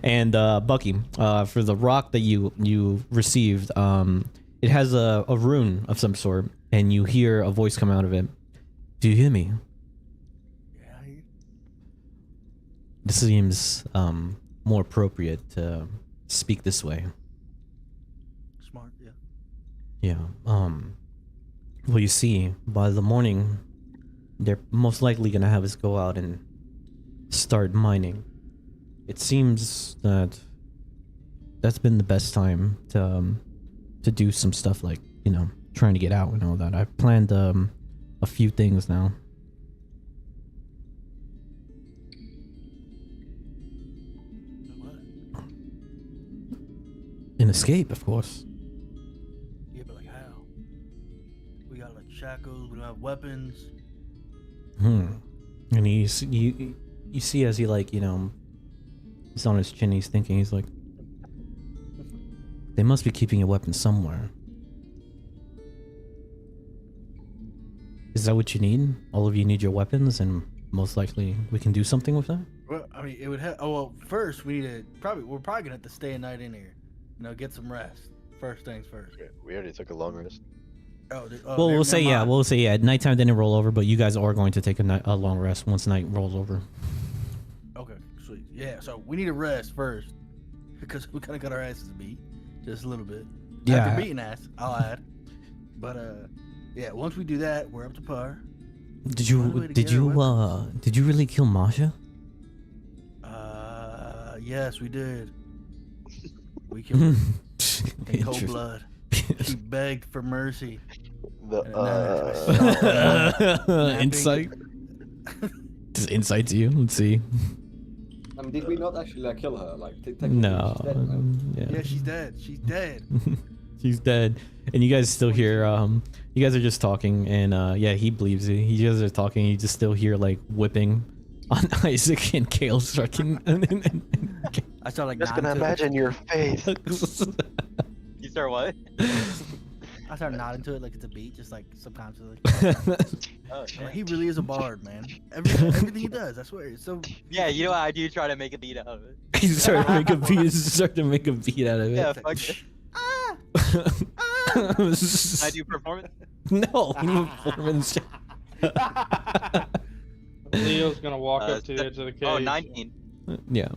And Bucky, for the rock that you received, it has a rune of some sort, and you hear a voice come out of it. Do you hear me? Yeah, I- This seems more appropriate to speak this way. smart. Yeah. Yeah. Well, you see, by the morning, they're most likely gonna have us go out and start mining. It seems that that's been the best time to do some stuff like, you know, trying to get out and all that. I've planned a few things now. What? An escape, of course. Yeah, but like how? We got like shackles. We don't have weapons. And you see as he like, you know, he's on his chin, he's thinking, he's like, they must be keeping a weapon somewhere. Is that what you need? All of you need your weapons, and most likely we can do something with that? Well, I mean, it would have. Oh well, first we need to we're probably gonna have to stay a night in here. You know, get some rest. First things first. We already took a long rest. Oh, Well, we'll say yeah. Nighttime didn't roll over, but you guys are going to take a long rest once night rolls over. Okay, sweet. Yeah, so we need to rest first because we kind of got our asses beat just a little bit. Yeah. After beating ass, I'll add. But yeah, once we do that, we're up to par. Did Find a way you to did get our you weapons. did you really kill Masha? Yes, we did. We killed her in cold Interesting. blood. She begged for mercy. The, Insight. Just insight to you. Let's see. I mean, did we not actually like kill her? Like, technically No. she's dead, right? Yeah, she's dead. She's dead. She's dead. And you guys still hear you guys are just talking, and yeah, he believes it. You guys are talking, you just still hear like whipping on Isaac and Kale striking. I start like Just nodding gonna to imagine your face. You start what? I start nodding to it like it's a beat, just like subconsciously. Oh, I'm yeah. like, he really is a bard, man. Everything he does, I swear. It's so. Yeah, you know, I do try to make a beat out of it. He started to make a beat. He started to make a beat out of it. Yeah, fuck it. Ah! I do performance. No, performance. Leo's gonna walk up to the se- edge of the cage. Oh, 19. Yeah,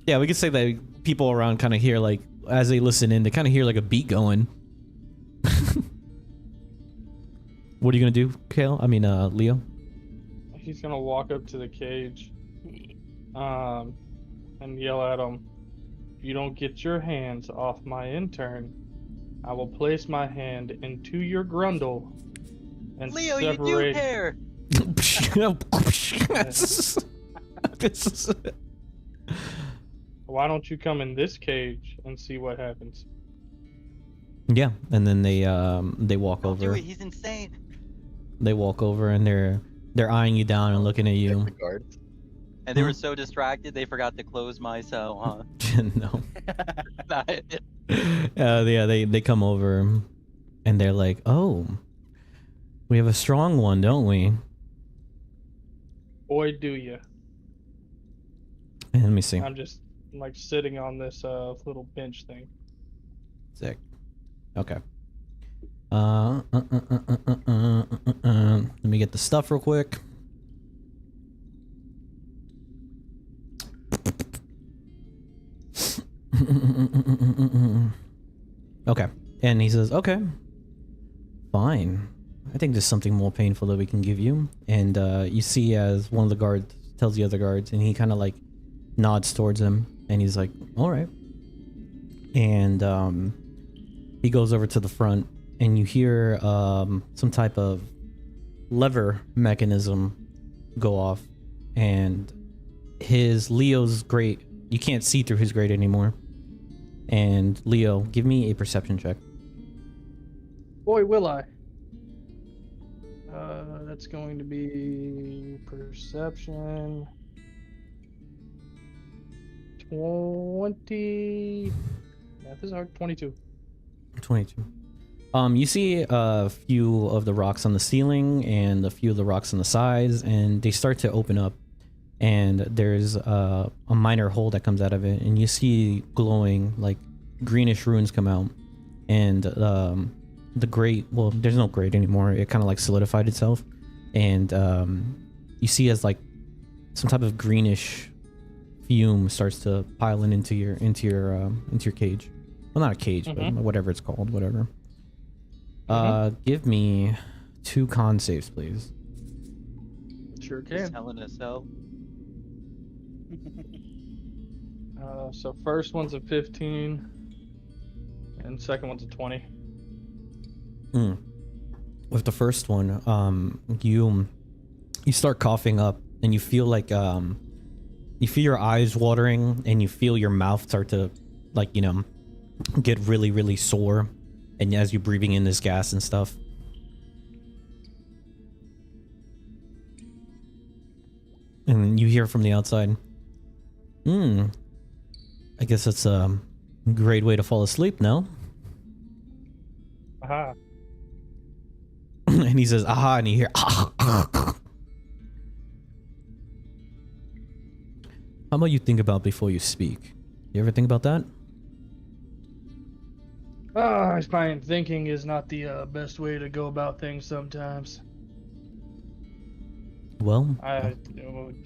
yeah. We could say that people around kind of hear like as they listen in, they kind of hear like a beat going. What are you gonna do, Kale? I mean, Leo. He's gonna walk up to the cage, and yell at him. If you don't get your hands off my intern, I will place my hand into your grundle and Leo, you do separate. care. Why don't you come in this cage and see what happens? Yeah, and then they walk Don't do over. it. He's insane. They walk over and they're eyeing you down and looking at you. The guards. And they were so distracted they forgot to close my cell, huh? No. Nah, Yeah, they come over and they're like, "Oh, we have a strong one, don't we?" Boy, do you. And let me see. I'm just like sitting on this little bench thing. Sick. Okay. Let me get the stuff real quick. Okay. And he says, "Okay. Fine. I think there's something more painful that we can give you." And you see as one of the guards tells the other guards, and he kind of like nods towards him, and he's like, "All right." And he goes over to the front, and you hear some type of lever mechanism go off, and Leo's grate, you can't see through his grate anymore. And Leo, give me a perception check. Boy, will I. That's going to be perception. 20. Math is hard. 22. 22. You see a few of the rocks on the ceiling and a few of the rocks on the sides, and they start to open up, and there's a minor hole that comes out of it, and you see glowing like greenish runes come out, and the grate, well, there's no grate anymore, it kind of like solidified itself, and you see as like some type of greenish fume starts to pile into your cage. Well, not a cage, but whatever it's called, whatever. Give me 2 con saves, please. Sure Just can. telling us so. So first one's a 15, and second one's a 20. With the first one, you start coughing up, and you feel like you feel your eyes watering, and you feel your mouth start to like, you know, get really, really sore, and as you're breathing in this gas and stuff. And you hear from the outside, I guess it's a great way to fall asleep, no? Aha. And he says, aha, and you hear, how about you think about before you speak? You ever think about that? I find thinking is not the best way to go about things sometimes. Well,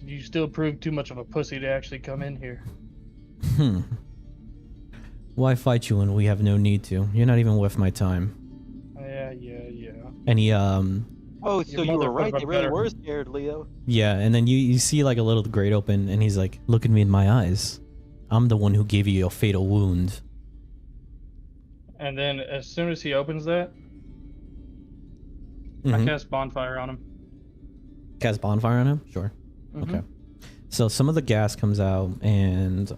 You still prove too much of a pussy to actually come in here. Why fight you when we have no need to? You're not even worth my time. Yeah. And he, Oh, so you were right. They really better. were scared, Leo. yeah, and then you see like a little grate open, and he's like, look at me in my eyes. I'm the one who gave you your fatal wound. And then as soon as he opens that, I cast bonfire on him. Cast bonfire on him? Sure. Okay. So some of the gas comes out, and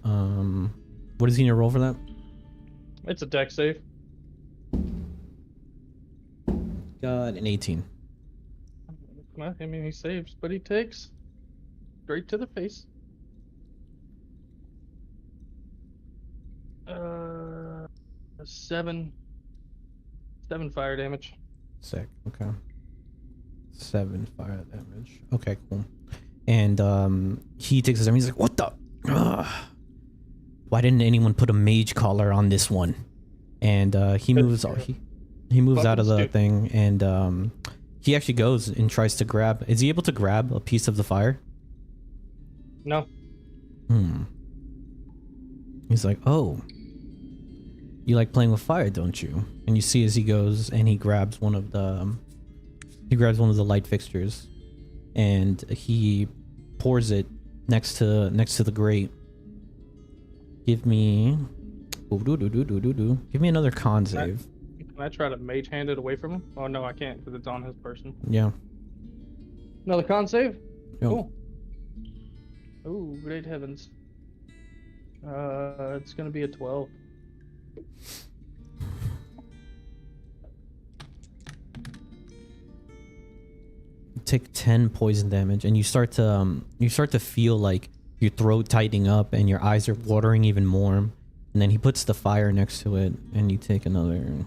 what is he gonna roll for that? It's a deck save. Got an 18. Well, I mean, he saves, but he takes straight to the face. Uh, 7 fire damage. Sick. Okay. 7 fire damage. Okay, cool. And he takes his arm. He's like, "What the? Ugh. Why didn't anyone put a mage collar on this one?" And he moves. He moves out of the thing, and he actually goes and tries to grab. Is he able to grab a piece of the fire? No. He's like, "Oh, you like playing with fire, don't you?" And you see as he goes and he grabs one of the light fixtures, and he pours it next to the grate. Give me another con save. Can I try to mage hand it away from him? Oh no, I can't because it's on his person. Yeah. Another con save? Yo. Cool. Oh, great heavens. It's gonna be a 12. Take 10 poison damage, and you start to feel like your throat tightening up and your eyes are watering even more. And then he puts the fire next to it, and you take another.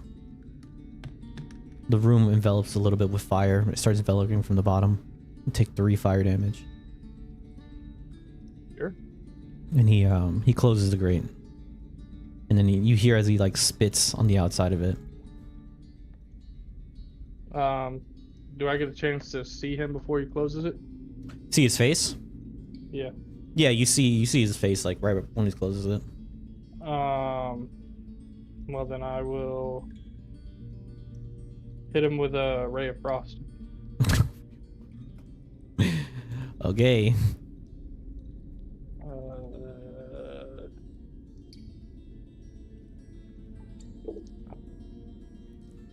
The room envelops a little bit with fire. It starts enveloping from the bottom. You take 3 fire damage. Sure. And he closes the grate. And then you hear as he like spits on the outside of it. Do I get a chance to see him before he closes it? See his face? Yeah. Yeah, you see his face like right when he closes it. Well then I will hit him with a ray of frost. Okay.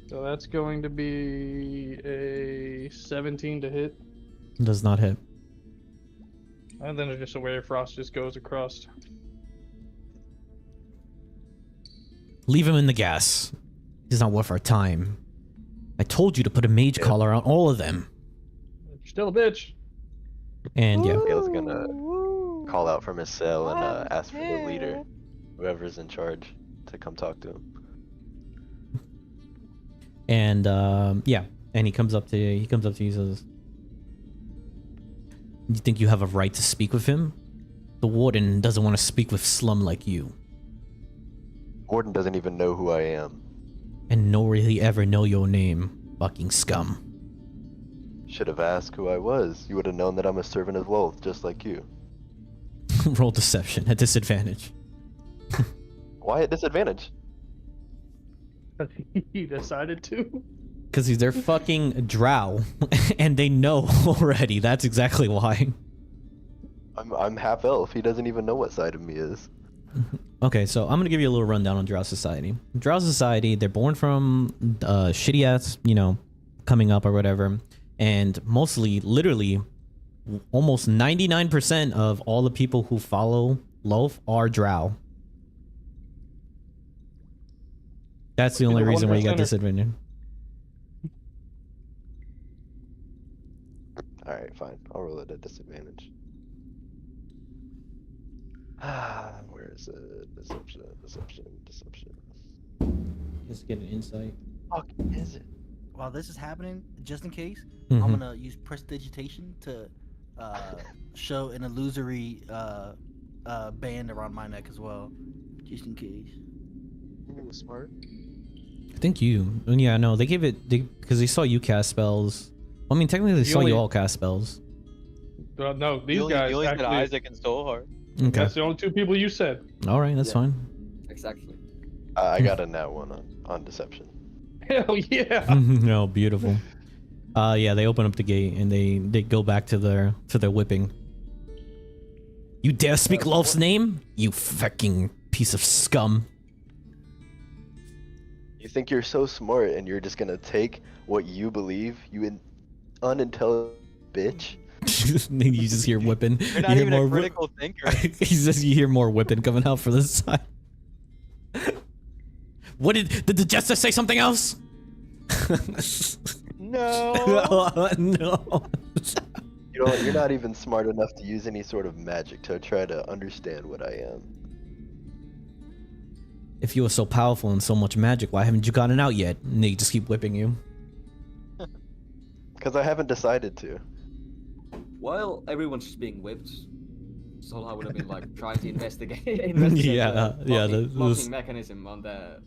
So that's going to be a 17 to hit. Does not hit. And then just a ray of frost just goes across. Leave him in the gas. He's not worth our time. I told you to put a mage collar on all of them. You're still a bitch. And yeah. Gale's gonna call out from his cell and ask for the leader, whoever's in charge, to come talk to him. And yeah, and he comes up to you. He says, "You think you have a right to speak with him? The warden doesn't want to speak with slum like you. Warden doesn't even know who I am. And nor will he ever know your name, fucking scum." Should have asked who I was. You would have known that I'm a servant of Lolth, just like you. Roll deception at disadvantage. Why at disadvantage? He decided to. Because they're fucking drow, and they know already. That's exactly why. I'm half elf. He doesn't even know what side of me is. Okay, so I'm gonna give you a little rundown on Drow Society. Drow Society, they're born from shitty ass, coming up or whatever, and mostly, literally, almost 99% of all the people who follow Loaf are Drow. That's the only reason why you got disadvantage. Alright, fine. I'll roll it at disadvantage. Where is it? Deception. Just get an insight. Fuck is it? While this is happening, just in case, Mhm. I'm gonna use prestidigitation to show an illusory band around my neck as well, just in case. Ooh, smart. I think you. Yeah, no, they gave it because they saw you cast spells. I mean, technically, they saw you all cast spells. No, these guys. You only said actually, Isaac and Stolhar. Okay. That's the only 2 people you said. All right, that's fine. Exactly. I got a nat one on deception. Hell yeah. No, beautiful. Yeah, they open up the gate and they go back to their whipping. You dare speak Loaf's name? You fucking piece of scum. You think you're so smart and you're just gonna take what you believe, you unintelligent bitch? You just hear whipping. You're not even a critical thinker. You hear more whipping coming out from the side. What did the jester say something else? No. No. You know, you're not even smart enough to use any sort of magic to try to understand what I am. if you were so powerful and so much magic, why haven't you gotten out yet? And they just keep whipping you. Because I haven't decided to. While everyone's just being whipped, Solha would have been like trying to investigate Yeah, the locking those- mechanism on the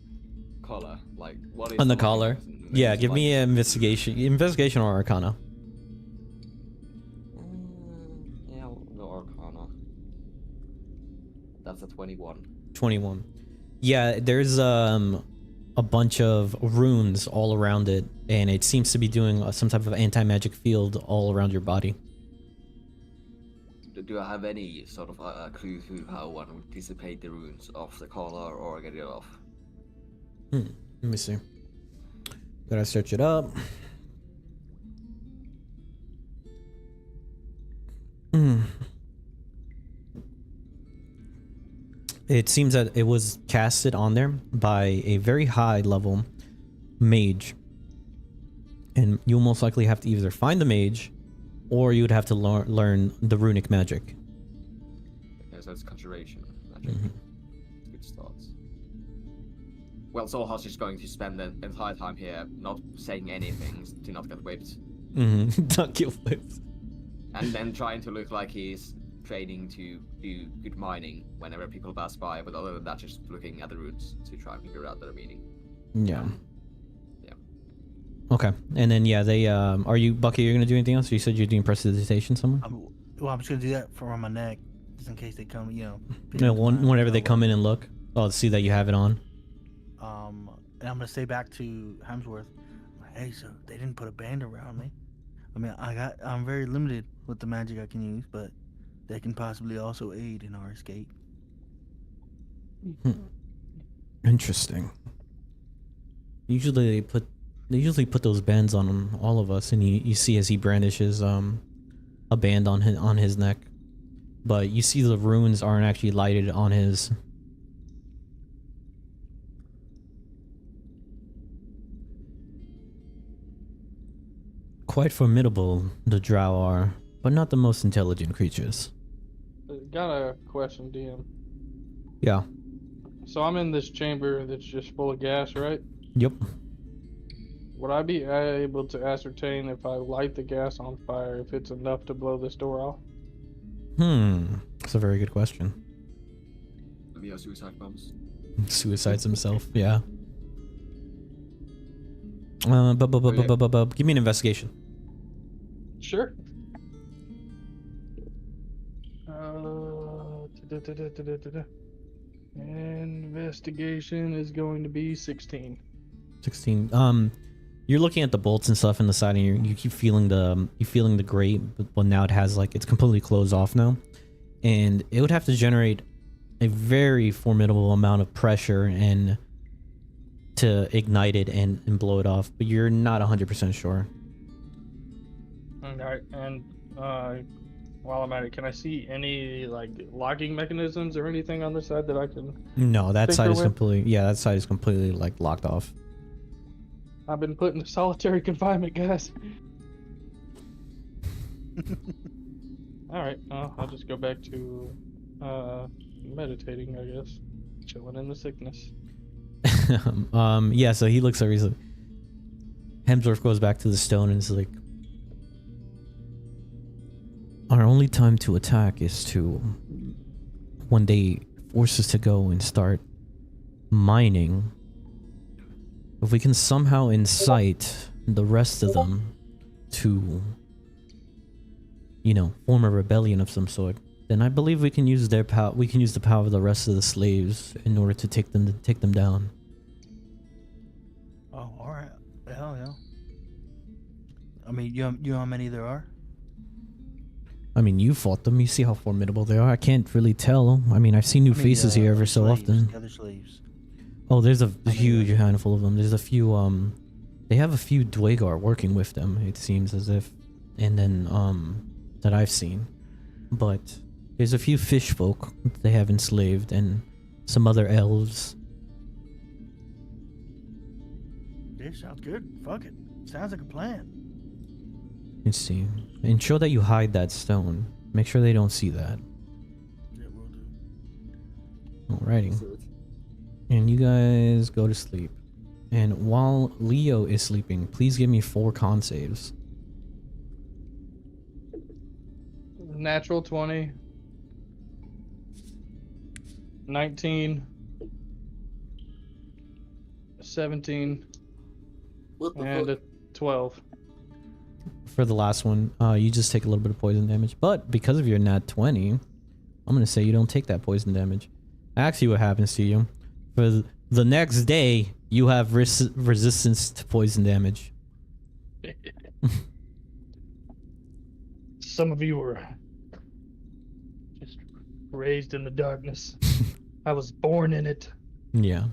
collar. Like what is On the locking collar. mechanism? Yeah, Mechanism, give like- me an investigation or arcana. Yeah, I'll go Arcana. That's a 21. 21. Yeah, there's a bunch of runes all around it, and it seems to be doing some type of anti-magic field all around your body. Do I have any sort of clue to how one would dissipate the runes off the collar or get it off? Let me see. Gotta search it up. It seems that it was casted on there by a very high level mage. And you'll most likely have to either find the mage, or you would have to learn the runic magic. Okay, so it's conjuration magic. Good starts. Well, Solha's just going to spend the entire time here not saying anything to not get whipped. Don't get whipped. And then trying to look like he's training to do good mining whenever people pass by, but other than that, just looking at the runes to try and figure out their meaning. Yeah. Yeah. Okay, and then yeah, they are you Bucky? You're gonna do anything else? You said you're doing prestidigitation somewhere. Well, I'm just gonna do that for around my neck, just in case they come. No, whenever they come in and look, oh, see that you have it on. And I'm gonna say back to Hemsworth, hey, so they didn't put a band around me. I mean, I'm very limited with the magic I can use, but they can possibly also aid in our escape. Interesting. Usually they usually put those bands on all of us, and you see as he brandishes a band on his neck, but you see the runes aren't actually lighted on his. Quite formidable, the drow are, but not the most intelligent creatures. Got a question, DM. Yeah. So I'm in this chamber that's just full of gas, right? Yep. Would I be able to ascertain if I light the gas on fire, if it's enough to blow this door off? That's a very good question. Maybe have suicide bombs. Suicides himself, yeah. Give me an investigation. Sure. Investigation is going to be 16. 16. You're looking at the bolts and stuff in the side, and you keep feeling the grate, but now it has like it's completely closed off now, and it would have to generate a very formidable amount of pressure and to ignite it and blow it off, but you're not 100% sure. Alright, and while I'm at it, can I see any like locking mechanisms or anything on this side that I can? No, that tinker side is with? completely that side is completely like locked off. I've been put in solitary confinement, guys. Alright, I'll just go back to meditating, I guess. Chilling in the sickness. Yeah, so he looks at Riza. Hemsworth goes back to the stone and is like, our only time to attack is to when they force us to go and start mining. If we can somehow incite the rest of them to, form a rebellion of some sort, then I believe we can use their power. We can use the power of the rest of the slaves in order to take them down. Oh, all right. Hell yeah. I mean, you know how many there are? I mean, you fought them. You see how formidable they are. I can't really tell. I mean, I've seen new faces here every so slaves, often. The other slaves. Oh, there's a huge handful of them. There's a few, they have a few Dwagar working with them, it seems as if. And then, that I've seen. But there's a few fish folk they have enslaved and some other elves. Yeah, sounds good. Fuck it. Sounds like a plan. Let's see. Ensure that you hide that stone. Make sure they don't see that. Yeah, we'll do. Alrighty. And you guys go to sleep. And while Leo is sleeping, please give me 4 con saves. Natural 20. 19. 17. What the And fuck? a 12. For the last one, you just take a little bit of poison damage. But because of your nat 20, I'm going to say you don't take that poison damage. Actually, what happens to you, for the next day, you have resistance to poison damage. Some of you were just raised in the darkness. I was born in it. Yeah.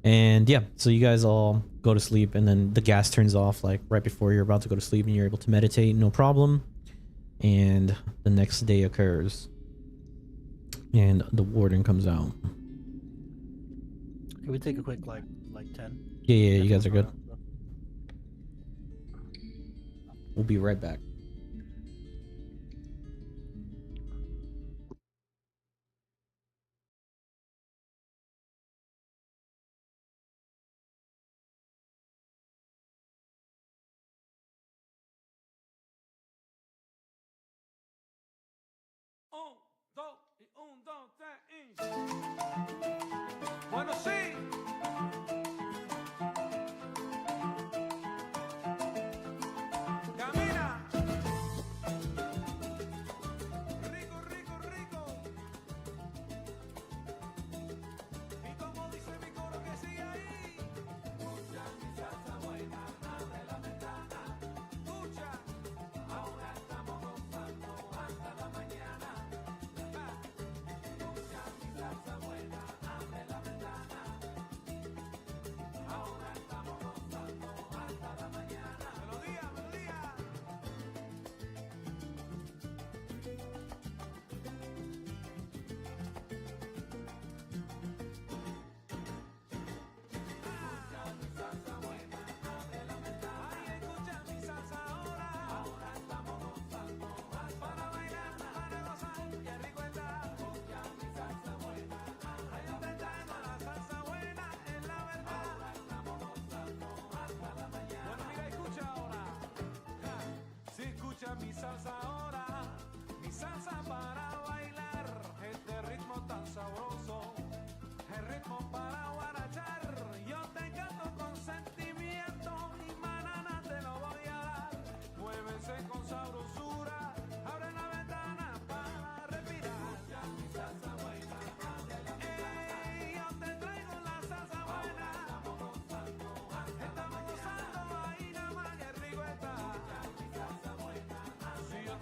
And yeah, so you guys all go to sleep, and then the gas turns off like right before you're about to go to sleep, and you're able to meditate, no problem. And the next day occurs, and the warden comes out. Can we take a quick like 10? Yeah, you guys are good. We'll be right back. Bueno, sí. Camina. Rico, rico, rico. Y como dice mi coro que sigue ahí. Escucha mi salsa buena, abre la ventana. Escucha. Ahora estamos gozando hasta la mañana. Escucha mi salsa buena, abre la ventana. Ahora estamos gozando hasta la mañana. Melodía, melodía. Escucha mi salsa buena, abre la ventana. Ay, escucha mi salsa ahora. Ahora estamos gozando para bailar, para gozar. Qué rico está. Escucha mi salsa buena, abre la ventana. La salsa buena es la verdad. Ahora estamos gozando hasta la mañana. Bueno, mira, escucha ahora. Ja, si escucha mi salsa ahora, mi salsa para bailar. Este ritmo tan sabroso, el ritmo para guarachar. Yo te canto con sentimiento y manana te lo voy a dar. Muévense con sabrosura, abre la ventana para respirar. Escucha mi salsa buena, abre la ventana. Ey, yo te traigo la salsa buena. Estamos gozando ahí nada más, que rico está. Escucha mi salsa buena, si yo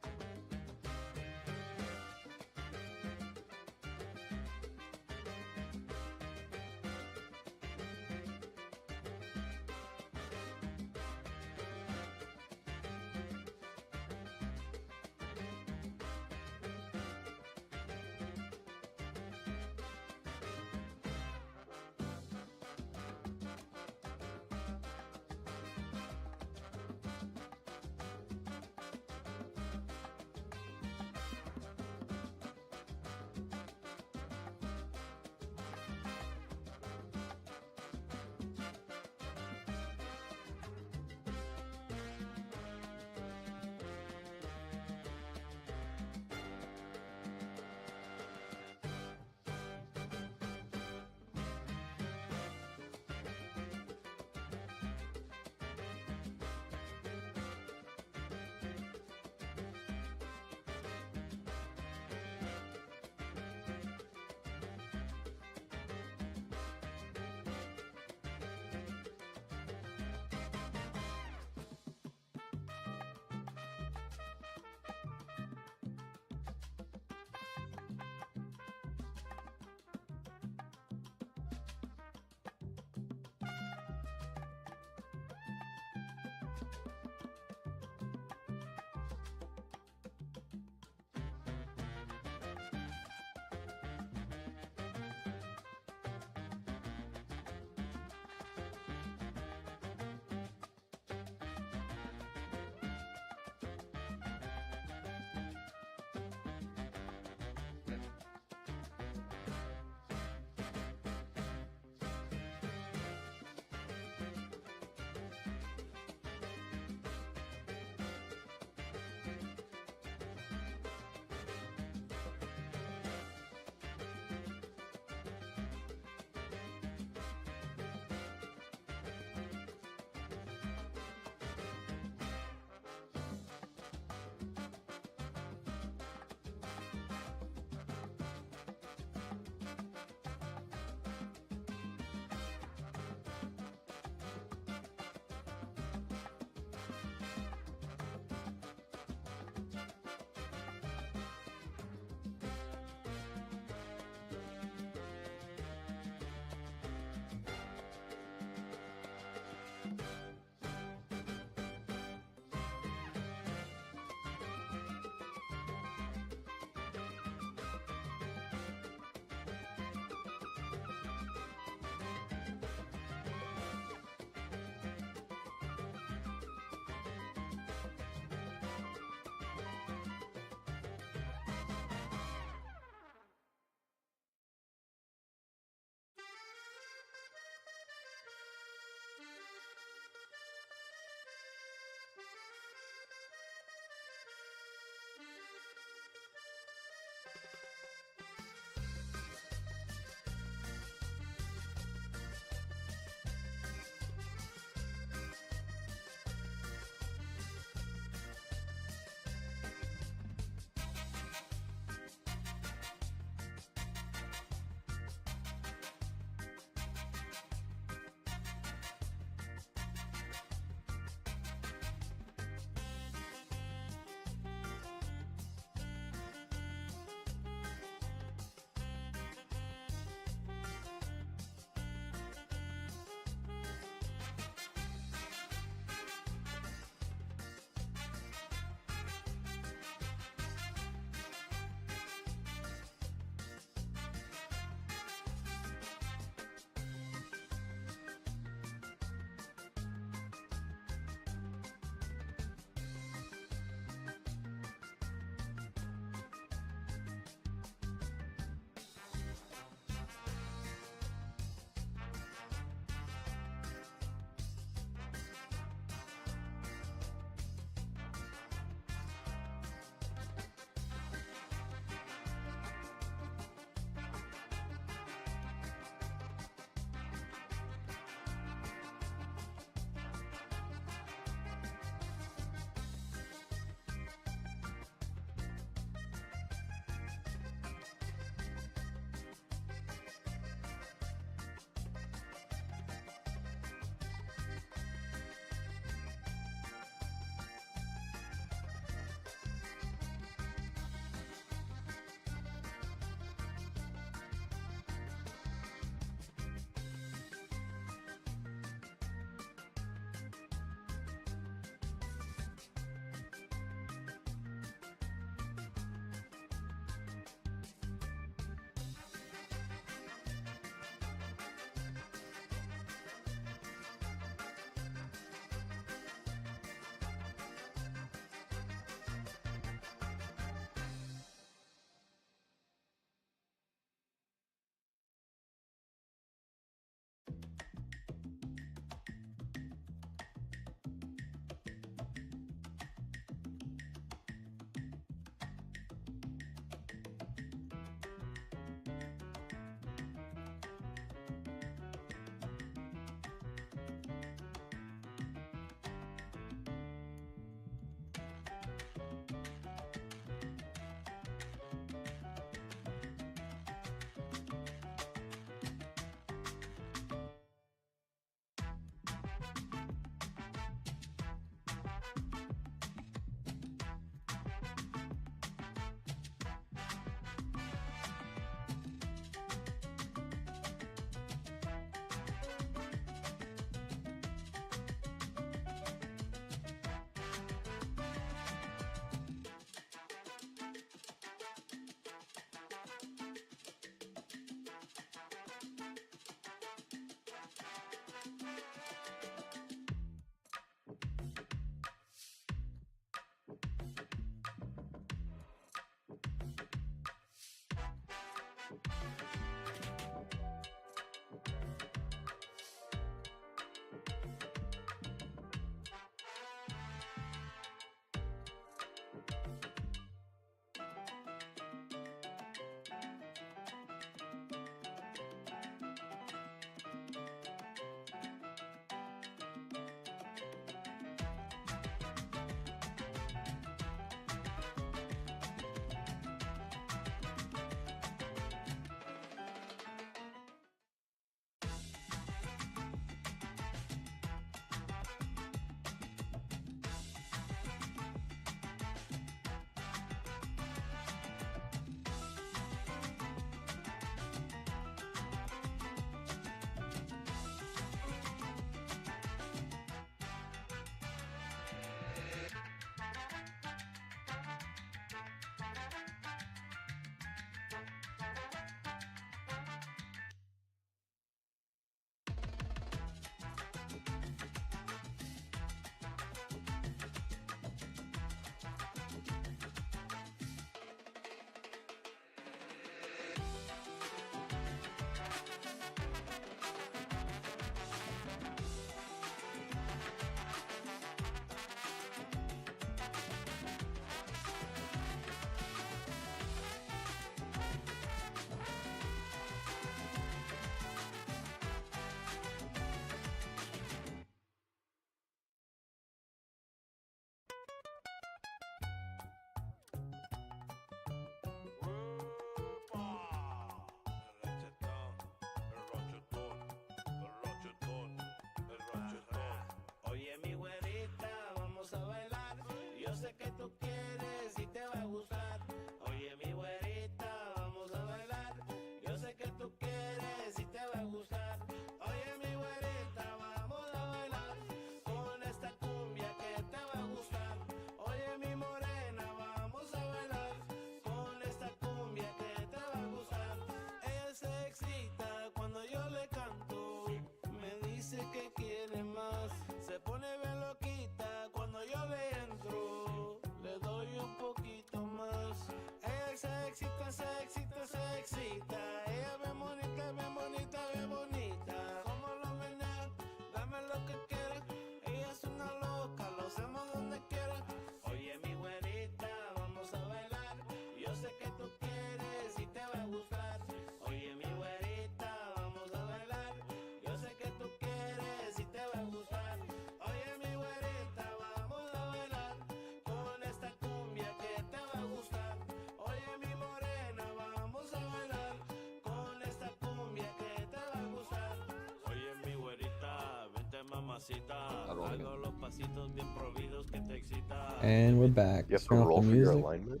And we're back. You have to Turn off roll the for your music. alignment.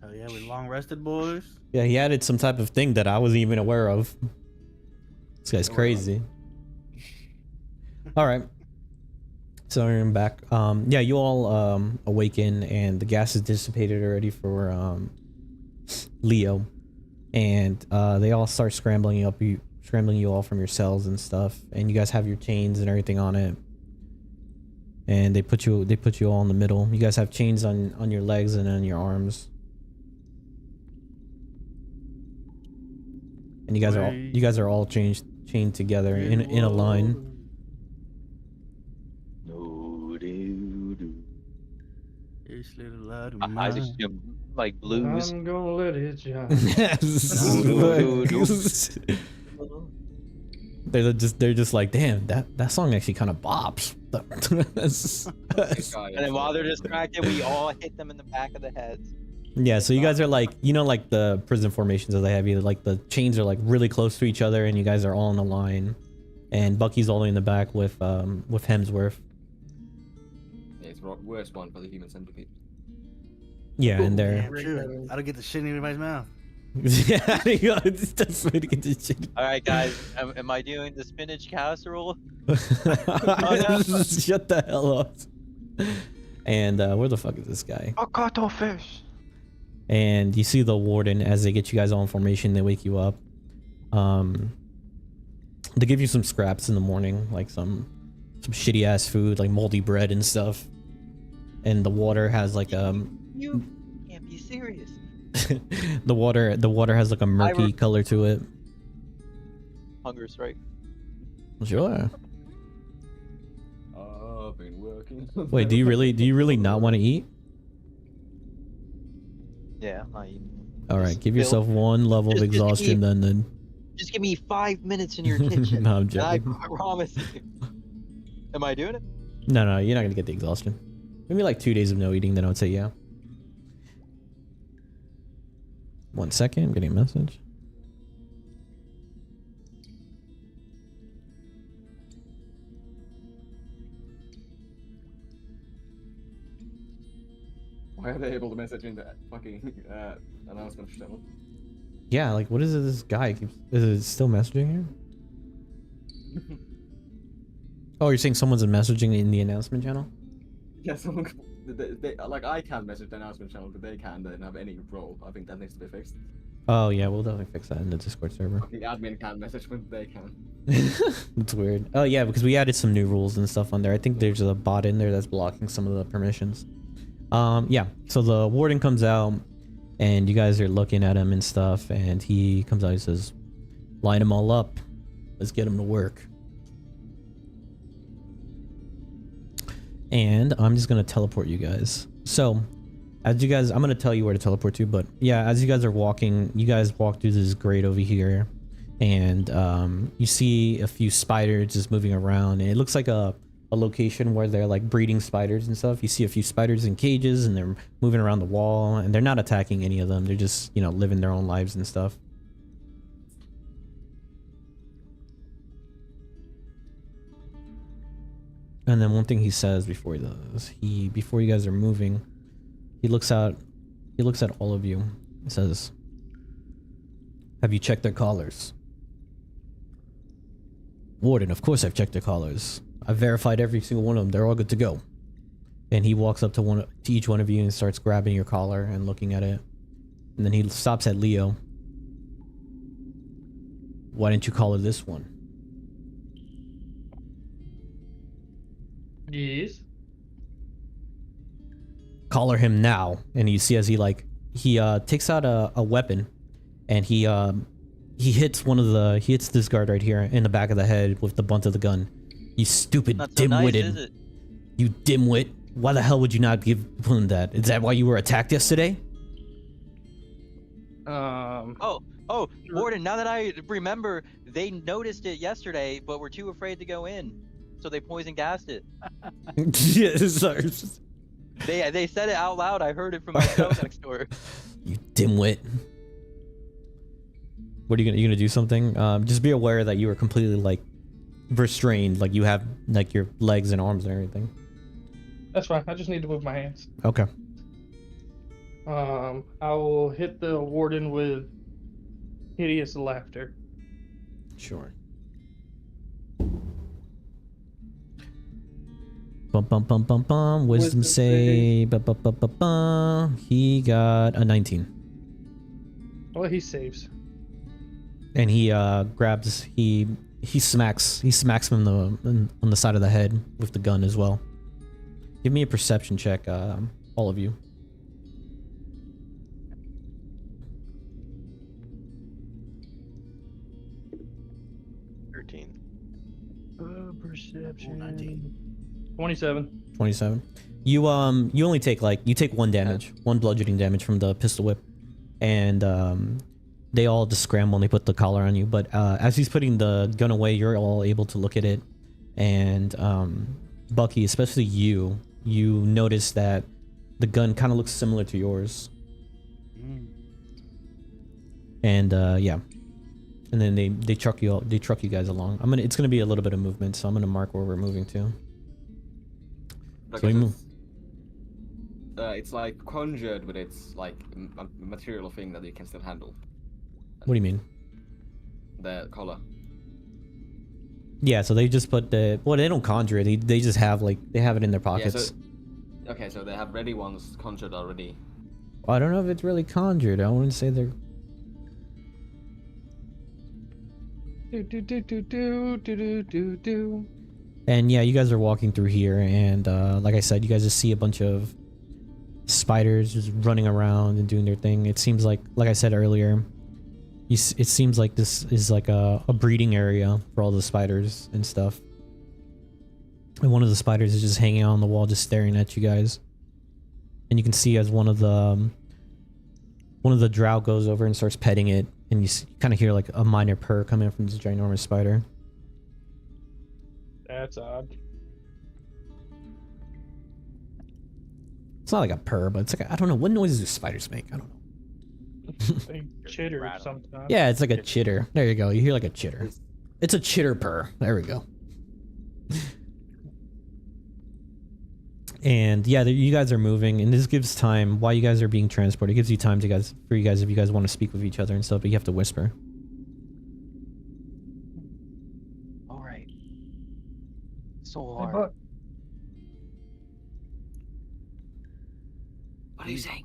Oh yeah, we long rested, boys. Yeah, he added some type of thing that I wasn't even aware of. This guy's crazy. All right. So we're back. Yeah, you all awaken, and the gas is dissipated already for Leo, and they all start scrambling you all from your cells and stuff, and you guys have your chains and everything on it. And they put you all in the middle. You guys have chains on your legs and on your arms. And you guys are all chained together in a line. Isaac's doing like blues. I'm gonna let it shine. They're just like, damn, that song actually kind of bops. And then while they're distracted, we all hit them in the back of the heads. Yeah, so you guys are like, you know, like the prison formations that they have, either like the chains are like really close to each other, and you guys are all in a line, and Bucky's all the way in the back with Hemsworth. Yeah, it's the worst one for the human centipede. Yeah, and they're Damn, true. I don't get the shit in anybody's mouth. yeah, it's just way to get this shit. All right, guys, am I doing the spinach casserole? Shut the hell up. And where the fuck is this guy? A cuttlefish. And you see the warden as they get you guys all in formation. They wake you up. They give you some scraps in the morning, like some shitty ass food, like moldy bread and stuff. And the water has like You can't be serious. the water has like a murky color to it. Hunger strike. Sure. I've been working. Wait, do you really not want to eat? Yeah, I'm not eating. All right, give yourself one level of exhaustion, then. Just give me 5 minutes in your kitchen. No, I'm and I joking. promise you. Am I doing it? No, you're not gonna get the exhaustion. Maybe like 2 days of no eating, then I would say yeah. 1 second, I'm getting a message. Why are they able to message in that fucking announcement channel? Yeah, like what is it this guy keeps... Is it still messaging here? Oh, you're saying someone's messaging in the announcement channel? Yeah, someone, they, like I can message the announcement channel, but they can't then have any role. I think that needs to be fixed. Oh yeah, we'll definitely fix that in the Discord server. The admin can message when they can. That's weird. Oh yeah, because we added some new rules and stuff on there. I think there's a bot in there that's blocking some of the permissions. Yeah, so the warden comes out, and you guys are looking at him and stuff, and he comes out and says, line them all up. Let's get them to work. And I'm just going to teleport you guys. So, as you guys, I'm going to tell you where to teleport to, but yeah, as you guys are walking, you guys walk through this grate over here, and you see a few spiders just moving around, and it looks like a location where they're like breeding spiders and stuff. You see a few spiders in cages, and they're moving around the wall, and they're not attacking any of them. They're just, you know, living their own lives and stuff. And then one thing he says before he does, before you guys are moving, he looks at all of you. He says, have you checked their collars? Warden, of course I've checked their collars. I've verified every single one of them. They're all good to go. And he walks up to each one of you and starts grabbing your collar and looking at it. And then he stops at Leo. Why didn't you collar this one? Yes. Collar him now. And you see as he takes out a weapon, and he hits this guard right here in the back of the head with the butt of the gun. You stupid Not so nice, dimwitted. is it? You dimwit. Why the hell would you not give him that? Is that why you were attacked yesterday? Oh, Warden, now that I remember, they noticed it yesterday, but were too afraid to go in. So they poison gassed it. Yeah, sorry. They said it out loud. I heard it from my cell next door. You dimwit. What are you gonna do something? Just be aware that you were completely like restrained, like you have like your legs and arms and everything. That's fine. I just need to move my hands. Okay. I will hit the warden with hideous laughter. Sure. Bum bum bum bum bum. Wisdom save. Bum, bum, bum, bum, bum. He got a 19. Well, he saves. And he grabs he smacks him on the side of the head with the gun as well. Give me a perception check, all of you. Perception. 19. 27. 27. You only take you take 1 damage, 1 bludgeoning damage from the pistol whip, and they all just scramble and they put the collar on you. But as he's putting the gun away, you're all able to look at it, and Bucky, especially you notice that the gun kind of looks similar to yours. And yeah, and then they truck you guys along. It's gonna be a little bit of movement, so I'm gonna mark where we're moving to. So we move. It's like conjured, but it's like a material thing that you can still handle. What do you mean? The collar. Yeah, so they just put they don't conjure it. They just have they have it in their pockets. Yeah, so, okay, so they have ready ones conjured already. I don't know if it's really conjured. I wouldn't say they're. Do. And yeah, you guys are walking through here, and like I said, you guys just see a bunch of spiders just running around and doing their thing. It seems like I said earlier, it seems like this is like a breeding area for all the spiders and stuff. And one of the spiders is just hanging out on the wall, just staring at you guys. And you can see as one of the drow goes over and starts petting it, and you kind of hear like a minor purr coming from this ginormous spider. That's odd. It's not like a purr, but it's like I don't know, what noises do spiders make? I don't know. They chitter sometimes. Yeah, it's like a chitter. There you go. You hear like a chitter. It's a chitter purr. There we go. And yeah, you guys are moving, and this gives time while you guys are being transported. It gives you time for you guys if you guys want to speak with each other and stuff, but you have to whisper. All right. So Hey, hard. Buck, What are you saying?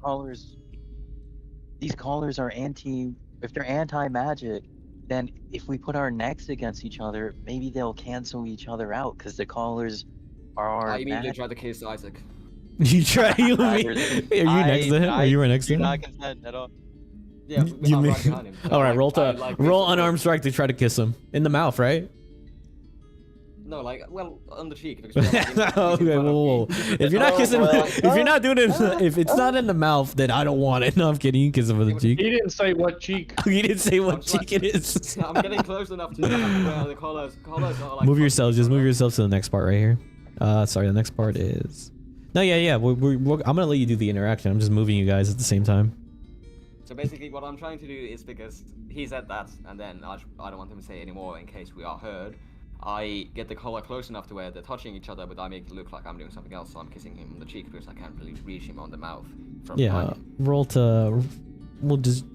These collars are if they're anti-magic, then if we put our necks against each other, maybe they'll cancel each other out because the collars are I immediately magic. tried to kiss Isaac. You try you me? Are you next to him? Are you right next to do him? not consent at all. Yeah, You I'm mean- right behind him. So, All right, like, roll I, like, roll this- unarmed strike to try to kiss him in the mouth, right? No, like, well, on the cheek. Because we're, like, he's in Okay, front of whoa. me. If you're not Oh, kissing, well. if you're not doing it, if it's not in the mouth, then I don't want it. No, I'm kidding. You kiss him with the cheek. he didn't say what cheek. You didn't say what I'm trying- cheek it is. I'm getting close enough to where the collars are like. Move yourselves. Just move yourselves to the next part right here. Sorry, the next part is. No, yeah. I'm gonna let you do the interaction. I'm just moving you guys at the same time. So basically, what I'm trying to do is because he said that, and then I don't want him to say anymore in case we are heard. I get the collar close enough to where they're touching each other, but I make it look like I'm doing something else. So I'm kissing him on the cheek because I can't really reach him on the mouth from Yeah, behind him. roll to. We'll just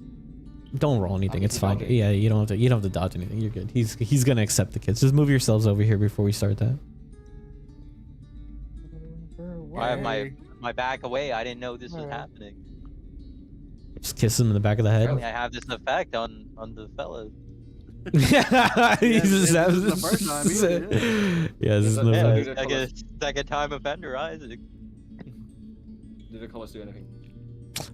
don't roll anything. It's fine. Okay. Yeah, you don't have to dodge anything. You're good. He's gonna accept the kiss. Just move yourselves over here before we start that. I have my back away. I didn't know this was happening. Just kiss him in the back of the head. I have this effect on the fellas. He's just this isn't the first time either, Yeah, this is Yeah, no yeah, time. dude. Like a second time offender, Isaac. Do the collars do anything?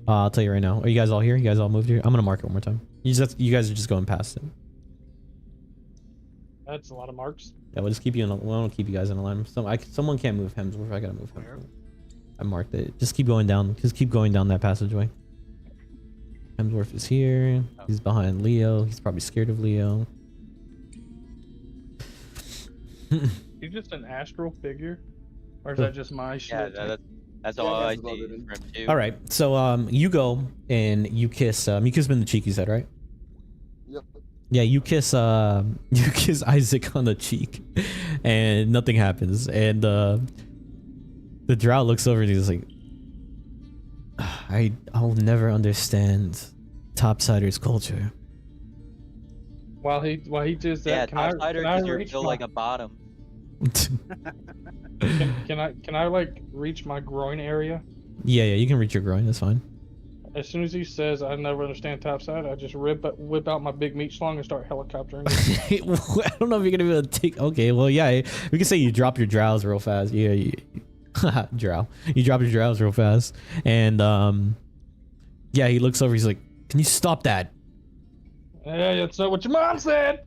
I'll tell you right now. Are you guys all here? You guys all moved here? I'm gonna mark it one more time. You guys are just going past it. That's a lot of marks. Yeah, we'll just keep you in. We'll keep you guys in a line. Someone can't move Hemsworth. I gotta move Hemsworth. I marked it. Just keep going down. Just keep going down that passageway. Hemsworth is here. He's behind Leo. He's probably scared of Leo. He's just an astral figure, or is that just my shit? Yeah, that's Yeah, all I that's see about it. from too. All right. So you go and you kiss him in the cheek. You said, right? Yep. Yeah, you kiss you kiss Isaac on the cheek, and nothing happens. And the drow looks over and he's like, I'll never understand Topsider's culture. While he does Yeah, that, can I because you're reach built my, like a bottom. can I like reach my groin area? Yeah, you can reach your groin. That's fine. As soon as he says I never understand topside, I just whip out my big meat schlong and start helicoptering. I don't know if you're gonna be able to take. Okay, well, yeah, we can say you drop your drows real fast. Yeah, drow. You drop your drows real fast, and yeah, he looks over. He's like, "Can you stop that?" Hey, that's not what your mom said.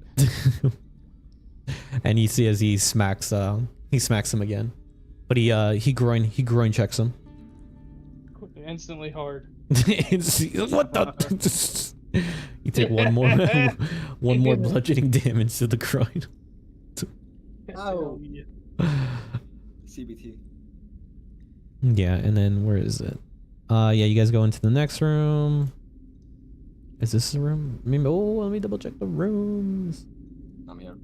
And you see as he smacks him again, but he groin checks him. Instantly hard. What the? You take one more bludgeoning damage to the groin. Ow. CBT. Yeah, and then where is it? Yeah, you guys go into the next room. Is this the room? Let me double check the rooms. I'm here.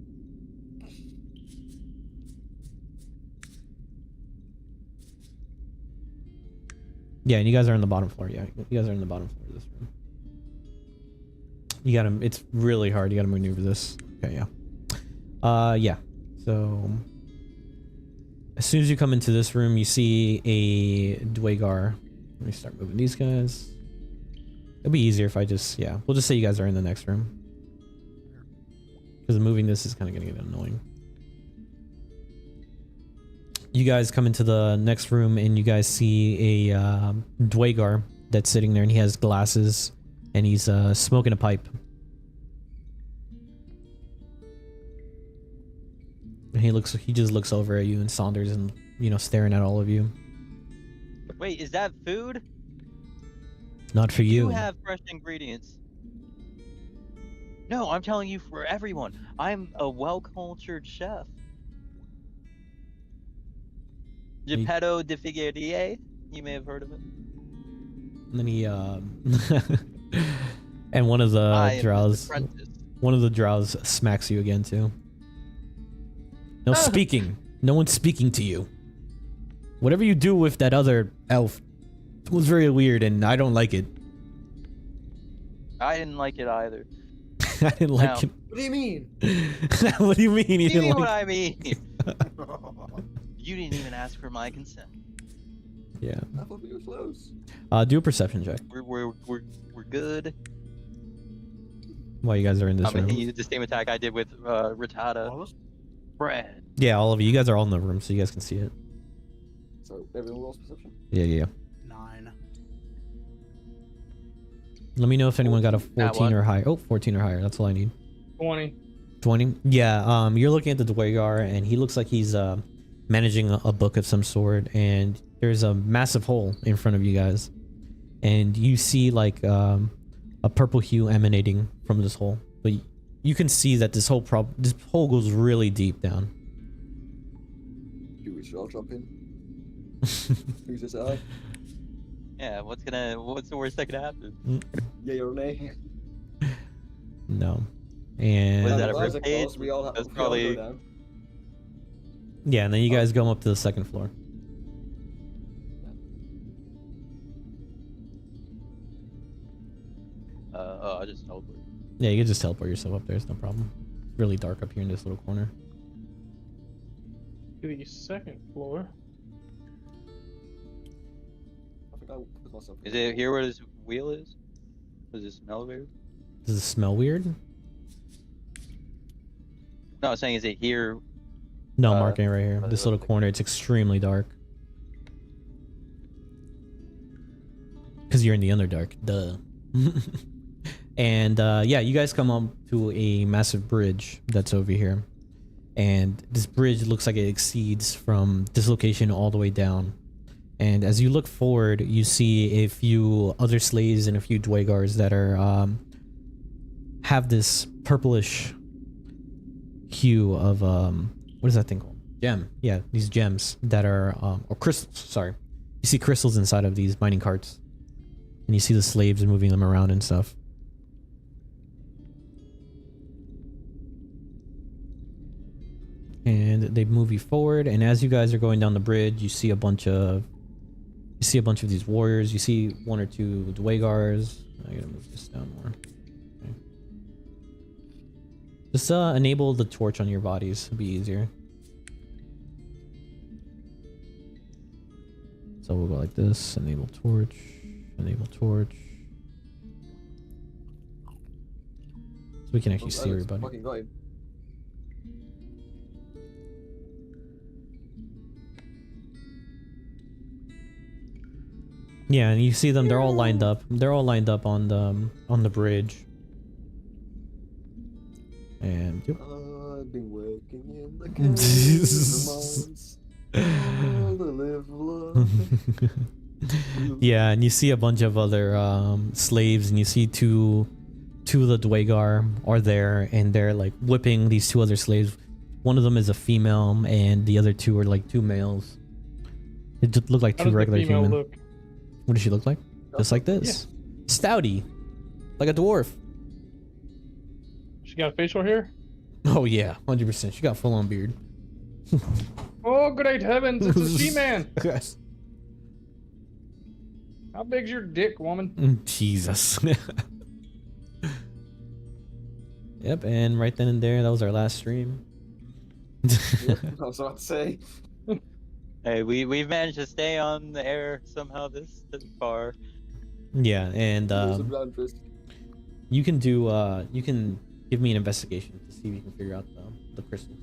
Yeah, and you guys are on the bottom floor. Yeah, you guys are on the bottom floor of this room. You gotta. It's really hard. You gotta maneuver this. Okay, yeah. Yeah. So as soon as you come into this room, you see a Dwagar. Let me start moving these guys. It'll be easier if I just, yeah. We'll just say you guys are in the next room. Because moving this is kind of going to get annoying. You guys come into the next room and you guys see a Dwagar that's sitting there, and he has glasses and he's smoking a pipe. And he just looks over at you and Saunders and, staring at all of you. Wait, is that food? Not for you. You have fresh ingredients. No, I'm telling you for everyone. I'm a well-cultured chef. Geppetto de Figuerie, you may have heard of it. And then he and one of the drows smacks you again too. No speaking. No one's speaking to you. Whatever you do with that other elf was very weird, and I don't like it. I didn't like it either. I didn't like it. What do you mean? What do you mean you You didn't know like what I mean? You didn't even ask for my consent. Yeah. I thought we were close. Do a perception check. We're good. While you guys are in this I'm gonna room. use the same attack I did with Rattata. Brad. Yeah, all of you. You guys are all in the room, so you guys can see it. So everyone rolls perception. Yeah. 9. Let me know if anyone got a That 14 or higher. Oh, 14 or higher. That's all I need. 20. 20? Yeah, you're looking at the Dwagar, and he looks like he's managing a book of some sort, and there's a massive hole in front of you guys. And you see like a purple hue emanating from this hole. But you can see that this hole goes really deep down. Do we should all jump in? Who's this eye? Yeah, what's the worst that could happen? Yay or nay? No. And Was that a As rib it cage? goes, we all That's go probably- down. yeah, and then you guys go up to the second floor. I just teleport. Yeah, you can just teleport yourself up there. It's no problem. It's really dark up here in this little corner. To the second floor. I think I put myself. Is it here where this wheel is? Does it smell weird? Does it smell weird? No, I was saying, is it here? No, marking it right here. This little corner. It's extremely dark. Because you're in the underdark. Duh. And yeah, you guys come up to a massive bridge that's over here. And this bridge looks like it exceeds from this location all the way down. And as you look forward, you see a few other slaves and a few Dwagars that are have this purplish hue of what is that thing called? Gem. Yeah, these gems that are or crystals, sorry. You see crystals inside of these mining carts. And you see the slaves moving them around and stuff. and they move you forward. And as you guys are going down the bridge, you see a bunch of these warriors. You see 1 or 2 Dwaygars. I gotta move this down more. Okay. Just enable the torch on your bodies. It'll be easier. So we'll go like this. Enable torch. Enable torch. So we can actually see everybody. Fucking got him. Yeah, and you see them. They're all lined up. They're all lined up on the bridge. And yep. I've been working in the caves for months. All the live love. Yeah, and you see a bunch of other slaves, and you see two of the Dwagar are there, and they're like whipping these 2 other slaves. One of them is a female, and the other 2 are like 2 males. It just look like How 2 does the regular female humans. look? What does she look like? Just like this. Stouty. Like a dwarf. She got facial hair? Oh yeah, 100%. She got full on beard. Oh, great heavens, it's a she-man! Yes. How big's your dick, woman? Jesus. Yep, and right then and there, that was our last stream. Yep, I was about to say. Hey, we've managed to stay on the air somehow this far. Yeah, and There's a blind fist. you can give me an investigation to see if you can figure out the crystals.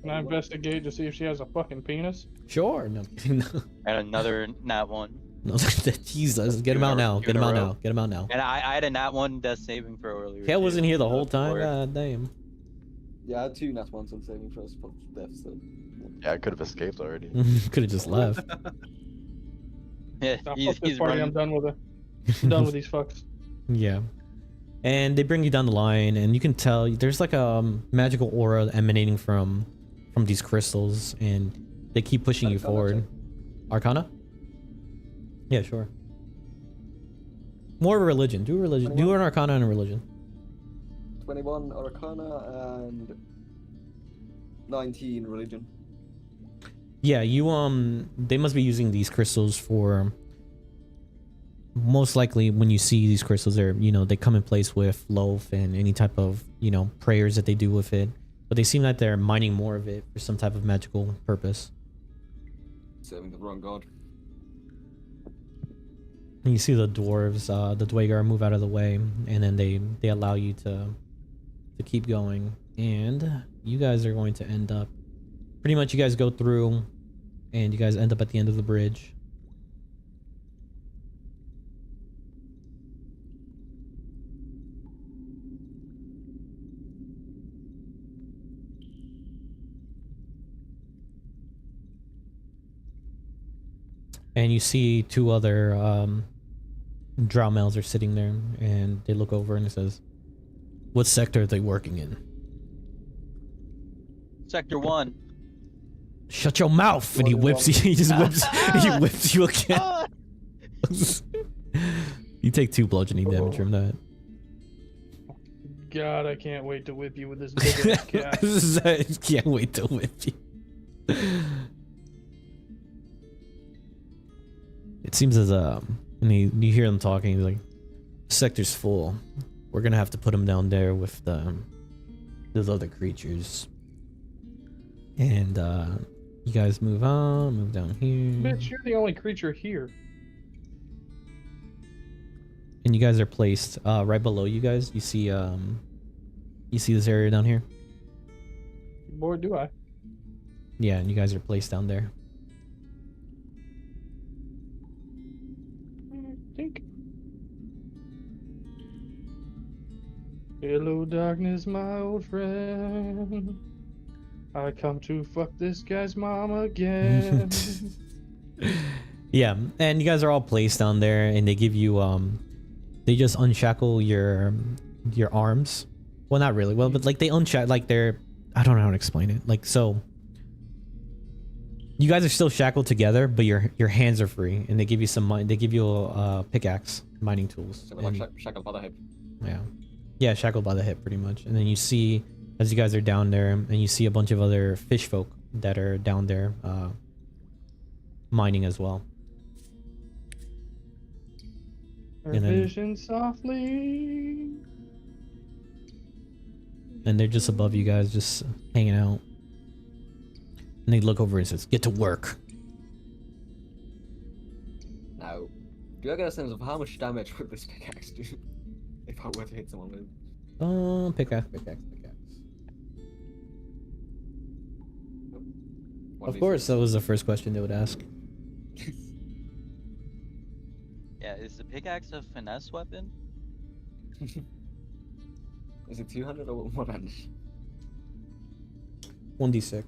Can I investigate to see if she has a fucking penis? Sure. No. No. And another nat 1. No. Jesus. Get him out now. Get him out now. Get him out now. And I had a nat 1 death saving throw earlier. Kel wasn't too, here the so whole time. before- God damn. Yeah, I had 2 nat ones on saving throws for death, so. Yeah, I could have escaped already. Could have just left. Yeah, Now, he's, fuck this he's party, running. I'm done with it. I'm done with these fucks. Yeah. And they bring you down the line, and you can tell there's like a magical aura emanating from these crystals, and they keep pushing you Arcana forward. check. Arcana? Yeah, sure. More of a religion. Do a religion. Do 21. an Arcana and a religion. 21 Arcana and 19 Religion. Yeah, you they must be using these crystals for, most likely when you see these crystals, they're, they come in place with loaf and any type of, prayers that they do with it. But they seem like they're mining more of it for some type of magical purpose. Serving the wrong god. And you see the dwarves, the Dwagar move out of the way, and then they allow you to keep going. And you guys are going to end up, pretty much you guys go through, and you guys end up at the end of the bridge. And you see 2 other drow males are sitting there, and they look over and it says, "What sector are they working in?" Sector 1. "Shut your mouth!" And he whips you. He just whips. He whips you again. You take 2 bludgeoning damage from that. God, I can't wait to whip you with this big ass cat. I can't wait to whip you. It seems as and you hear them talking. He's like, "Sector's full. We're gonna have to put him down there with those other creatures." And you guys move down here. Bitch, you're the only creature here. And you guys are placed right below you guys. You see this area down here? Boy, do I. Yeah, and you guys are placed down there. Think. Hello, darkness, my old friend. I come to fuck this guy's mom again. Yeah, and you guys are all placed down there, and they give you they just unshackle your arms. Well, not really. Well, but like they unshackle, like they're, I don't know how to explain it. Like, so you guys are still shackled together, but your hands are free, and they give you they give you a pickaxe, mining tools. So we're like shackled by the hip. Yeah, shackled by the hip, pretty much. And then you see as you guys are down there, and you see a bunch of other fish folk that are down there mining as well. And then- Vision softly. And they're just above you guys, just hanging out. And they look over and says, "Get to work." Now, do I get a sense of how much damage would this pickaxe do if I were to hit someone with? Pickaxe. Of course, that was the first question they would ask. Yeah, is the pickaxe a finesse weapon? Is it 200 or 100? 1d6.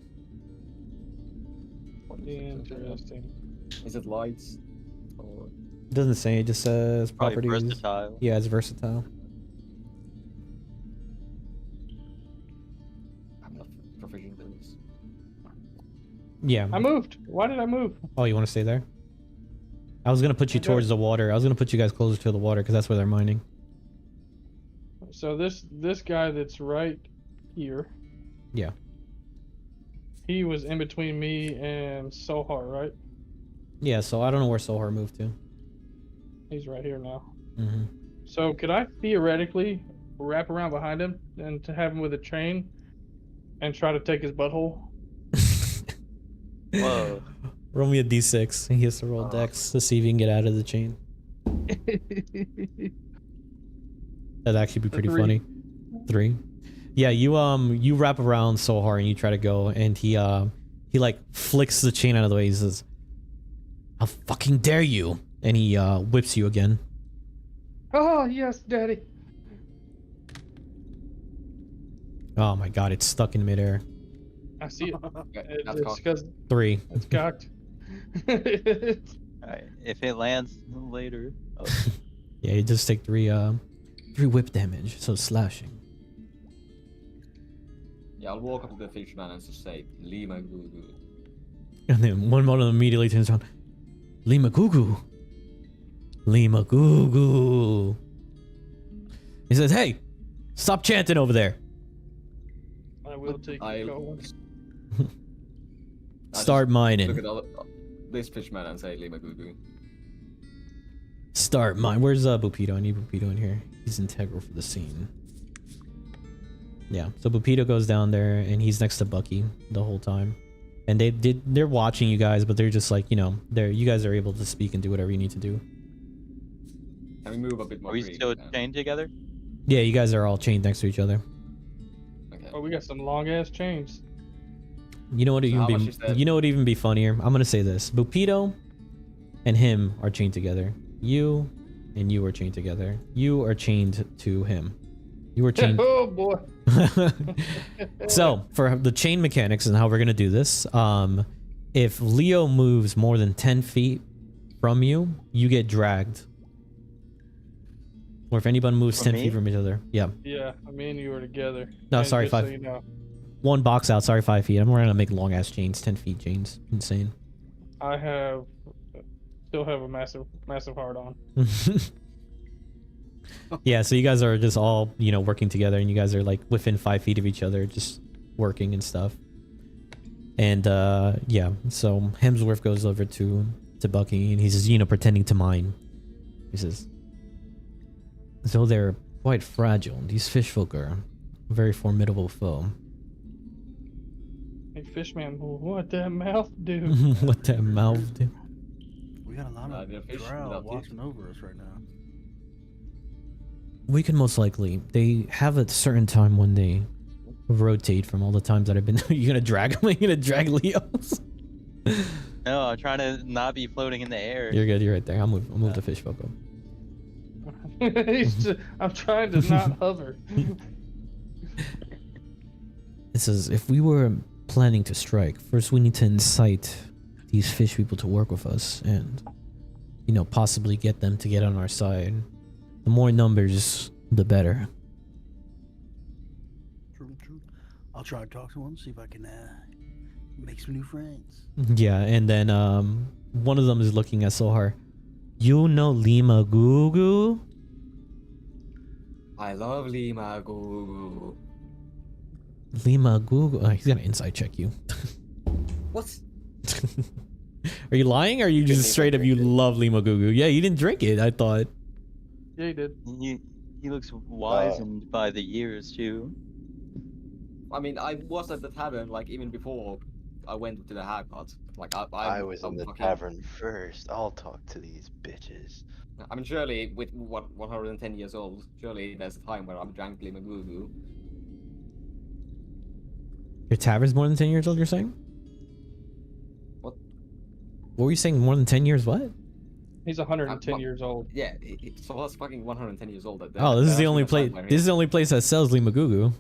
Interesting. Is it lights? Or... It doesn't say, it just says Probably properties. versatile. Yeah, it's versatile. I'm not proficient in this. Yeah. I moved. Why did I move? Oh, you want to stay there? I was gonna put you Okay. towards the water. I was gonna put you guys closer to the water because that's where they're mining. So this guy that's right here. Yeah. He was in between me and Sohar, right? Yeah, so I don't know where Sohar moved to. He's right here now. Mm-hmm. So could I theoretically wrap around behind him and to have him with a chain and try to take his butthole? Whoa. Roll me a d6. He has to roll dex to see if he can get out of the chain. That'd actually be pretty 3. funny. 3. Yeah, you wrap around Sohar and you try to go, and he like flicks the chain out of the way. He says, "How fucking dare you!" And he whips you again. Oh yes, Daddy. Oh my god, it's stuck in midair. I see it. Okay, that's It's cocked. because 3. it's cocked. Alright, if it lands later. Oh, Yeah, you just take 3 whip damage, so slashing. Yeah, I'll walk up to the fisherman and just say, Lima Goo Goo. And then one of them immediately turns around. Lima Gugu. Lima Gugu. He says, "Hey, stop chanting over there. I will take I- you going. I Start Look mining. at this fisherman and say, Lima Goo Goo. Start mine." Where's Bupito? I need Bupito in here. He's integral for the scene. Yeah, so Bupito goes down there and he's next to Bucky the whole time. And they're watching you guys, but they're just like, you know, you guys are able to speak and do whatever you need to do. Can we move a bit more are we freely still then? chained together? Yeah, you guys are all chained next to each other. Okay. Oh, we got some long ass chains. You know what? So Even how much be, is that? you know what? Even be funnier. I'm gonna say this: Bupito and him are chained together. You and you are chained together. You are chained to him. You are chained. Oh boy. So for the chain mechanics and how we're gonna do this, if Leo moves more than 10 feet from you, you get dragged. Or if anyone moves From 10 me? feet from each other, yeah. Yeah, me and you were together. No, And sorry, just so 5. you know, One box out. Sorry, 5 feet. I'm gonna make long ass chains, 10 feet chains. Insane. I still have a massive hard on. Yeah, so you guys are just all, you know, working together, and you guys are like within 5 feet of each other, just working and stuff. And yeah, so Hemsworth goes over to Bucky, and he's just, you know, pretending to mine. He says, "So they're quite fragile. These fish folk are a very formidable foe." Hey, Fishman, what that mouth do? What that mouth do? We got a lot of they're fish drow without teeth. watching over us right now. We can most likely. They have a certain time when they rotate from all the times that I've been. You're gonna drag him? You're gonna drag Leo? No, I'm trying to not be floating in the air. You're good. You're right there. I'll move the fish folk up. I'm trying to not hover. It says, if we were planning to strike, first we need to incite these fish people to work with us and, you know, possibly get them to get on our side. The more numbers, the better. True, true. I'll try to talk to one, see if I can make some new friends. Yeah, and then one of them is looking at Sohar. You know Lima Gugu? I love Lima Goo Goo. Lima Google. He's gonna inside check you. What? Are you lying? Or are you Didn't just even straight up you drink it. love Lima Gugu? Yeah, you didn't drink it. I thought. Yeah, he did. He looks wizened by the years too. I mean, I was at the tavern like even before I went to the haircut. Like I was in I'm the fucking- tavern first. I'll talk to these bitches. I mean, surely with what 110 years old, surely there's a time where I'm drank Lima Gugu. Your tavern's more than 10 years old. You're saying? What? What were you saying? More than 10 years? What? He's 110 what- years old. Yeah, so I was fucking 110 years old. Oh, this is the only place. This is the only place that sells Lima Gugu.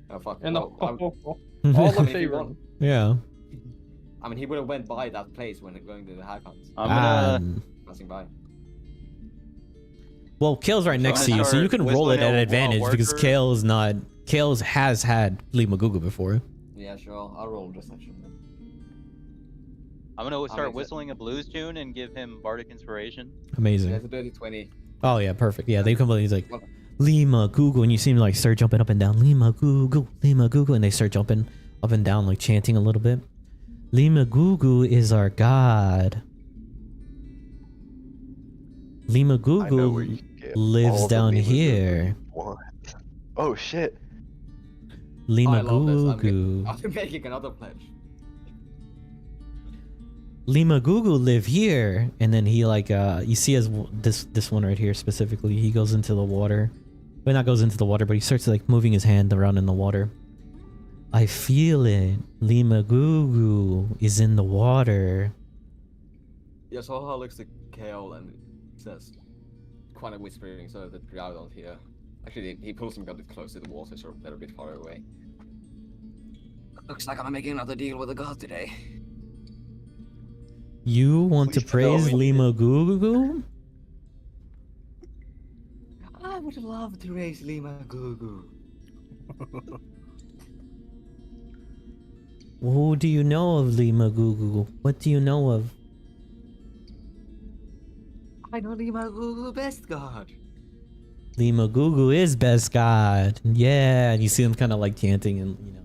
Oh fuck. And the well, all I the mean, if you favorite. want- Yeah. I mean, he would have went by that place when going to the haircut. I'm gonna. Passing by. Well, Kale's right next to gonna you, so you start can roll it whistling at a advantage because worker. Kale is not. Kale's has had Lima Gugu before. Yeah, sure. I'll roll deception then. I'm gonna makes start it- whistling a blues tune and give him bardic inspiration. Amazing. There's a dirty 20. Oh yeah, perfect. Yeah, they come. He's like What? Lima Gugu, and you see him like start jumping up and down. Lima Gugu, and they start jumping up and down, like chanting a little bit. Lima Gugu is our god. Lima I know where you Gugu can get lives all the down Lima Gugu here. you want. Oh shit. Lima I love this. Gugu. I'm making another pledge. Lima Gugu live here, and then he like you see as this one right here specifically, he goes into the water. Well, not goes into the water, but he starts like moving his hand around in the water. I feel it. Lima Gugu is in the water. Yeah, so Haha looks at Kale and says, kind of whispering so that the crowd don't hear. Actually, he pulls him a bit closer to the water, so they're a bit far away. Looks like I'm making another deal with the god today. You want to Please tell praise me. Lima Gugu? I would love to raise Lima Gugu. Who do you know of Lima Gugu? What do you know of? I know Lima Gugu best god. Lima Gugu is best god. Yeah, and you see them kind of like chanting and you know.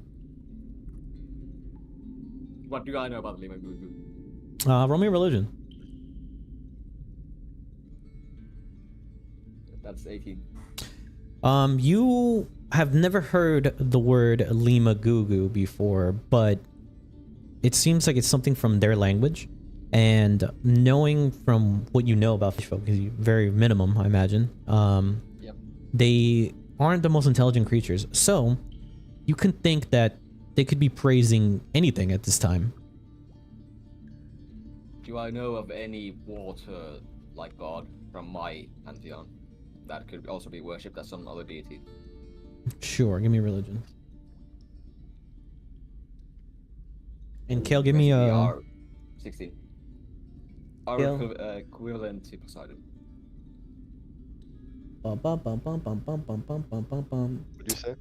What do I know about Lima Gugu? Roll me a religion. That's 18. You have never heard the word Lima Gugu before, but it seems like it's something from their language. And knowing from what you know about fish folk, because very minimum, I imagine, Yep. they aren't the most intelligent creatures. So you can think that they could be praising anything at this time. Do I know of any water like god from my pantheon that could also be worshipped as some other deity? Sure, give me religion. And Kale, give me Basically, a. our 16. Our Kale. equivalent to Poseidon. Bum, bum, bum, bum, bum, bum, bum, bum, bum, bum, bum. What'd you say?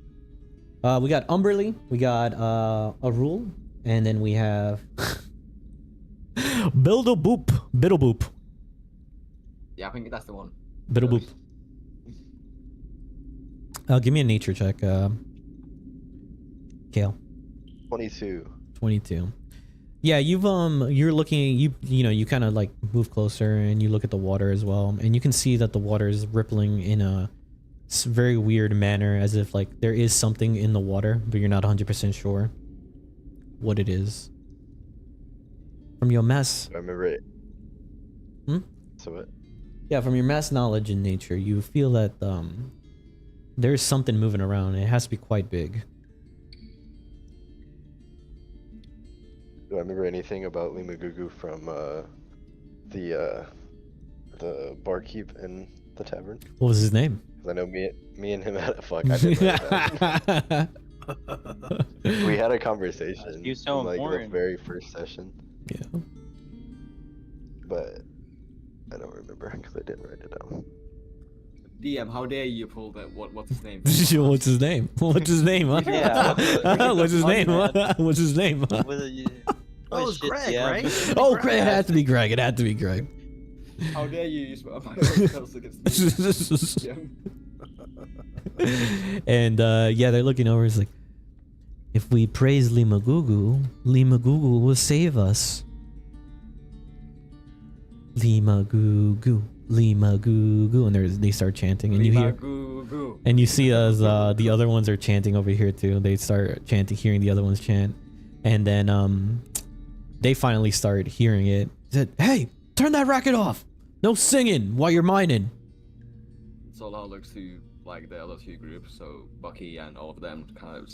We got Umberly, we got a rule, and then we have Biddle Boop. Yeah, I think that's the one. Biddle Boop. Give me a nature check, Kale. 22. 22. Yeah, you're looking, you know, you kind of like move closer and you look at the water as well, and you can see that the water is rippling in a very weird manner, as if like there is something in the water, but you're not 100% sure what it is. From your mass, I remember it. Hmm? So what? yeah, from your mass knowledge in nature, you feel that there's something moving around. It has to be quite big. Do I remember anything about Lima Gugu from the barkeep in the tavern? What was his name? 'Cause I know me and him had a fuck. I didn't write that. We had a conversation You so in like the important. very first session, Yeah. but I don't remember because I didn't write it down. DM, how dare you pull the what's his name? What's his name? What's his name? Huh? Yeah. What's his name? Man. What's his name? Oh, it's Greg, right? Oh, Greg! It had to be Greg. It had to be Greg. How dare you use my spells against me? And yeah, they're looking over. It's like, If we praise Lima Gugu will save us. Lima Gugu, and they start chanting, and you hear, and you see as the other ones are chanting over here too. They start chanting, hearing the other ones chant, and then they finally start hearing it. Said, "Hey, turn that racket off! No singing while you're mining." Solar looks to like the other two groups, so Bucky and all of them kind of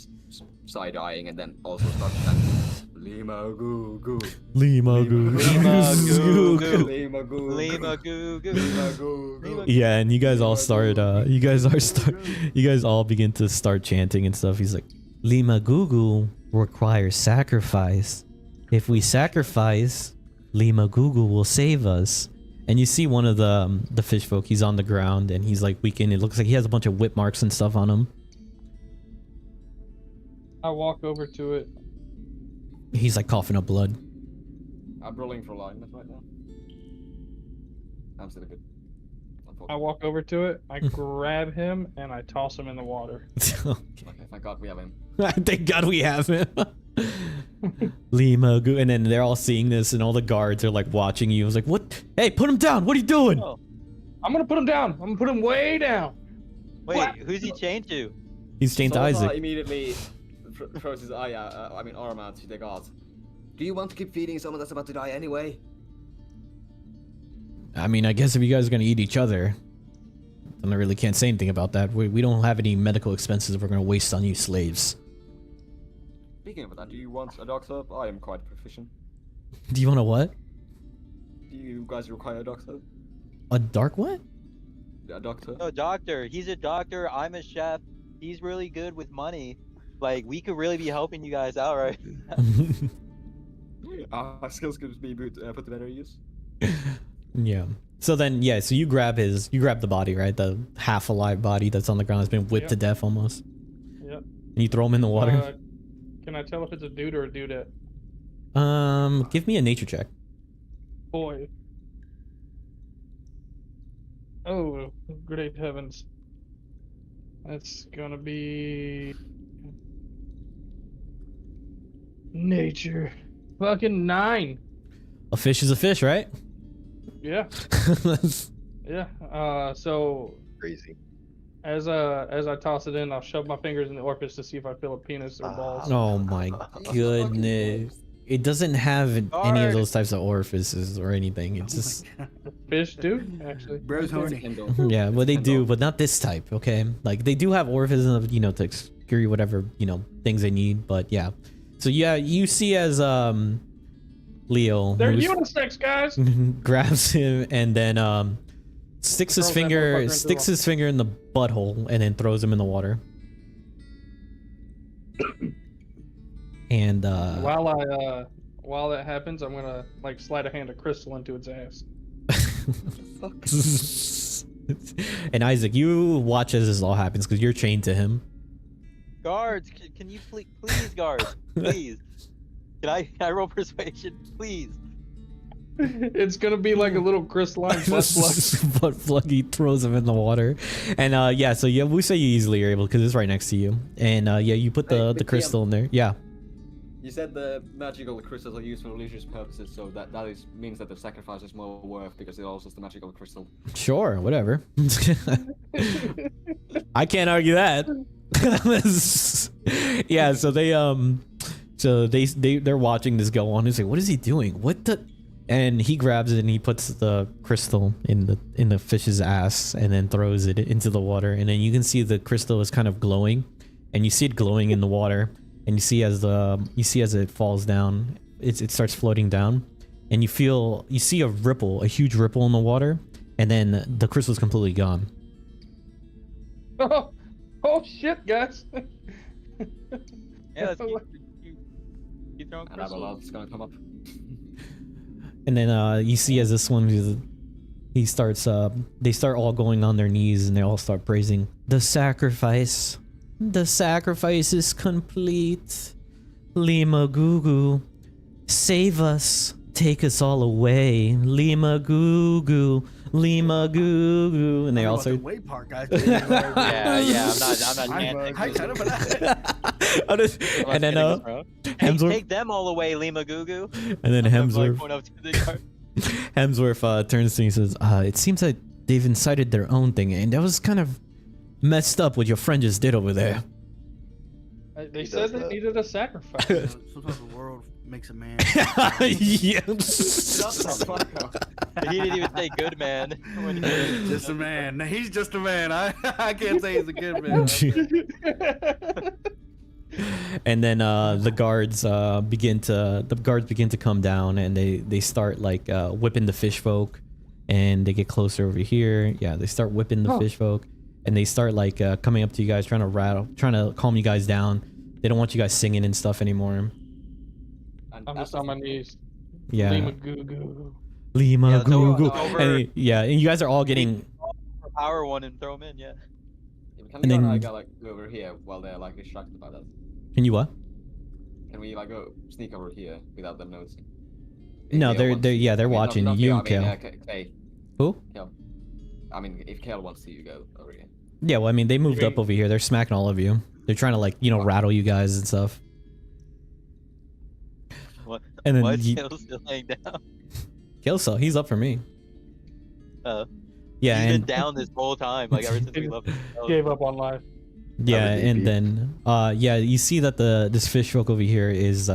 side-eyeing, and then also start chanting Lima Goo Goo. Lima Goo Lima Goo Goo. Lima Goo Lima Goo Goo. Lima Goo Goo. Yeah, and you guys all start. You guys all begin to start chanting and stuff. He's like, Lima Gugu requires sacrifice. If we sacrifice, Lima Gugu will save us. And you see one of the fish folk. He's on the ground and he's like weakened. It looks like he has a bunch of whip marks and stuff on him. I walk over to it. He's like coughing up blood. I'm rolling for alignment right now. I'm still good. I walk over to it. I grab him and I toss him in the water. Okay. Okay, thank God we have him. Thank God we have him. Lima Goo, and then they're all seeing this, and all the guards are like watching you. I was like, "What? Hey, put him down! What are you doing?" Oh. I'm gonna put him down. I'm gonna put him way down. Wait, What? who's he chained to? He's chained to Solva Isaac. immediately throws his arm out to the guards. Do you want to keep feeding someone that's about to die anyway? I mean, I guess if you guys are gonna eat each other, then I really can't say anything about that. We don't have any medical expenses we're gonna waste on you slaves. Speaking of that, do you want a doctor? I am quite proficient. Do you want a what? Do you guys require a doctor? A dark what? A doctor? No, doctor. He's a doctor. I'm a chef. He's really good with money. Like, we could really be helping you guys out, right? Our skills could be put to better use. Yeah. So then, yeah. So you grab the body, right? The half alive body that's on the ground, has been whipped to death almost. Yep. And you throw him in the water. Can I tell if it's a dude or a dudette? Give me a nature check. Boy. Oh, great heavens. That's gonna be... nature. Fucking 9. A fish is a fish, right? Yeah. Yeah. So Crazy. as I toss it in, I'll shove my fingers in the orifice to see if I feel a penis or balls. Oh my goodness. It doesn't have any of those types of orifices or anything. It's just Fish do, actually. Bro's horny. yeah, well they do, but not this type, okay? Like they do have orifices, you know, to secure whatever, you know, things they need, but yeah. So yeah, you see as Leo They're moves- unisex, guys. grabs him and then sticks his Throws that motherfucker into the finger in the butthole and then throws him in the water. And While that happens, I'm gonna like slide a hand of crystal into its ass. and Isaac, you watch as this all happens because you're chained to him. Guards, can you please, guards, please. Can I roll persuasion, please? It's gonna be like a little crystalline butt plug. Butt plug. He throws him in the water, and yeah. So yeah, we say you easily are able because it's right next to you, and yeah, you put the crystal in there. Yeah. You said the magical crystals are used for religious purposes, so that means that the sacrifice is more worth because it also is the magical crystal. Sure, whatever. I can't argue that. Yeah. So they're watching this go on. He's like, "What is he doing? What the?" And he grabs it and he puts the crystal in the fish's ass and then throws it into the water. And then you can see the crystal is kind of glowing, and you see it glowing in the water. And you see as it falls down, it starts floating down, and you see a huge ripple in the water, and then the crystal's completely gone. Oh shit, guys! Yeah, let's keep throwing And I have a crystals. lot that's gonna come up. And then you see as this one, they start all going on their knees and they all start praising the sacrifice. The sacrifice is complete. Lima Gugu, save us. Take us all away. Lima Gugu, Lima Gugu. And they all start. Wait part, guys. Yeah, I'm not I kind of And then Hey, Hemsworth, take them all away, Lima Goo Goo. and then I'm, like, Hemsworth, going up to the guard. Hemsworth turns to me and says, "It seems that they've incited their own thing, and that was kind of messed up what your friend just did over there." They He said does they that. needed a sacrifice. You know, sometimes the world makes a man. Yeah. Shut the fuck up. He didn't even say good man. When he- Just a man. He's just a man. I can't say he's a good man. And then the guards begin to come down, and they start like whipping the fish folk, and they get closer over here. Yeah, they start whipping the fish folk, and they start like coming up to you guys, trying to calm you guys down. They don't want you guys singing and stuff anymore. And I'm just on my knees. Yeah, Lima Goo Goo. Lima Yeah, Goo no, Goo. over- And yeah, and you guys are all getting. Power one and throw him in, yeah. Can And Leo and I then- go like go over here while they're like distracted about that? Can you what? Can we like go sneak over here without them noticing? No, Kale wants they're to- yeah, they're I mean, not- watching not you, Kale, Kale. I mean, Kay. Who? Kale. I mean, if Kale wants to, you go over here. Yeah, well, I mean, they moved up over here. They're smacking all of you. They're trying to like, rattle you guys and stuff. What? And then Why is you- Kale still laying down? Kelso, he's up for me. Uh, Yeah, He's and been down this whole time, like ever since we left. Gave up on life. yeah, Have a and DP. then yeah, you see that this fish folk over here is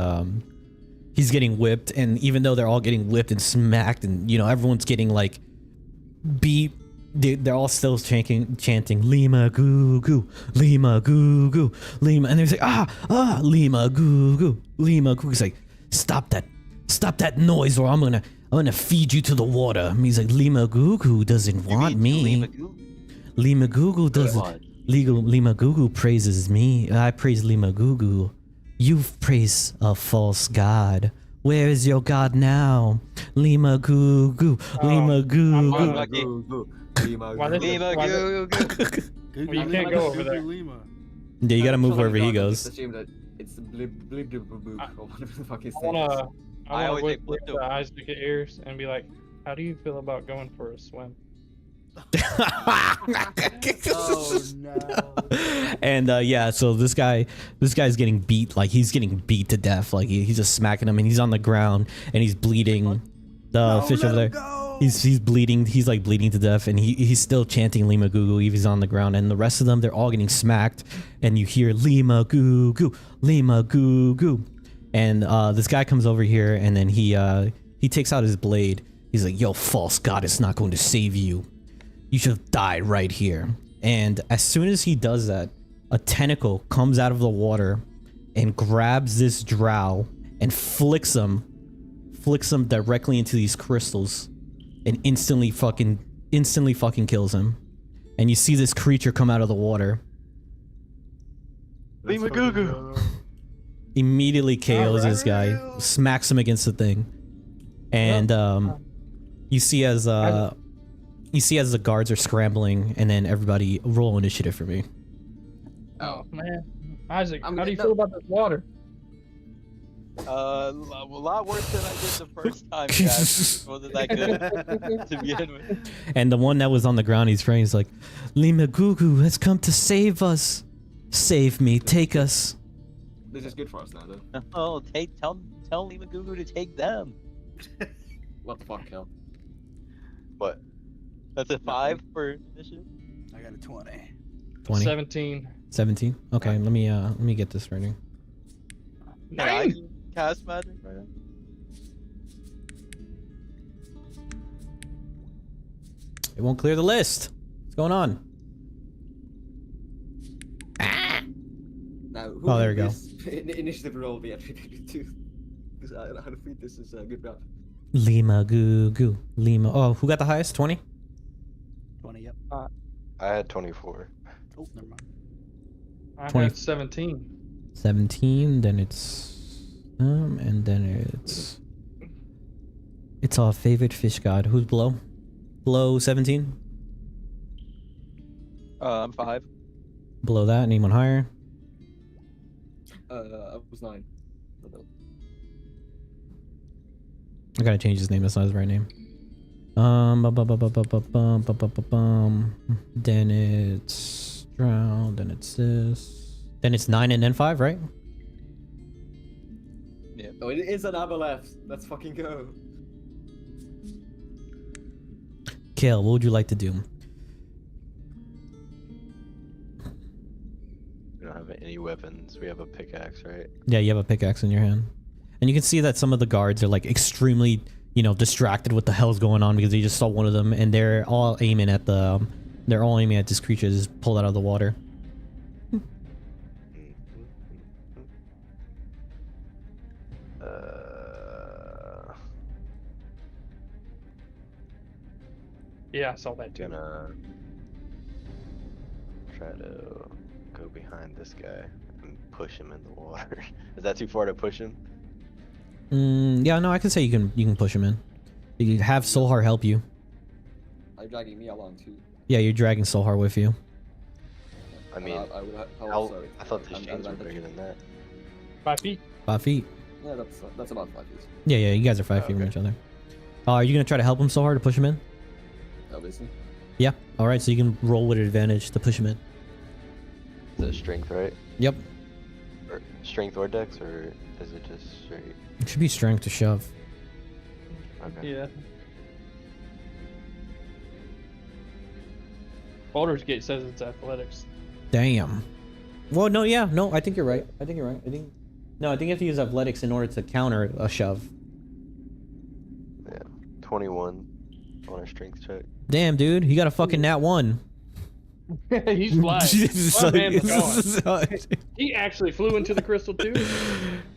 he's getting whipped, and even though they're all getting whipped and smacked, and everyone's getting like beat, they're all still chanting Lima Goo Goo, Lima Goo Goo, Lima, and they're like Lima Goo Goo, Lima Goo. He's like, stop that noise, or I'm gonna feed you to the water. And he's like, Lima Goo Goo doesn't want me. Lima Goo Goo doesn't. Lima Goo Goo praises me. I praise Lima Goo Goo. You've praised a false god. Where is your god now? Lima Goo Goo. Lima Goo I'm Goo. lucky. Lima Why Goo. this- Lima why this- Goo Goo. Good You can't go over there. Lima. Yeah, you gotta move Someone wherever he in the dark just goes. assume that it's the blib blib blib blib blib, or whatever the fuck his I name is. wanna I always say whisper Pluto. to Isaac ears and be like, "How do you feel about going for a swim?" Oh no. And yeah, so this guy's getting beat, like he's getting beat to death, like he's just smacking him, and he's on the ground and he's bleeding. The fish over there, he's bleeding, he's like bleeding to death, and he's still chanting Lima Goo Goo if he's on the ground, and the rest of them, they're all getting smacked, and you hear Lima Goo Goo, Lima Goo Goo, and this guy comes over here, and then he takes out his blade. He's like, yo, false god is not going to save you. You should have died right here. And as soon as he does that, a tentacle comes out of the water and grabs this drow and flicks him directly into these crystals, and instantly fucking kills him. And you see this creature come out of the water, Lima Goo Goo. immediately KOs this guy, smacks him against the thing, and you see as the guards are scrambling, and then everybody roll initiative for me. Oh man, Isaac, I'm- how do you no. feel about this water? A lot worse than I did the first time, guys. It wasn't that good to begin with. And the one that was on the ground, he's praying, he's like, Lima Goo Goo has come to save us. Save me, take us. This is good for us now, though. Oh, tell Lima Goo Goo to take them. What the fuck, Kel? What? That's a 5 for initiative. I got a 20. 20, 17. 17. Okay, let me get this ready. Can I cast magic right now? It won't clear the list. What's going on? Now, who Oh, there we go. Initiative roll be attributed to? Because I don't think this is a good round. Lima Goo Goo. Lima. Oh, who got the highest? 20? 20, yep. I had 24. Oh, never mind. I 20. had 17. 17. Then and then it's our favorite fish god. Who's below? Below 17? I'm 5. Below that? Anyone higher? I was 9. I gotta change his name. That's not his right name. Then it's Drow. Then it's this. Then it's 9 and then 5, right? Oh, it is an aboleth. Let's fucking go. Kale, what would you like to do? We don't have any weapons. We have a pickaxe, right? Yeah, you have a pickaxe in your hand. And you can see that some of the guards are like extremely, you know, distracted with the hell's going on because they just saw one of them and they're all aiming at this creature just pulled out of the water. Yeah, I saw that too. Gonna try to go behind this guy and push him in the water. Is that too far to push him? Yeah, no, I can say you can push him in. You can have Solhar help you. Are you dragging me along too? Yeah, you're dragging Solhar with you. I mean, I would help. Sorry. I thought the I'm chains were advantage. bigger than that. 5 feet. 5 feet. Yeah, that's about 5 feet. Yeah, you guys are 5 feet from Okay. each other. Are you gonna try to help him Solhar to push him in? Obviously. Yeah. All right, so you can roll with advantage to push him in. Is it strength, right? Yep. Or strength or dex, or is it just straight? It should be strength to shove. Okay. Yeah. Baldur's Gate says it's athletics. Damn. Well, no, yeah, no, I think you're right. I think you have to use athletics in order to counter a shove. Yeah. 21 on a strength check. Damn, dude, you got a fucking nat 1. He's flying. So- My man's going. so- He actually flew into the crystal too.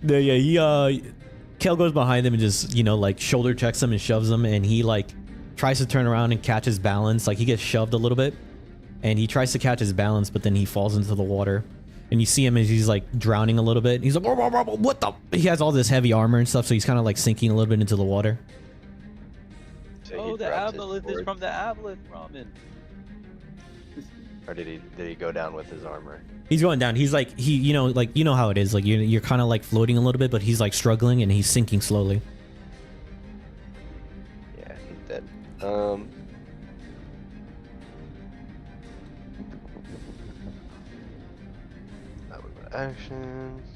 yeah, Kel goes behind him and just, you know, like shoulder checks him and shoves him, and he like tries to turn around and catch his balance. Like he gets shoved a little bit, and he tries to catch his balance, but then he falls into the water. And you see him as he's like drowning a little bit. He's like, what the? He has all this heavy armor and stuff, so he's kind of like sinking a little bit into the water. So he Oh, the dropped his aboleth is sword. from the aboleth ramen. Or did he go down with his armor? He's going down. He's like, you know how it is. Like you're kind of like floating a little bit, but he's like struggling and he's sinking slowly. Yeah, he's dead. That would go to actions.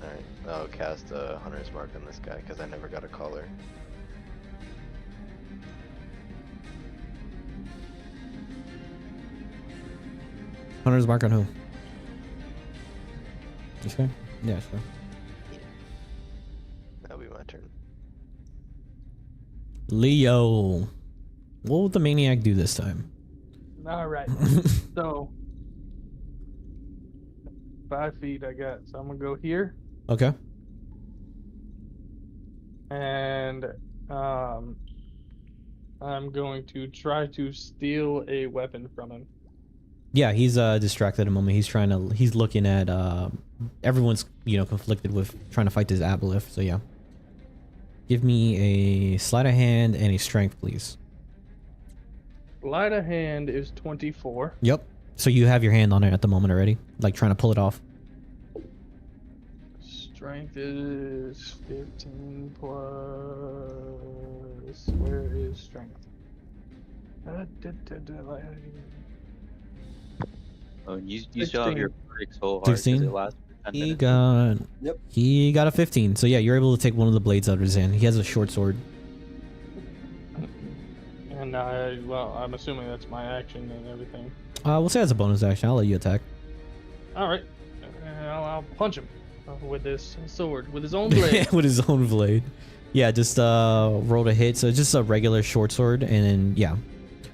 Alright, I'll cast a Hunter's Mark on this guy because I never got a collar. Hunter's mark on who? This guy? Yeah, sure. That'll be my turn. Leo. What will the maniac do this time? All right. So 5 feet I got. So I'm gonna go here, Okay. and I'm going to try to steal a weapon from him. Yeah, he's distracted at the moment. He's looking at everyone's, you know, conflicted with trying to fight this aboleth. So yeah. Give me a sleight of hand and a strength, please. Sleight of hand is 24. Yep. So you have your hand on it at the moment already, like trying to pull it off. Strength is 15 plus. Where is strength? Oh, and you still have 16. your perfect soul heart. 16? It lasts for 10 He minutes. got. Yep. He got a 15. So yeah, you're able to take one of the blades out of his hand. He has a short sword. And I'm assuming that's my action and everything. We'll say that's a bonus action. I'll let you attack. All right. I'll punch him with this sword, with his own blade. With his own blade. Yeah, just roll to hit. So it's just a regular short sword, and then yeah,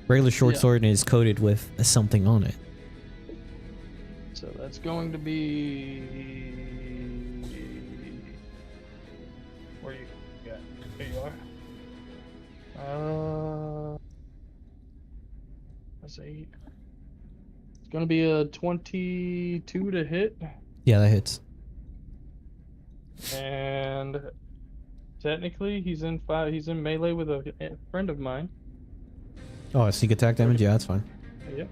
regular short Yeah. sword, and it's coated with something on it. So that's going to be. Where you got? There you are. That's 8. It's going to be a 22 to hit, Yeah, that hits. and technically he's in melee with a friend of mine. Oh, sneak attack damage. Yeah, that's fine. Yep.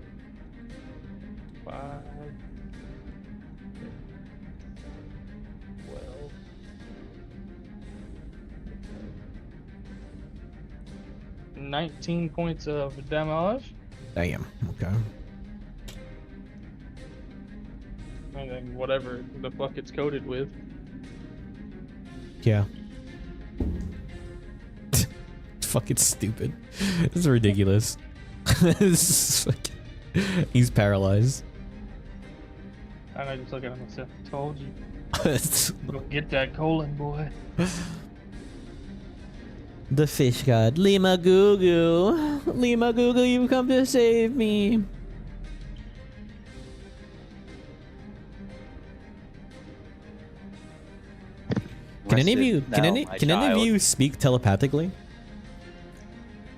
5, 12. 19 points of damage. Damn. Okay. And then whatever the fuck it's coated with. Yeah. It's fucking stupid. This is ridiculous. This is fucking... He's paralyzed. And I just look at him and say, told you. It's- Go get that colon, boy. The fish god, Lima Goo Goo. Lima Goo Goo, you come to save me. Can any of you can any of you speak telepathically?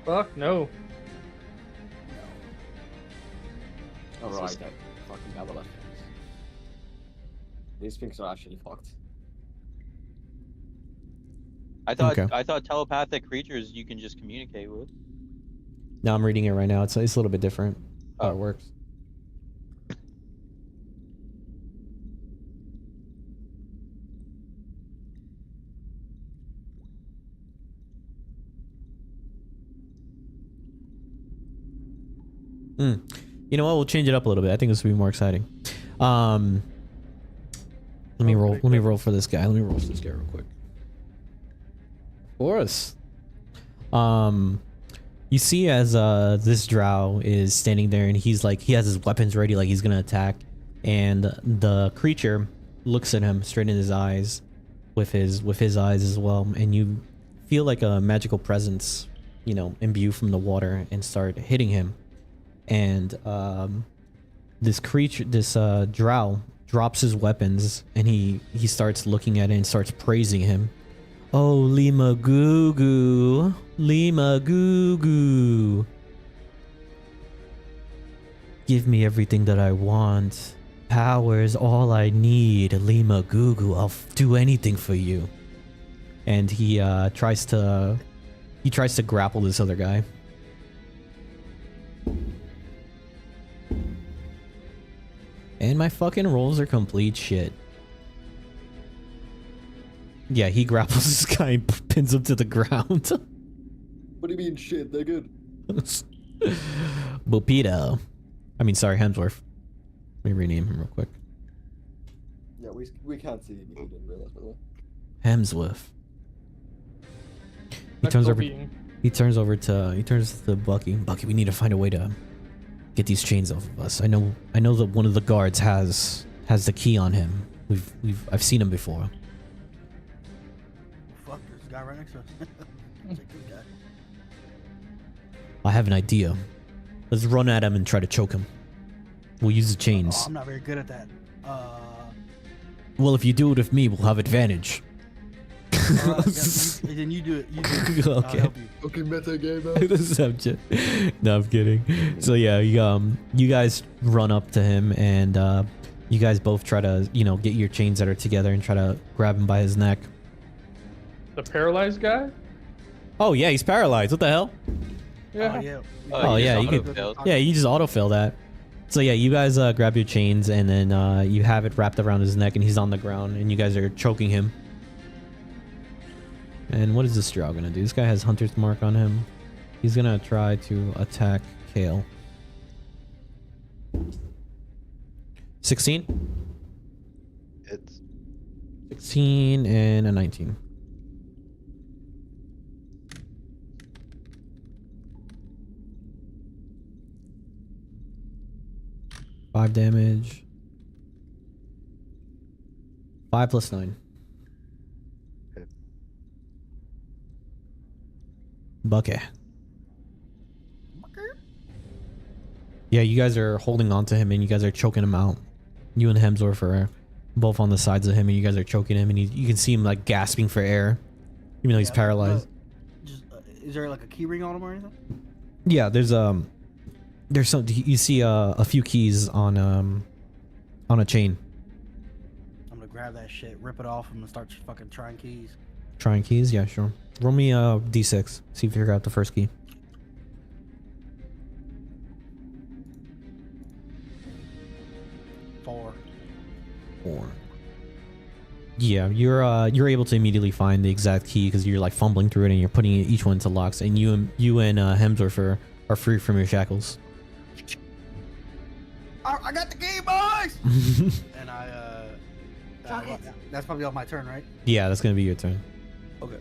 Fuck no. Alright, that fucking double F. These things are actually fucked. I thought Okay. I thought telepathic creatures you can just communicate with. No, I'm reading it right now. It's a little bit different how Oh. it works. You know what? We'll change it up a little bit. I think this will be more exciting. Let me roll. Let me roll for this guy. Let me roll for this guy real quick. Of course. You see as this drow is standing there and he's like he has his weapons ready, like he's gonna attack, and the creature looks at him straight in his eyes, with his eyes as well, and you feel like a magical presence, you know, imbue from the water and start hitting him, and this creature, this drow, drops his weapons and he starts looking at it and starts praising him. Oh, Lima Goo Goo, Lima Goo Goo. Give me everything that I want. Power is all I need, Lima Goo Goo. I'll do anything for you. And he tries to grapple this other guy. And my fucking rolls are complete shit. Yeah, he grapples this guy and pins him to the ground. What do you mean shit? They're good. Bupito. I mean, sorry, Hemsworth. Let me rename him real quick. Yeah, we can't see him. You didn't realize, by the way. Hemsworth. He That's turns so over. being. He turns to Bucky. Bucky, we need to find a way to get these chains off of us. I know that one of the guards has the key on him. I've seen him before. Fuck, there's a guy right next to us. It's a good guy. I have an idea. Let's run at him and try to choke him. We'll use the Oh, chains. I'm not very good at that. Well, if you do it with me, we'll have advantage. All right, then you do it. You do it. I'll Okay. help you. Okay, meta game. No, I'm kidding. So yeah, you guys run up to him and you guys both try to, you know, get your chains that are together and try to grab him by his neck. The paralyzed guy? Oh yeah, he's paralyzed. What the hell? Yeah. Oh yeah. Oh, you yeah, just you auto-failed. Yeah, you just autofill that. So yeah, you guys grab your chains and then you have it wrapped around his neck and he's on the ground and you guys are choking him. And what is this drow gonna do? This guy has Hunter's Mark on him. He's gonna try to attack Kale. 16? It's 16 and a 19. Five damage. 5 plus 9. Okay. Bucket. Yeah, you guys are holding on to him and you guys are choking him out. You and Hemsworth are both on the sides of him and you guys are choking him and you can see him like gasping for air, even though he's Yeah, paralyzed. Just, is there like a key ring on him or anything? Yeah, there's some, you see a few keys on a chain. I'm gonna grab that shit, rip it off, and start fucking trying keys. Trying keys? Yeah, sure. Roll me a d6. See if you figure out the first key. 4. 4. Yeah, you're able to immediately find the exact key because you're like fumbling through it and you're putting each one into locks. And you and Hemsworth are free from your shackles. I got the key, boys. And that's probably all my turn, right? Yeah, that's gonna be your turn. Okay.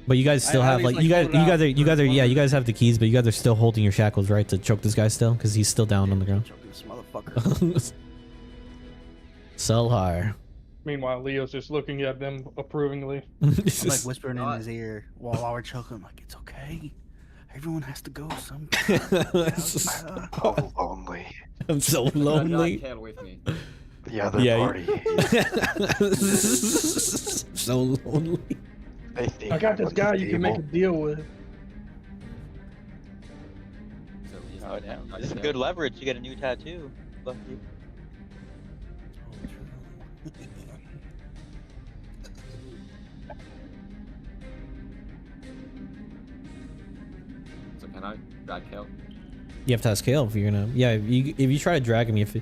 But you guys still I have at least, like you guys hold it you guys out are for yeah, one you guys have the keys, but you guys are still holding your shackles, right, to choke this guy still, because he's still down on the ground. Choke this motherfucker. Sell higher. Meanwhile, Leo's just looking at them approvingly. I'm like whispering in his ear while we're choking. I'm like, it's okay. Everyone has to go sometime. Oh, lonely. I'm so Can I lonely. drag Kale with me? The other Yeah, party. So lonely. They think I got I'm this on guy the you can make a table. deal with. So he's Oh, not damn. drag This is Kale. good leverage. You get a new tattoo. Lucky. So can I drag Kale? You have to ask Kale if you're gonna. Yeah, if you try to drag him, if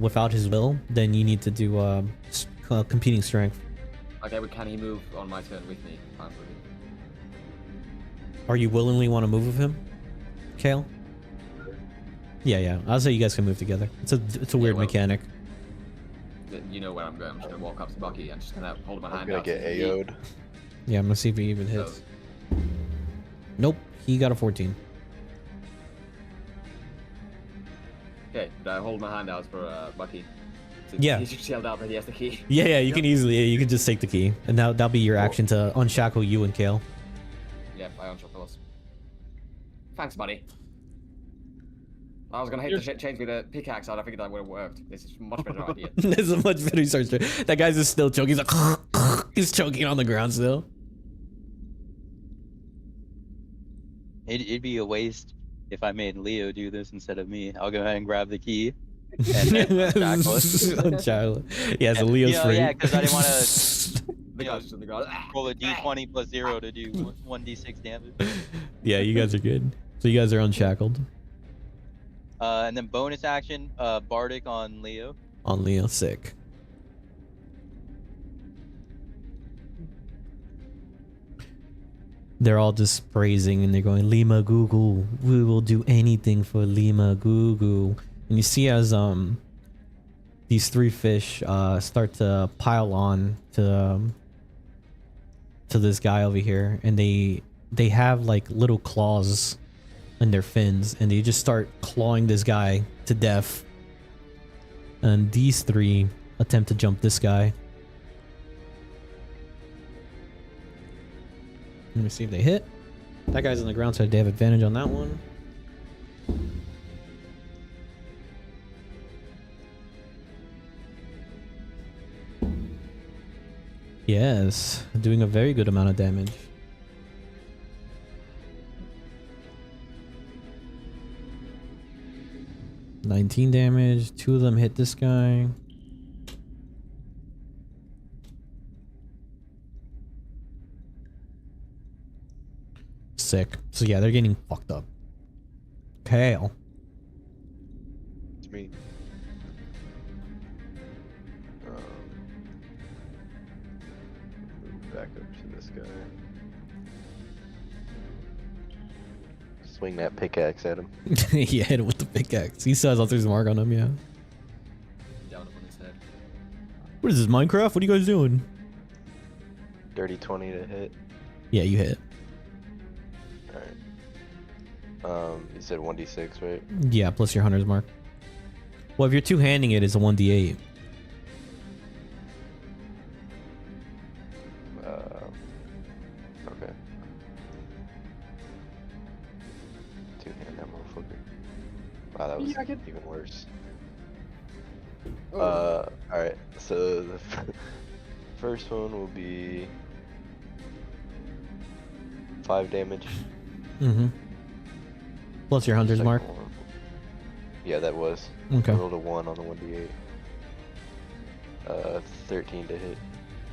without his will, then you need to do competing strength. Okay, but can he move on my turn with me? I'm with him. Or you willingly want to move with him, Kale? Yeah. I'll say you guys can move together. It's a weird well, mechanic. You know where I'm going. I'm just gonna walk up to Bucky and just gonna hold my I'm hand gonna out. get to the AO'd. Yeah, I'm gonna see if he even So, hits. Nope, he got a 14. okay, but I hold my hand out for Bucky. So Yeah. He just yelled out that he has the key. Yeah, you can easily. You can just take the key, and that'll be your action to unshackle you and Kale. Yeah, I unshackle us. Thanks, buddy. I was gonna hit the shit change with a pickaxe out. I figured that would have worked. This is a much better idea. There's a much better start. That guy's just still choking. He's like, he's choking on the ground still. It'd be a waste if I made Leo do this instead of me. I'll go ahead and grab the key. Unshackle us. Unshackle. Yeah, so And, Leo's you know, free. yeah, because I didn't want to The guy's just on the ground. roll a d20 plus 0 to do 1d6 damage. Yeah, you guys are good. So you guys are unshackled And then bonus action, Bardic on Leo. on Leo. Sick. They're all just praising and they're going, Lima Google, we will do anything for Lima Google. And you see as these three fish start to pile on to this guy over here, and they have like little claws in their fins, and they just start clawing this guy to death. And these three attempt to jump this guy. Let me see if they hit. That guy's on the ground, so they have advantage on that one. Yes, doing a very good amount of damage. $19 damage. 2 of them hit this guy. Sick. So yeah, they're getting fucked up. Kale. It's me. Move back up to this guy. Swing that pickaxe at him. Yeah, hit him with the pickaxe. He still has Author's Mark on him, yeah. Down up on his head. What is this, Minecraft? What are you guys doing? Dirty 20 to hit. Yeah, you hit. Alright. You said 1d6, right? Yeah, plus your Hunter's Mark. Well, if you're two-handing it, it's a 1d8. Okay. Two-hand that motherfucker. Wow, that was even worse. Alright, so the first one will be 5 damage. Mm-hmm. Plus your Hunter's Second Mark. one- Yeah, that was. Okay. I rolled a 1 on the 1d8. 13 to hit.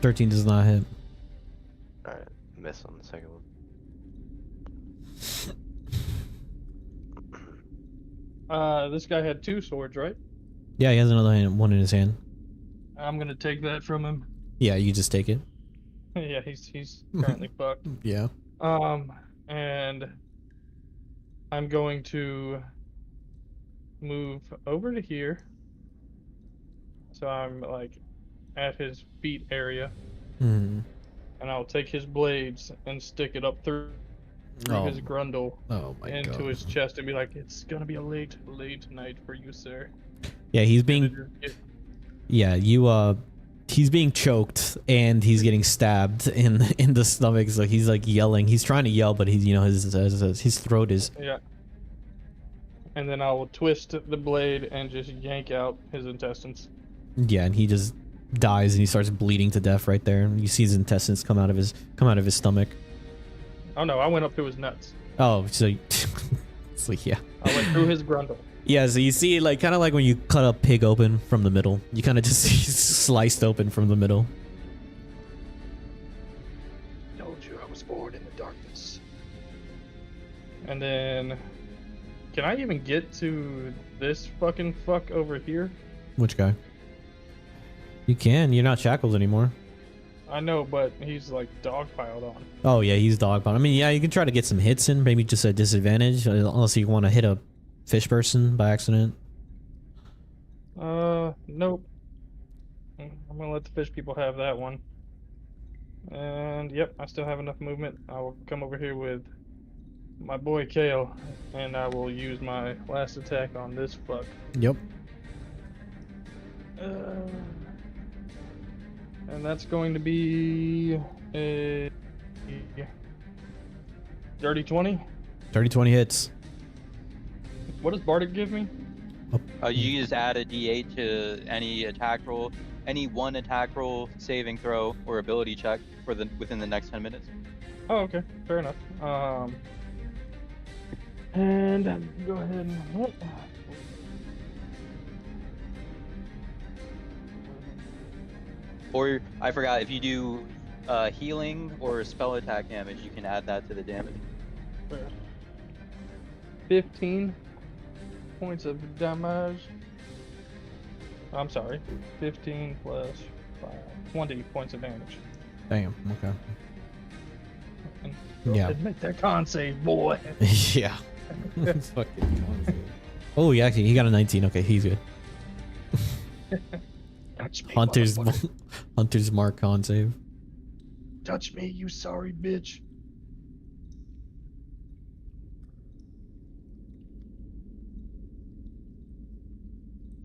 13 does not hit. Alright, miss on the second one. This guy had 2 swords, right? Yeah, he has another one in his hand. I'm gonna take that from him. Yeah, you just take it. Yeah, he's currently fucked. Yeah. And I'm going to move over to here. So I'm like at his feet area. Hmm. And I'll take his blades and stick it up through Oh. his grundle Oh my into god. his chest and be like, "It's gonna be a late night for you, sir." Yeah, he's And being. then just Yeah, he's being choked and he's getting stabbed in the stomach. So he's like yelling. He's trying to yell, but he's his throat is. yeah. And then I will twist the blade and just yank out his intestines. Yeah, and he just dies and he starts bleeding to death right there. You see his intestines come out of his stomach. Oh no, I went up through his nuts. Oh, so it's like yeah. I went through his grundle. Yeah, so you see like kind of like when you cut a pig open from the middle. You kind of just see sliced open from the middle. Told you I was born in the darkness. And then, can I even get to this fucking fuck over here? Which guy? You can. You're not shackled anymore. I know, but he's like dogpiled on. Oh yeah, he's dogpiled. I mean, yeah, you can try to get some hits in, maybe just a disadvantage, unless you want to hit a fish person by accident. Nope. I'm gonna let the fish people have that one. And yep, I still have enough movement. I will come over here with my boy Kale, and I will use my last attack on this fuck. Yep. And that's going to be a dirty 20. 30-20 hits. What does Bardic give me? You just add a D8 to any attack roll, any one attack roll, saving throw, or ability check for within the next 10 minutes. Oh, okay, fair enough. And go ahead and hit. Or I forgot, if you do healing or spell attack damage, you can add that to the damage. 15 points of damage. I'm sorry, 15 plus 5, 20 points of damage. Damn. Okay. And Yeah. Make that con save, boy. Yeah. It's fucking. Oh, yeah. Actually, he got a 19. Okay, he's good. Touch me, Hunter's motherfucker. Hunter's mark con save. Touch me, you sorry bitch.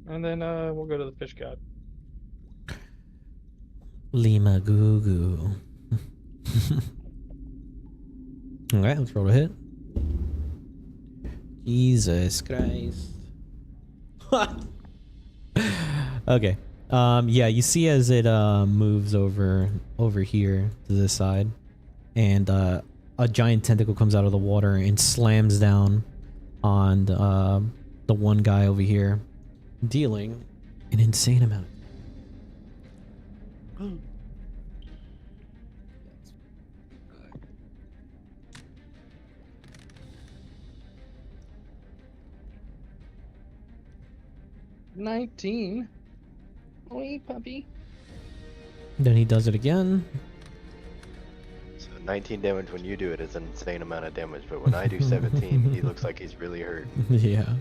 And then we'll go to the fish god. Lima Goo Goo. Alright, let's roll a hit. Jesus Christ. Okay. Yeah, you see as it moves over here to this side, and a giant tentacle comes out of the water and slams down on the one guy over here, dealing an insane amount. $19. Oi, puppy. Then he does it again. So 19 damage when you do it is an insane amount of damage, but when I do 17, he looks like he's really hurt. Yeah.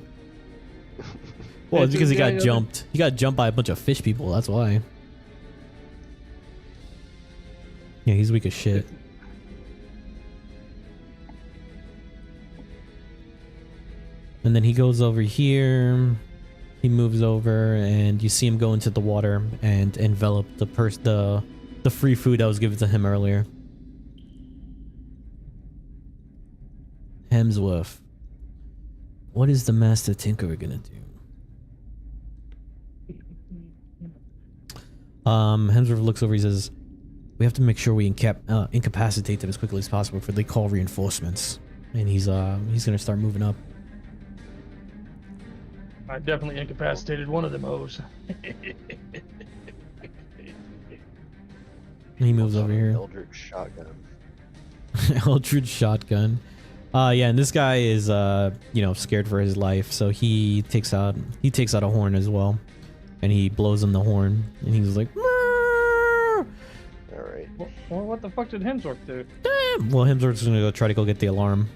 Well, it's because he Yeah, got jumped. He got jumped by a bunch of fish people. That's why. Yeah, he's weak as shit. And then he goes over here. He moves over, and you see him go into the water and envelop the free food that was given to him earlier. Hemsworth. What is the Master Tinkerer gonna do? Hemsworth looks over. He says, "We have to make sure we incapacitate them as quickly as possible before they call reinforcements." And he's gonna start moving up. I definitely incapacitated one of them hoes. He moves over here. Eldritch shotgun. Eldritch shotgun. Yeah, and this guy is scared for his life, so he takes out a horn as well, and he blows him the horn, and he's like, "Meow." All right. Well, what the fuck did Hemsworth do? Well, Hemsworth's gonna try to go get the alarm.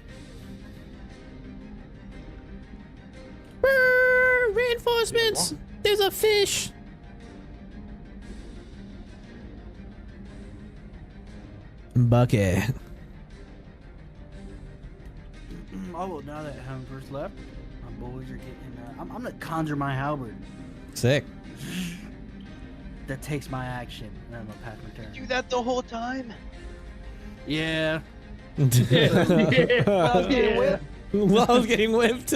Reinforcements! There's a fish! Bucket. Oh, well, now that Humber's left, my boys are getting. I'm gonna conjure my halberd. Sick. That takes my action, and I'm gonna pass my turn. Do that the whole time. Yeah. Yeah. While I was getting whipped.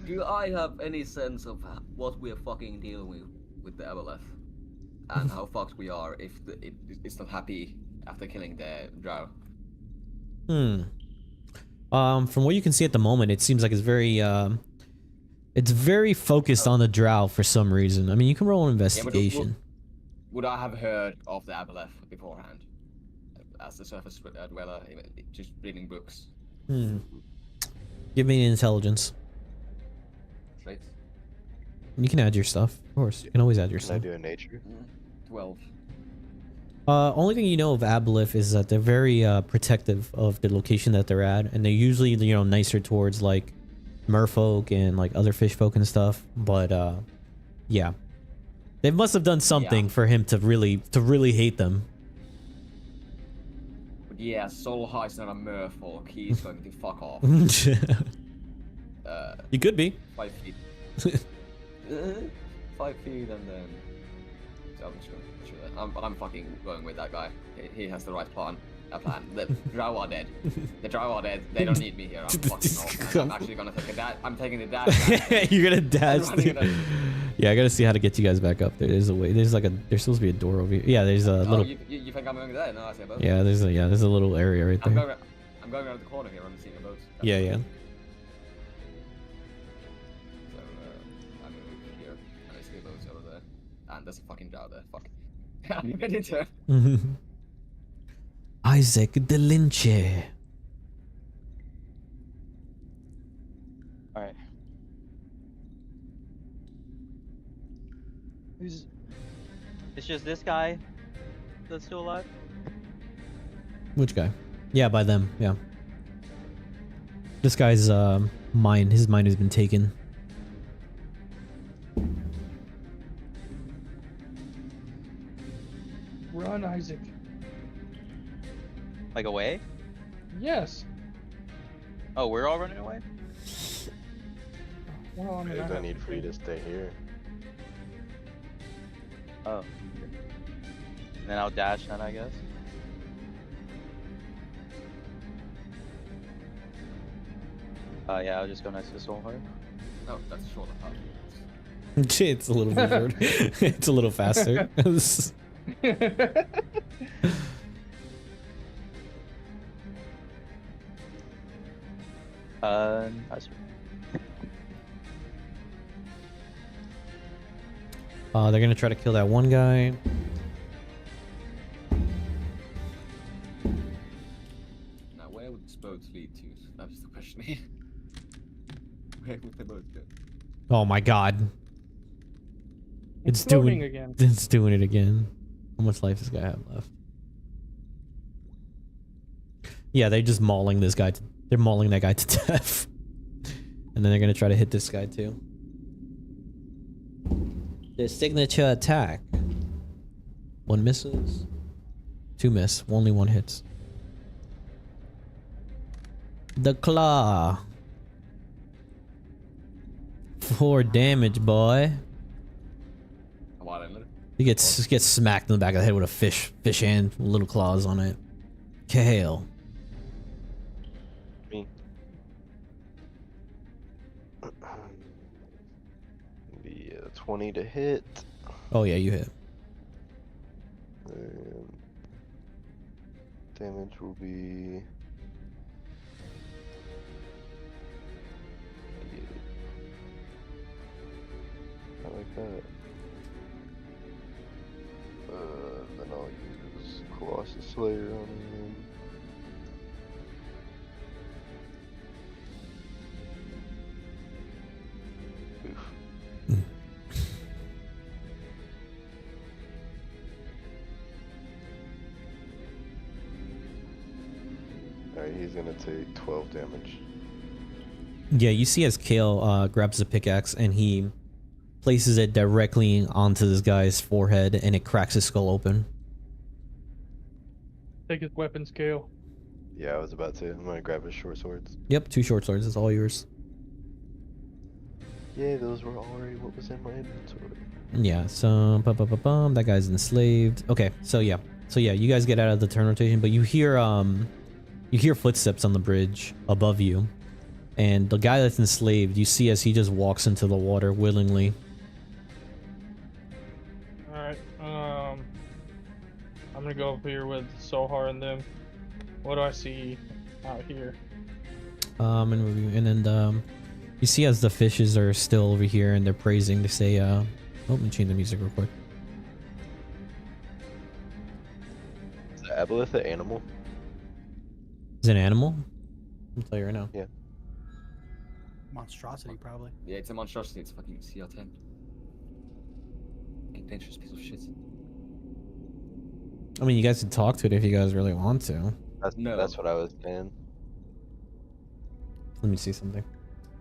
Do I have any sense of what we're fucking dealing with the Aboleth? And how fucked we are if it's not happy after killing the drow? From what you can see at the moment, it seems like it's very focused on the drow for some reason. I mean, you can roll an investigation. Would I have heard of the Aboleth beforehand? As the surface dweller, just reading books. Give me an intelligence. Right? You can add your stuff, of course. You can always add your Can I stuff. do a nature? 12. Only thing you know of Aboleth is that they're very protective of the location that they're at, and they're usually, you know, nicer towards like merfolk and like other fish folk and stuff. But yeah, they must have done something for him to really hate them. But yeah, Solha is not a merfolk. He's going to fuck off. He could be. 5 feet. 5 feet, and then I'm sure. I'm fucking going with that guy. He has the right plan. The drow are dead. The drow are dead. They don't need me here. I'm fucking off. I'm actually gonna take a dash. I'm taking the dash. You're gonna dash. Yeah, I gotta see how to get you guys back up there. There's a way. There's supposed to be a door over here. Yeah, there's a little. You think I'm going there? No, I see a boat. Yeah, there's a little area right there. I'm going around the corner here. I'm seeing a boat. Yeah. So I'm moving here, and I see a boat over there, and there's a fucking drow there. Fuck. I'm ready to. Isaac de Linche. All right. It's just this guy that's still alive. Which guy? Yeah, by them. Yeah. This guy's mind. His mind has been taken. Run, Isaac. Like away? Yes. Oh, we're all running away? Well, I mean, There's no need for you to stay here. Oh. And then I'll dash then, I guess. Yeah, I'll just go next to Soulheart. No, that's short of half. It's a little bit short. It's a little faster. They're gonna try to kill that one guy. Now, where would this boat lead to? That's the question here. Where would the boat go? Oh my god. It's floating doing again. It's doing it again. How much life does this guy have left? Yeah, they're just mauling this guy. They're mauling that guy to death. And then they're gonna try to hit this guy too. Their signature attack. 1 misses. 2 miss. Only 1 hits. The claw. 4 damage, boy. He gets smacked in the back of the head with a fish hand, little claws on it. Kale. Me. The 20 to hit. Oh yeah, you hit. Damage will be. I like that. Then I'll use Colossus Slayer on him. Oof. Alright, he's gonna take 12 damage. Yeah, you see as Kale grabs a pickaxe and he places it directly onto this guy's forehead and it cracks his skull open. Take his weapon scale. Yeah, I was about to. I'm gonna grab his short swords. Yep, 2 short swords. It's all yours. Yeah, those were already what was in my inventory. Yeah, so that guy's enslaved. Okay, so yeah. So yeah, you guys get out of the turn rotation, but you hear footsteps on the bridge above you. And the guy that's enslaved, you see as he just walks into the water willingly. Alright, I'm gonna go up here with Sohar and them. What do I see out here? And then you see as the fishes are still over here and they're praising, they say, oh, let me change the music real quick. Is the aboleth an animal? Is it an animal? I'll tell you right now. Yeah. Monstrosity, probably. Yeah, it's a monstrosity. It's a fucking CR10. Fucking dangerous piece of shit. I mean, you guys can talk to it if you guys really want to. That's what I was saying. Let me see something.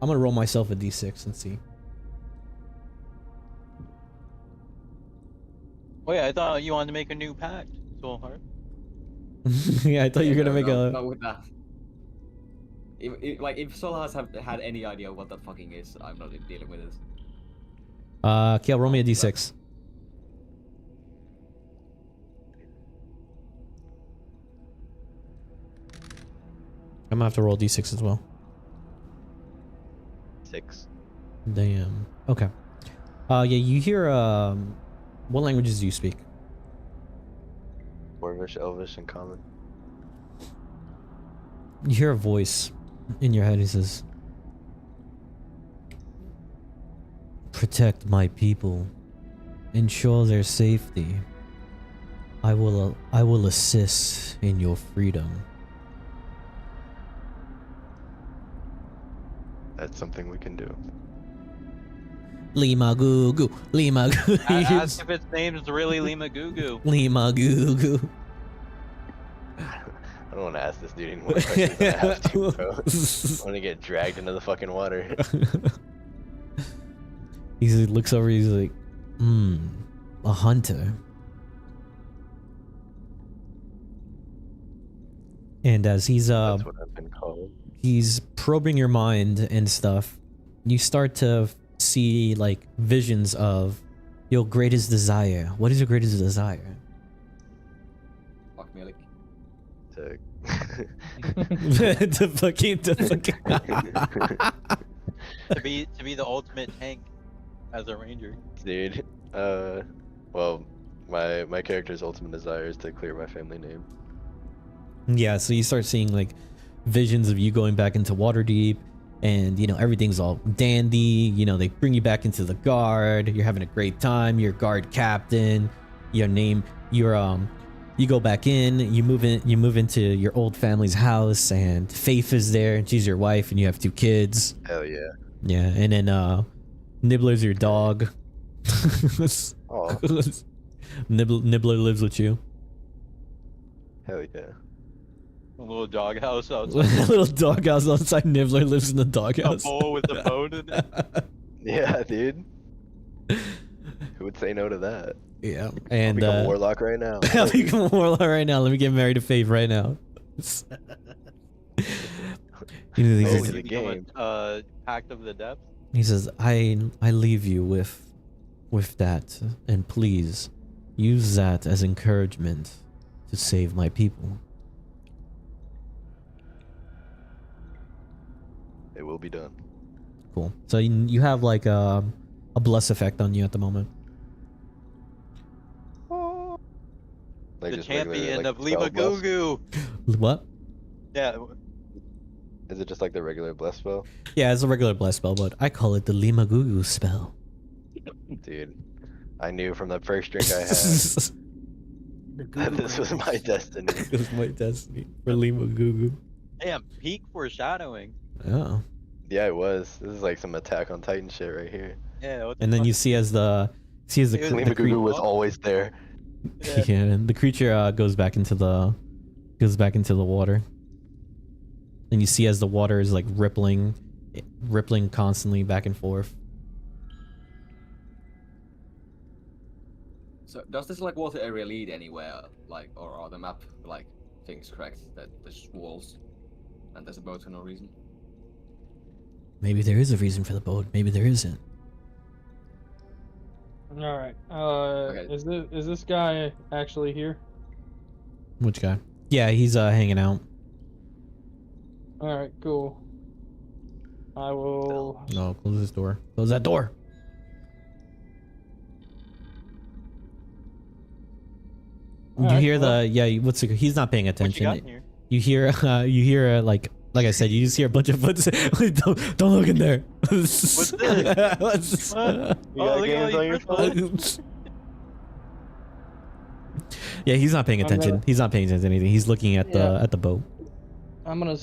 I'm gonna roll myself a d6 and see. Wait, I thought you wanted to make a new pact. So hard. Yeah, I thought you were gonna make Not with that. If Solas have had any idea what that fucking is, I'm not dealing with this. Kiel, roll me a d6. I'm gonna have to roll d6 as well. 6. Damn. Okay. Yeah, you hear, what languages do you speak? Dwarvish, Elvish, and Common. You hear a voice in your head. He says, "Protect my people. Ensure their safety. I will assist in your freedom." That's something we can do. Lima goo goo. Lima goo. Ask if its name's really Lima Goo Goo. Lima goo goo. I don't want to ask this dude any more questions than I have to, bro. I want to get dragged into the fucking water. He looks over, he's like, a hunter. And as he's That's what I've been called. he's probing your mind and stuff, you start to see like visions of your greatest desire. What is your greatest desire? Fuck me, like. to fucking To be the ultimate tank as a ranger. Dude, well, my character's ultimate desire is to clear my family name. Yeah, so you start seeing like visions of you going back into Waterdeep, and you know everything's all dandy. You know, they bring you back into the guard. You're having a great time. You're guard captain. You go back in. You move into your old family's house, and Faith is there, and she's your wife, and you have 2 kids. Hell yeah. Yeah, and then Nibbler's your dog. Oh, Nibbler lives with you. hell yeah. A little doghouse A outside. little doghouse outside. Nibbler lives in the A doghouse. bowl with the bone in it. Yeah, dude. Who would say no to that? Yeah, I'll and become a warlock right now. I'll become a warlock right now. Let me get married to Faith right now. Oh, he, yeah. says, the game. Pact of the Depths. he says, I leave you with that, and please use that as encouragement to save my people. It will be done. Cool. So you have like a bless effect on you at the moment. Like The just regular, champion like, of spell Lima bless? Goo Goo. What? Yeah. Is it just like the regular bless spell? Yeah, it's a regular bless spell, but I call it the Lima Gugu spell. Dude, I knew from the first drink I had This The that this was my destiny. is my destiny for Lima Gugu. Damn, peak foreshadowing. Oh. Yeah, it was. This is like some Attack on Titan shit right here. Yeah. What the And then fuck? you see as the It was Lima Gugu was always there. Yeah. yeah, and the creature goes back into the water, and you see as the water is like rippling, rippling constantly back and forth. So does this like water area lead anywhere? Like, or are the map like things correct that there's walls and there's a boat for no reason? Maybe there is a reason for the boat. Maybe there isn't. All right. Okay. Is this guy actually here? Which guy? Yeah, he's hanging out. All right. Cool. I will. No, close this door. Close that door. You Alright, hear well. the what's it, he's not paying What you attention. got in here? You hear like I said, you just hear a bunch of footsteps. don't look in there. What's this? What? You Oh, got look at all games on these your crystals. phone? Yeah, he's not paying I'm attention. gonna- He's not paying attention to anything. He's looking at the boat. I'm gonna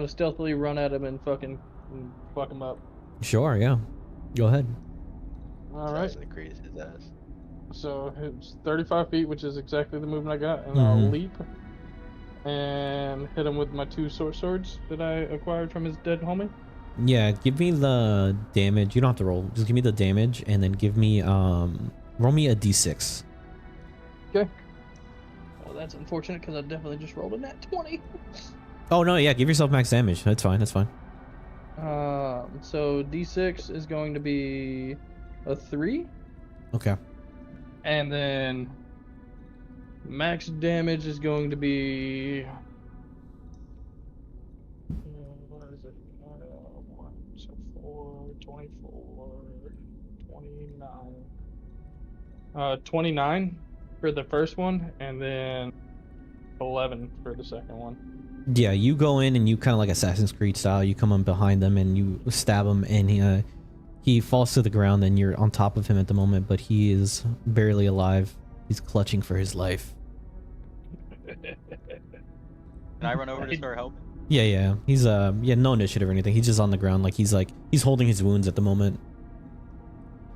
stealthily run at him and fucking fuck him up. Sure, yeah. Go ahead. All right. Assassin Creed his ass. So it's 35 feet, which is exactly the movement I got, and I'll Mhm. leap and hit him with my 2 swords that I acquired from his dead homie. Yeah, give me the damage. You don't have to roll. Just give me the damage and then give me roll me a d6. Okay. Well, that's unfortunate because I definitely just rolled a nat 20. Oh no, yeah, give yourself max damage. That's fine. That's fine. So D6 is going to be a 3, Okay. and then max damage is going to be. What is it? 1, so 4, 24, 29. 29 for the first one, and then 11 for the second one. Yeah, you go in and you kind of like Assassin's Creed style. You come on behind them and you stab him, and he falls to the ground. And you're on top of him at the moment, but he is barely alive. He's clutching for his life. Can I run over to start helping? Yeah. He's no initiative or anything. He's just on the ground, like he's holding his wounds at the moment.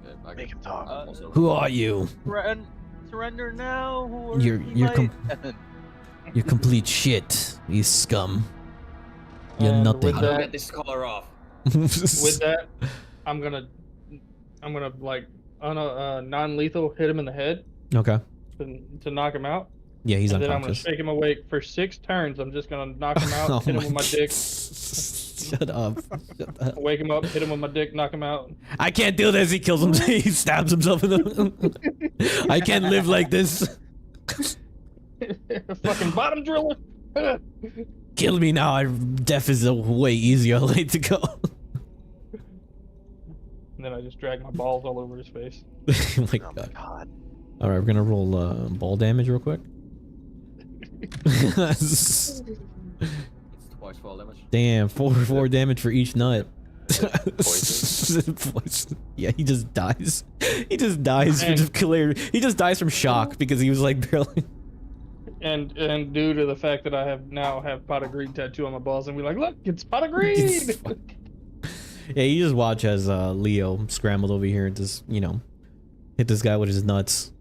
Yeah, I Make can- him talk. also- Who are you? Surrender now. Or You're- he you're might- You're complete shit. You scum. You're And nothing. with How do I that- get this collar off? With that, I'm gonna like non-lethal hit him in the head Okay. to knock him out. Yeah, he's And then I'm gonna unconscious. shake him awake for 6 turns. I'm just gonna knock him out, Oh hit him with my dick, Shut up. Shut up. wake him up, hit him with my dick, knock him out. I can't do this. He kills him. He stabs himself in the. I can't live like this. Fucking bottom driller. Kill me now. Death is a way easier way to go. And then I just drag my balls all over his face. Oh my Oh my god. god. All right, we're gonna roll ball damage real quick. It's twice fall damage. Damn, 4 damage for each nut. Poison? Poison. Yeah, he just dies. He just dies from And- just clear. He just dies from shock because he was like barely. And due to the fact that I now have pot of greed tattoo on my balls, and we're like, look, it's pot of greed. Yeah, you just watch as Leo scrambled over here and just hit this guy with his nuts.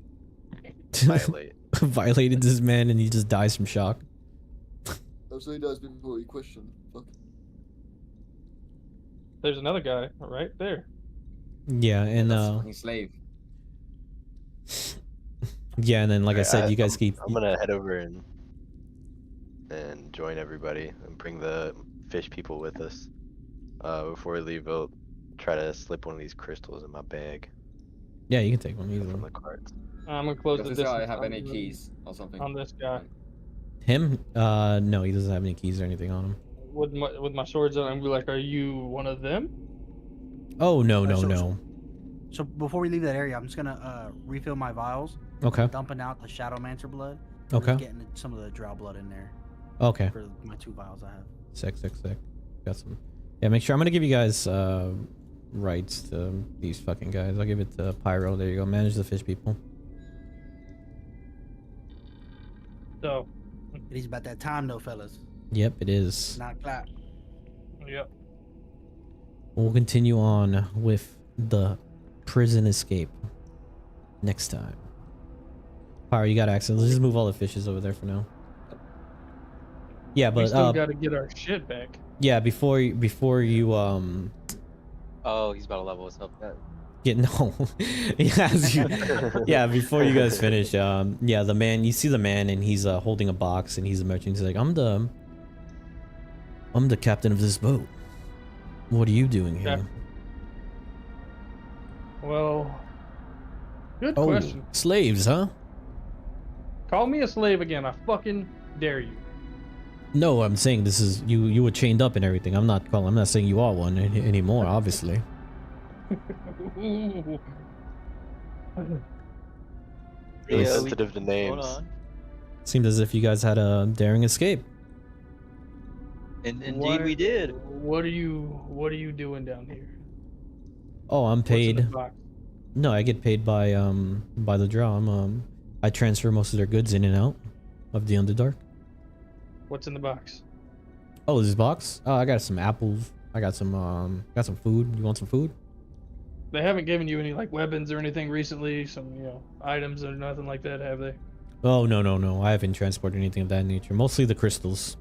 Violate. Violated this man and he just dies from shock. So he dies before you question. Fuck. There's another guy right there. Yeah, and That's a fucking slave. yeah, and then like I said, you guys I'm, keep. I'm gonna head over and join everybody and bring the fish people with us. Before we leave, we'll try to slip one of these crystals in my bag Yeah, you can take one from easily. the carts. I'm gonna close Does the this guy distance have on any the- keys or something? on this guy Him? No, he doesn't have any keys or anything on him. with my swords on. And be like, are you one of them? Oh no, no, so- no. So before we leave that area, I'm just gonna refill my vials, Okay, dumping out the Shadowmancer blood. and okay, just getting some of the Drow blood in there okay. for my 2 vials I have. Sick. Got some. Yeah, make sure. I'm gonna give you guys rights to these fucking guys. I'll give it to Pyro. There you go. Manage the fish people. So, It is about that time though, fellas. Yep, it is. 9 o'clock. yep. We'll continue on with the prison escape next time. Pyro, you got access. Let's just move all the fishes over there for now. Yeah, We but still got to get our shit back. yeah, before you Oh, he's about to level us up. get no, yeah, before you guys finish, yeah, the man, you see the man, and he's holding a box, and he's a merchant. He's like, I'm the captain of this boat. What are you doing here? Well, good Oh, question. slaves, huh? Call me a slave again. I fucking dare you. No, I'm saying this is you were chained up and everything. I'm not saying you are one anymore, obviously. Ooh. Really Yeah, sensitive to Hold names. on. Seems as if you guys had a daring escape. And indeed, we did. What are you doing down here? Oh, I'm What's in the paid. box? No, I get paid by the draw. I transfer most of their goods in and out of the Underdark. What's in the box? Oh, this box? Oh, I got some apples. I got some food. You want some food? They haven't given you any like weapons or anything recently, some items or nothing like that, have they? Oh, no. I haven't transported anything of that nature. Mostly the crystals.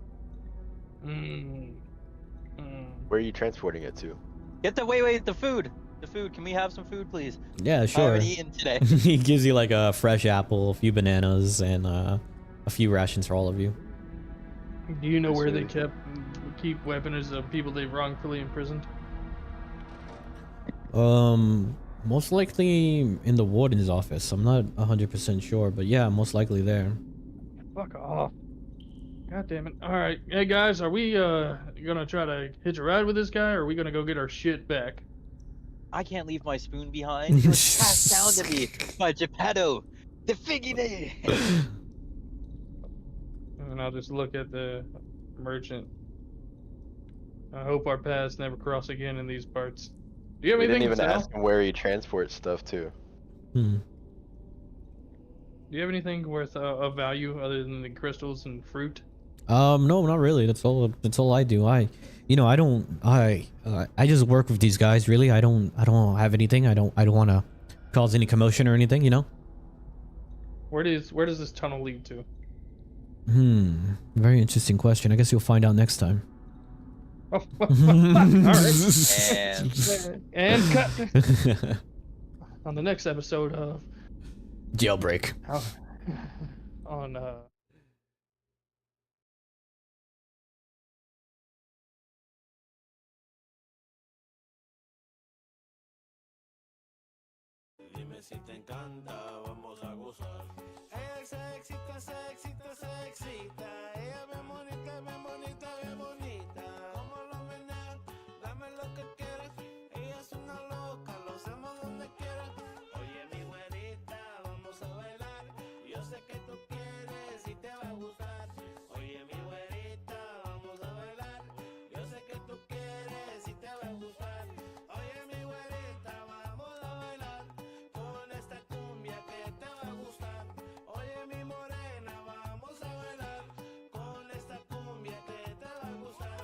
Where are you transporting it to? Get the wait, the food. The food. Can we have some food, please? Yeah, I sure. haven't eaten today. He gives you like a fresh apple, a few bananas, and a few rations for all of you. Do you know where they keep weapons of people they've wrongfully imprisoned? Most likely in the warden's office. I'm not 100% sure, but yeah, most likely there. Fuck off. God damn it. Alright. Hey guys, are we gonna try to hitch a ride with this guy, or are we gonna go get our shit back? I can't leave my spoon behind. It was passed down to me by Geppetto, the Figgy. And I'll just look at the merchant. I hope our paths never cross again in these parts. Do you have We anything didn't even to sell? ask him where he transports stuff to. Hmm. Do you have anything worth of value other than the crystals and fruit? No, not really. That's all I do. I just work with these guys, really. I don't have anything. I don't want to cause any commotion or anything, you know? Where does this tunnel lead to? Very interesting question. I guess you'll find out next time. Oh, fuck. Alright. And And cut. On the next episode of Jailbreak. on Dime si te encanta, vamos a gozar. Ella se excita, se excita, se excita. Ella es bien bonita, bien bonita, bien bonita. Como lo menea, dame lo que quieras. Ella es una loca, lo hacemos donde quiera. Oye, mi güerita, vamos a bailar. Yo sé que tú quieres y te va a gustar. Oye, mi güerita, vamos a bailar. Yo sé que tú quieres y te va a gustar. Oye, mi güerita, vamos a bailar. Con esta cumbia que te va a gustar. Oye, mi morena, vamos a bailar. Con esta cumbia que te va a gustar.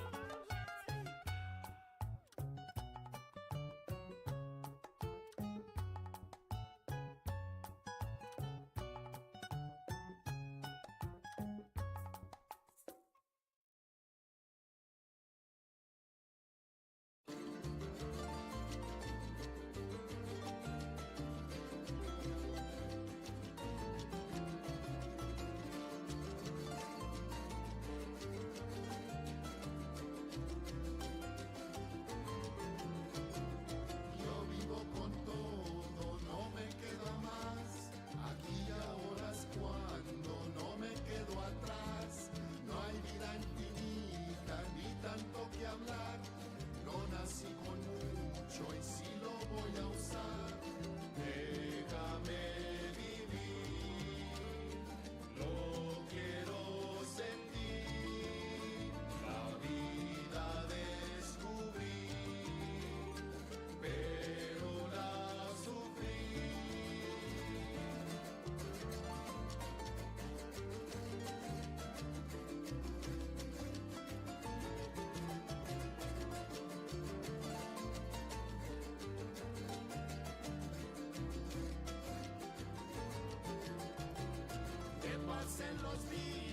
Que pasen los días.